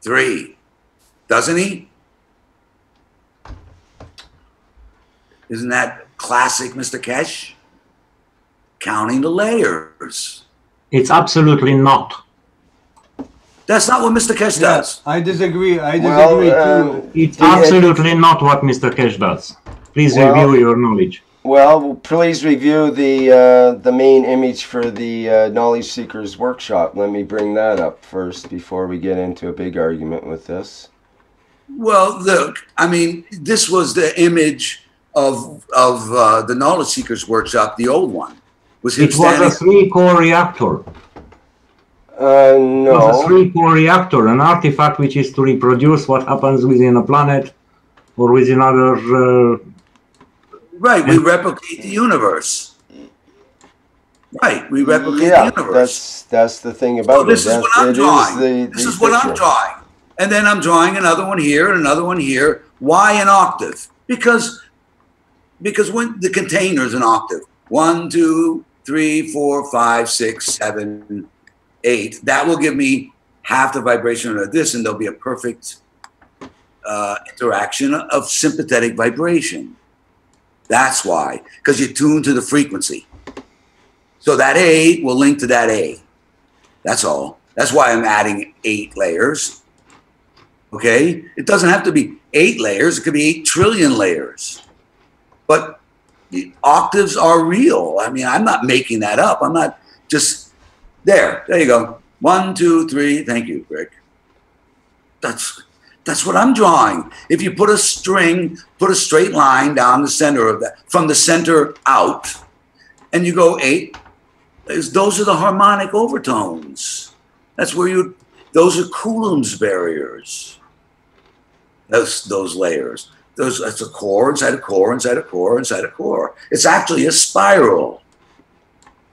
3. Doesn't he? Isn't that classic, Mr. Keshe? Counting the layers. It's absolutely not. That's not what Mr. Keshe does. I disagree. I disagree too. It's absolutely not what Mr. Keshe does. Please review your knowledge. Well, please review the main image for the Knowledge Seekers Workshop. Let me bring that up first before we get into a big argument with this. Well, look, I mean, this was the image of the Knowledge Seekers Workshop, the old one. It was a 3-core reactor. No. It was a 3-core reactor, an artifact which is to reproduce what happens within a planet or within other... Right, we replicate the universe. Right, we replicate the universe. That's the thing about this is what I'm drawing. This is what I'm drawing. And then I'm drawing another one here and another one here. Why an octave? Because when the container is an octave. 1, 2, 3, 4, 5, 6, 7, 8. That will give me half the vibration of this, and there'll be a perfect interaction of sympathetic vibration. That's why, because you tune to the frequency. So that A will link to that A. That's all. That's why I'm adding 8 layers. Okay? It doesn't have to be 8 layers. It could be 8 trillion layers. But the octaves are real. I mean, I'm not making that up. I'm not just there. There you go. 1, 2, 3. Thank you, Rick. That's what I'm drawing. If you put a string, put a straight line down the center of that, from the center out, and you go 8, those are the harmonic overtones. That's where those are Coulomb's barriers. Those layers. That's a core inside a core inside a core inside a core. It's actually a spiral.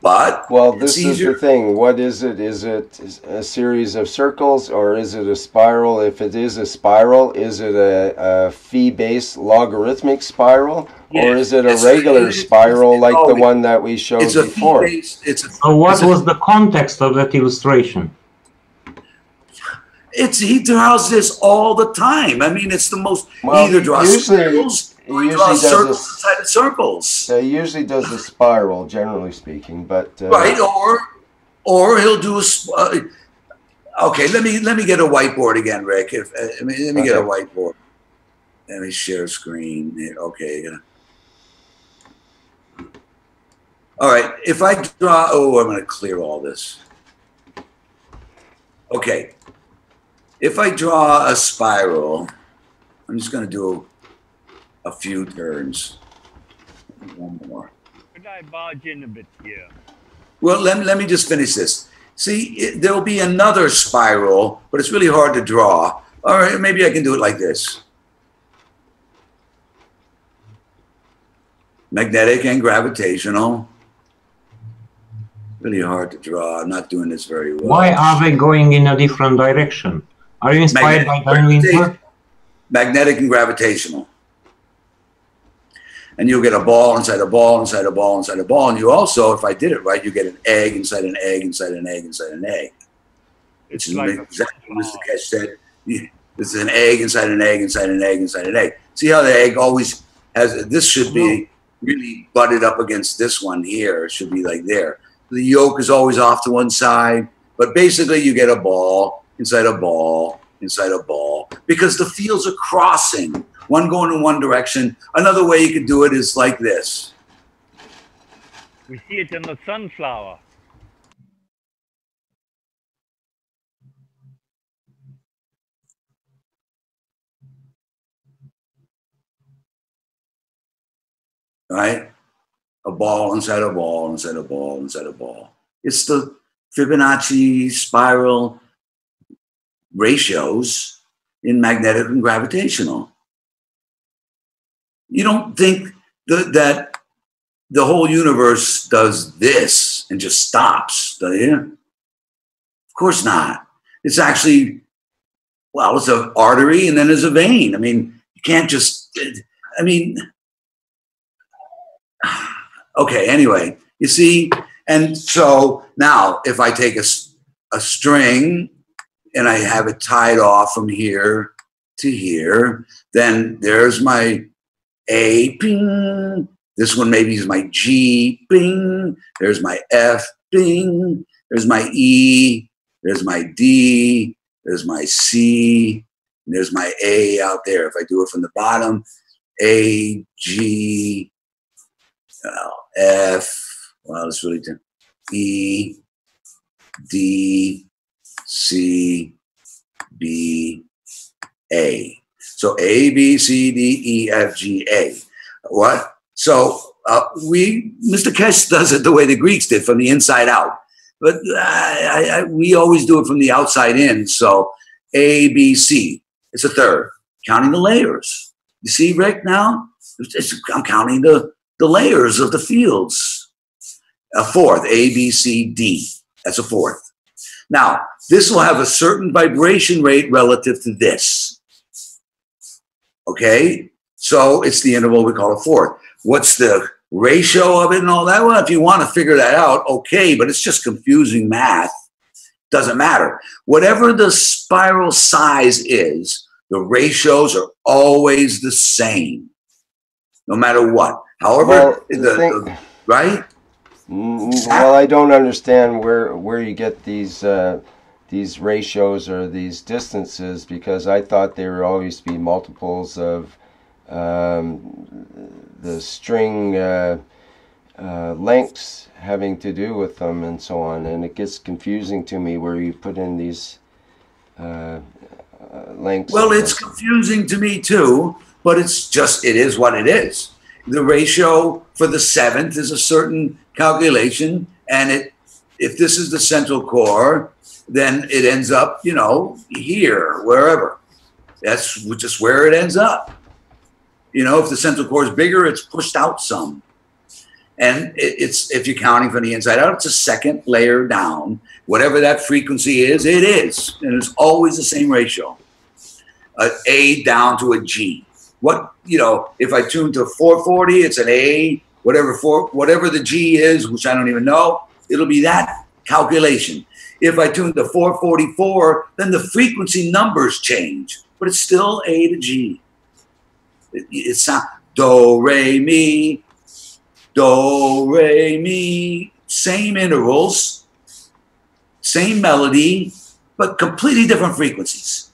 But Well, it's this is easier. the thing. What is it? Is it a series of circles or is it a spiral? If it is a spiral, is it a phi-based logarithmic spiral? Or Yes, is it a it's regular spiral like the one that we showed it's a before? fee-based. So what was the context of that illustration? He draws this all the time. I mean, it's the most. Well, he either draws usually- spirals or he usually draws does circles this- inside of circles. He usually does a spiral, generally speaking, but Right, or he'll do okay, let me get a whiteboard again, Rick. Let me get a whiteboard. Let me share screen here. Okay. All right. If I draw, I'm going to clear all this. Okay. If I draw a spiral, I'm just going to do a few turns. One more. Could I barge in a bit here? Well, let me just finish this. See, there'll be another spiral, but it's really hard to draw. All right, maybe I can do it like this. Magnetic and gravitational. Really hard to draw. I'm not doing this very well. Why are they going in a different direction? Are you inspired by Dan Winter? Magnetic and gravitational. And you'll get a ball inside a ball inside a ball inside a ball. And you also, if I did it right, you get an egg inside an egg inside an egg inside an egg. It's like exactly what Mr. Keshe said. This is an egg inside an egg inside an egg inside an egg. See how the egg always has, this should be really butted up against this one here. It should be like there. The yolk is always off to one side. But basically you get a ball inside a ball inside a ball because the fields are crossing. One going in one direction. Another way you could do it is like this. We see it in the sunflower. Right? A ball inside a ball inside a ball inside a ball. It's the Fibonacci spiral ratios in magnetic and gravitational. You don't think that the whole universe does this and just stops, do you? Of course not. It's actually, well, it's an artery and then there's a vein. I mean, you can't just, I mean, okay, anyway, you see, and so now if I take a string and I have it tied off from here to here, then there's my A, ping. This one maybe is my G, ping. There's my F, ping. There's my E. There's my D. There's my C. And there's my A out there. If I do it from the bottom, A, G, F. Well, it's really E, D, C, B, A. So A, B, C, D, E, F, G, A. What? So Mr. Keshe does it the way the Greeks did, from the inside out. But we always do it from the outside in. So A, B, C. It's a third. Counting the layers. You see, Rick, now? I'm counting the layers of the fields. A fourth. A, B, C, D. That's a fourth. Now, this will have a certain vibration rate relative to this. Okay? So it's the interval we call a fourth. What's the ratio of it and all that? Well, if you want to figure that out, okay, but it's just confusing math. Doesn't matter. Whatever the spiral size is, the ratios are always the same, no matter what. However, well, right? Well, I don't understand where you get these ratios or these distances, because I thought they were always be multiples of the string lengths having to do with them and so on, and it gets confusing to me where you put in these lengths. Well, it's confusing to me too, but it's just, it is what it is. The ratio for the seventh is a certain calculation, and if this is the central core, then it ends up, you know, here, wherever. That's just where it ends up. You know, if the central core is bigger, it's pushed out some. And it's, if you're counting from the inside out, it's a second layer down. Whatever that frequency is, it is. And it's always the same ratio. A down to a G. What, you know, if I tune to 440, it's an A, whatever the G is, which I don't even know, it'll be that calculation. If I tune to 444, then the frequency numbers change, but it's still A to G. It's not do, re, mi, same intervals, same melody, but completely different frequencies.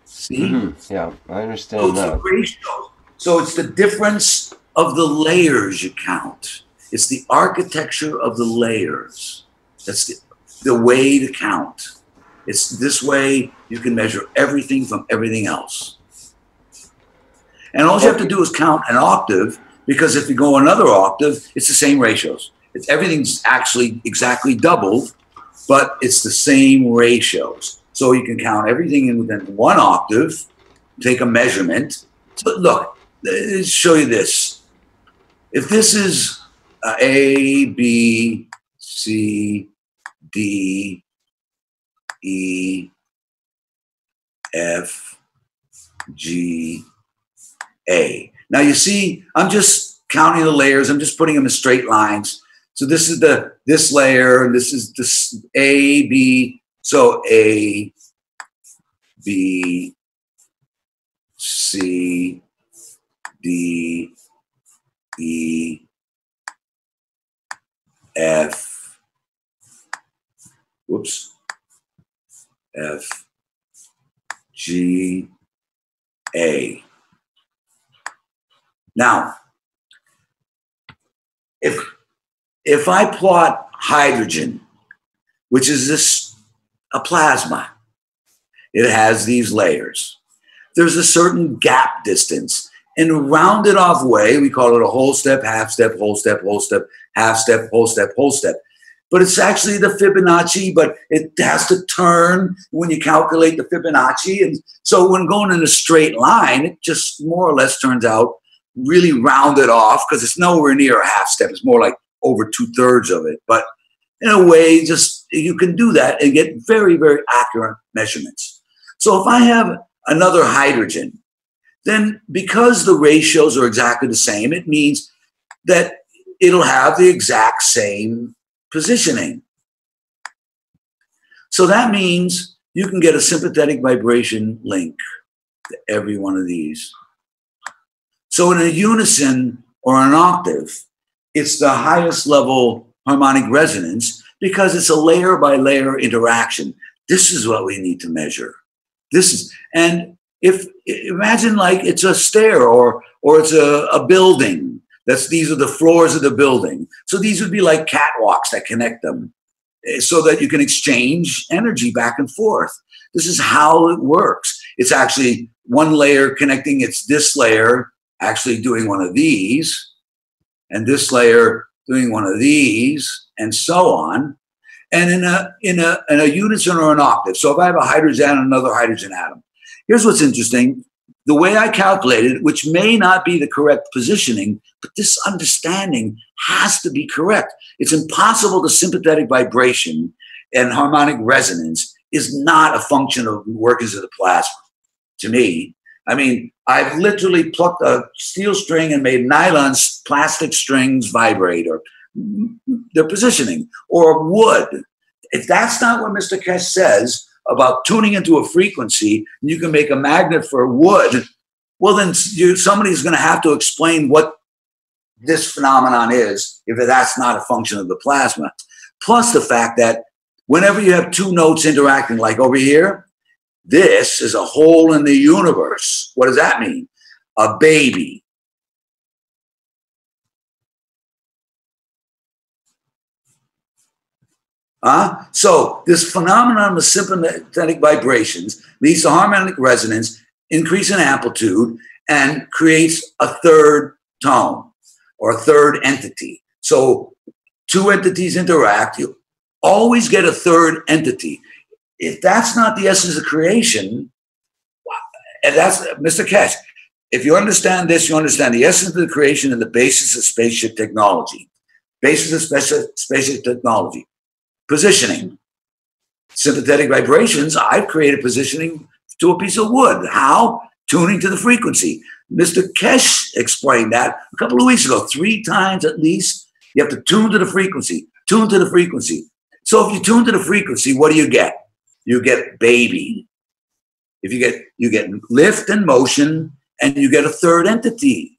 See? Mm-hmm. Yeah, I understand that. So it's the difference of the layers you count. It's the architecture of the layers. That's the way to count. It's this way you can measure everything from everything else. And all you have to do is count an octave, because if you go another octave, it's the same ratios. Everything's actually exactly doubled, but it's the same ratios. So you can count everything in within one octave, take a measurement. So look, let's show you this. If this is A, B, C, D, E, F, G, A. Now you see, I'm just counting the layers. I'm just putting them in straight lines. So this is this layer, and this is this A, B. So A, B, C, D, E, F, whoops, F, G, A. Now, if I plot hydrogen, which is a plasma, it has these layers. There's a certain gap distance. In a rounded off way, we call it a whole step, half step, whole step, whole step, half step, whole step, whole step. But it's actually the Fibonacci, but it has to turn when you calculate the Fibonacci. And so when going in a straight line, it just more or less turns out really rounded off, because it's nowhere near a half step. It's more like over 2/3 of it. But in a way, just you can do that and get very, very accurate measurements. So if I have another hydrogen, then because the ratios are exactly the same, it means that it'll have the exact same positioning. So that means you can get a sympathetic vibration link to every one of these. So in a unison or an octave, it's the highest level harmonic resonance, because it's a layer by layer interaction. This is what we need to measure. And if imagine like it's a stair or it's a building. These are the floors of the building. So these would be like catwalks that connect them, so that you can exchange energy back and forth. This is how it works. It's actually one layer connecting. It's this layer actually doing one of these, and this layer doing one of these, and so on. And in a unison or an octave. So if I have a hydrogen and another hydrogen atom, here's what's interesting. The way I calculated, which may not be the correct positioning, but this understanding has to be correct. It's impossible the sympathetic vibration and harmonic resonance is not a function of workings of the plasma, to me. I mean, I've literally plucked a steel string and made nylon plastic strings vibrate, or their positioning, or wood. If that's not what Mr. Keshe says about tuning into a frequency, and you can make a magnet for wood, well, then somebody's going to have to explain what this phenomenon is, if that's not a function of the plasma. Plus the fact that whenever you have two notes interacting, like over here, this is a hole in the universe. What does that mean? A baby. So this phenomenon of sympathetic vibrations leads to harmonic resonance, increase in amplitude, and creates a third tone or a third entity. So two entities interact, you always get a third entity. If that's not the essence of creation, and that's Mr. Keshe, if you understand this, you understand the essence of the creation and the basis of spaceship technology. Basis of spaceship technology. Positioning. Sympathetic vibrations, I've created positioning to a piece of wood. How? Tuning to the frequency. Mr. Keshe explained that a couple of weeks ago. 3 times at least, you have to tune to the frequency. Tune to the frequency. So if you tune to the frequency, what do you get? You get baby. If you get lift and motion, and you get a third entity.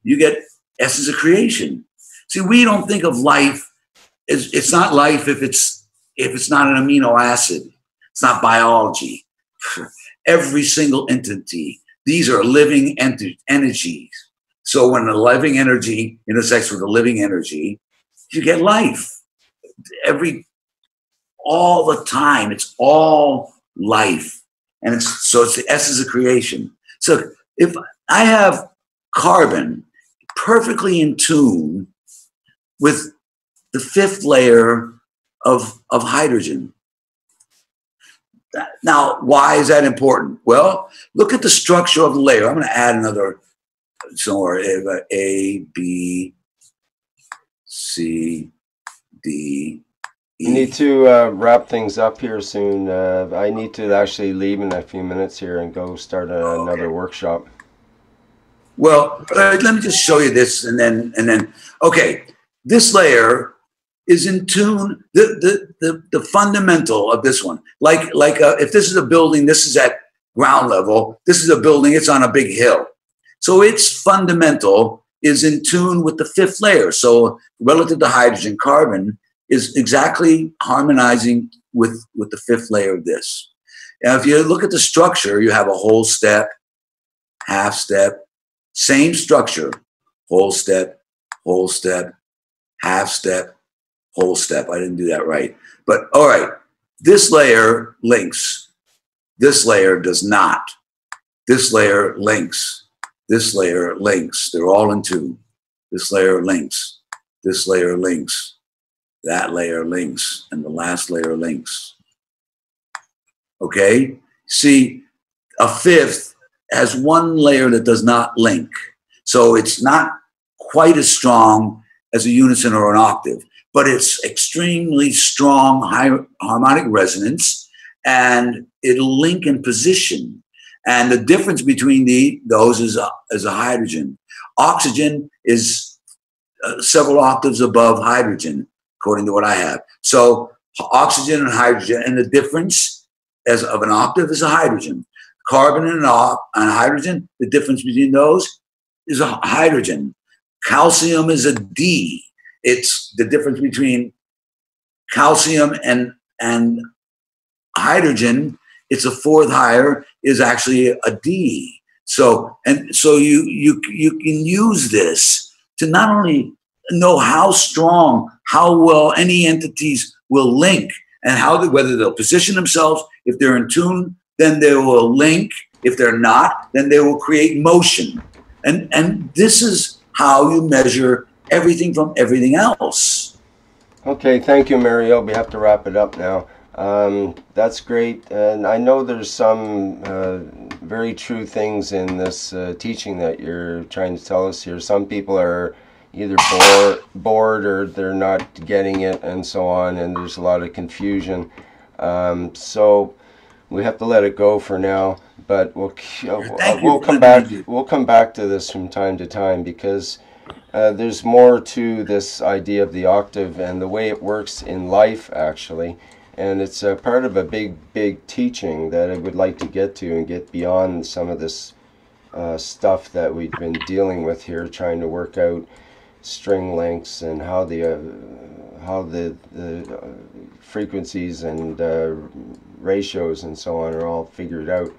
You get essence of creation. See, we don't think of life as, it's not life if it's not an amino acid. It's not biology. Every single entity, these are living energies. So when a living energy intersects with a living energy, you get life. All the time, it's all life. And it's the essence of creation. So if I have carbon perfectly in tune with the 5th layer of hydrogen. Now, why is that important? Well, look at the structure of the layer. I'm going to add another somewhere. A, B, C, D, E. We need to wrap things up here soon. I need to actually leave in a few minutes here and go start another workshop. Well, let me just show you this, and then okay, this layer is in tune. The fundamental of this one, like if this is a building, this is at ground level. This is a building. It's on a big hill, so its fundamental is in tune with the 5th layer. So relative to hydrogen, carbon is exactly harmonizing with the 5th layer of this. Now, if you look at the structure, you have a whole step, half step. Same structure, whole step, half step, whole step. I didn't do that right. But all right, this layer links. This layer does not. This layer links. This layer links. They're all in tune. This layer links. This layer links. That layer links. And the last layer links. Okay? See, a 5th has one layer that does not link. So it's not quite as strong as a unison or an octave, but it's extremely strong harmonic resonance, and it'll link in position. And the difference between those is a hydrogen. Oxygen is several octaves above hydrogen, according to what I have. So oxygen and hydrogen, and the difference as of an octave is a hydrogen. Carbon and hydrogen, the difference between those is a hydrogen. Calcium is a D. It's the difference between calcium and hydrogen. It's a 4th higher, is actually a D. So you can use this to not only know how strong, how well any entities will link, and whether they'll position themselves. If they're in tune, then they will link. If they're not, then they will create motion. And this is how you measure everything from everything else. Okay, thank you, Mario. We have to wrap it up now. That's great. And I know there's some very true things in this teaching that you're trying to tell us here. Some people are either bored or they're not getting it and so on, and there's a lot of confusion. So we have to let it go for now, but we'll come back. We'll come back to this from time to time, because there's more to this idea of the octave and the way it works in life, actually. And it's a part of a big teaching that I would like to get to and get beyond some of this stuff that we've been dealing with here, trying to work out string lengths and how the frequencies and ratios and so on are all figured out.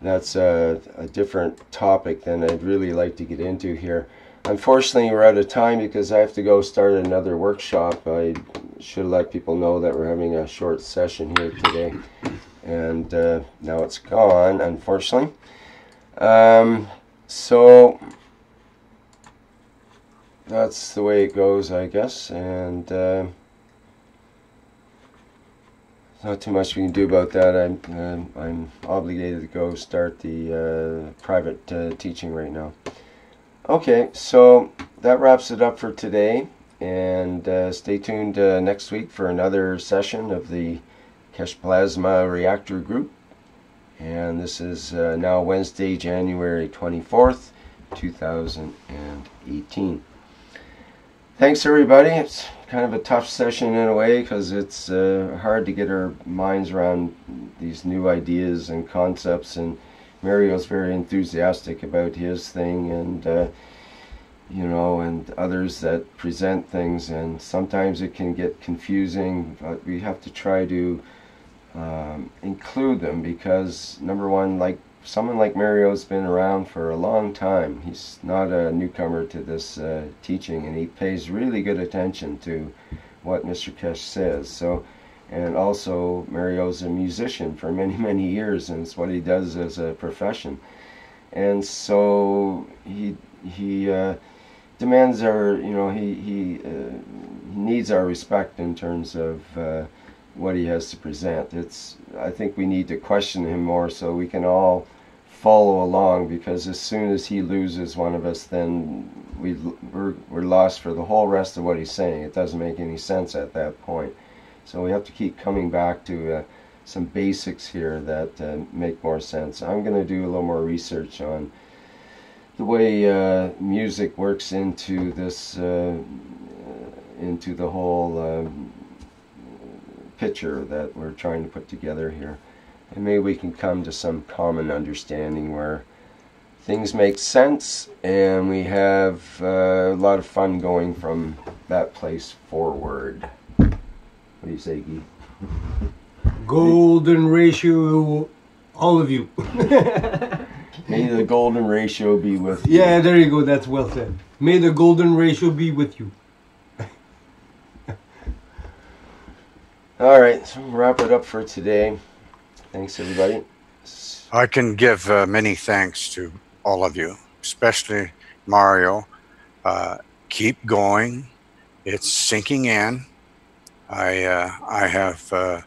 That's a different topic than I'd really like to get into here. Unfortunately, we're out of time because I have to go start another workshop. I should let people know that we're having a short session here today, and now it's gone, unfortunately. So that's the way it goes, I guess, and not too much we can do about that. I'm obligated to go start the private teaching right now. Okay, so that wraps it up for today, and stay tuned next week for another session of the Keshe Plasma Reactor Group. And this is now Wednesday, January 24th, 2018. Thanks everybody. It's kind of a tough session in a way because it's hard to get our minds around these new ideas and concepts, and Mario's very enthusiastic about his thing, and you know, and others that present things, and sometimes it can get confusing, but we have to try to include them because, number one, like someone like Mario's been around for a long time. He's not a newcomer to this teaching, and he pays really good attention to what Mr. Keshe says. So, and also Mario's a musician for many years, and it's what he does as a profession. And so he demands our, you know, he needs our respect in terms of what he has to present. I think we need to question him more so we can all follow along, because as soon as he loses one of us, then we're lost for the whole rest of what he's saying. It doesn't make any sense at that point. So we have to keep coming back to some basics here that make more sense. I'm going to do a little more research on the way music works into this, into the whole picture that we're trying to put together here. And maybe we can come to some common understanding where things make sense and we have a lot of fun going from that place forward. What do you say, Guy? Golden ratio, all of you. May the golden ratio be with you. Yeah, there you go. That's well said. May the golden ratio be with you. All right, so we'll wrap it up for today. Thanks, everybody. I can give many thanks to all of you, especially Mario. Keep going. It's sinking in. I have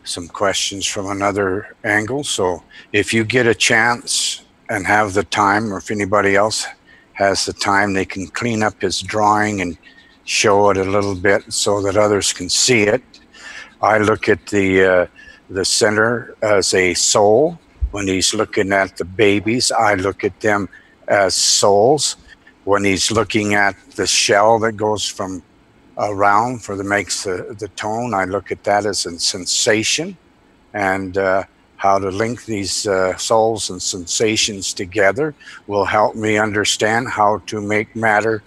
some questions from another angle, so if you get a chance and have the time, or if anybody else has the time, they can clean up his drawing and show it a little bit so that others can see it. I look at the center as a soul. When he's looking at the babies, I look at them as souls. When he's looking at the shell that goes from around for the makes the tone, I look at that as a sensation, and how to link these souls and sensations together will help me understand how to make matter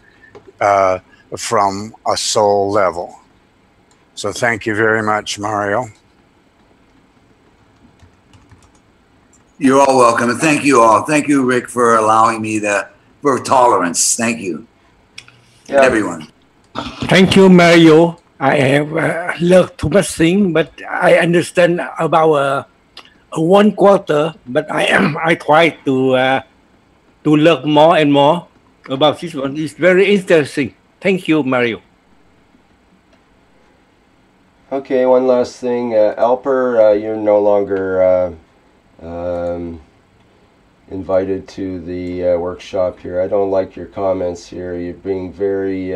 from a soul level. So thank you very much, Mario. You're all welcome, and thank you all. Thank you, Rick, for allowing me for tolerance. Thank you, everyone. Thank you, Mario. I have learned too much thing, but I understand about 1/4. But I try to learn more and more about this one. It's very interesting. Thank you, Mario. Okay, one last thing. Alper, you're no longer invited to the workshop here. I don't like your comments here. You're being very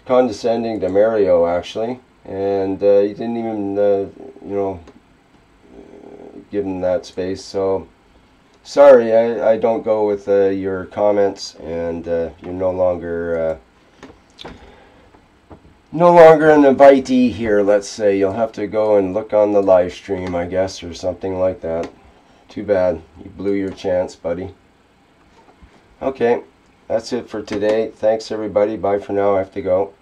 condescending to Mario, actually, and you didn't even you know, give him that space. So sorry, I don't go with your comments, and you're no longer an invitee here, let's say. You'll have to go and look on the live stream, I guess, or something like that. Too bad. You blew your chance, buddy. Okay, that's it for today. Thanks, everybody. Bye for now. I have to go.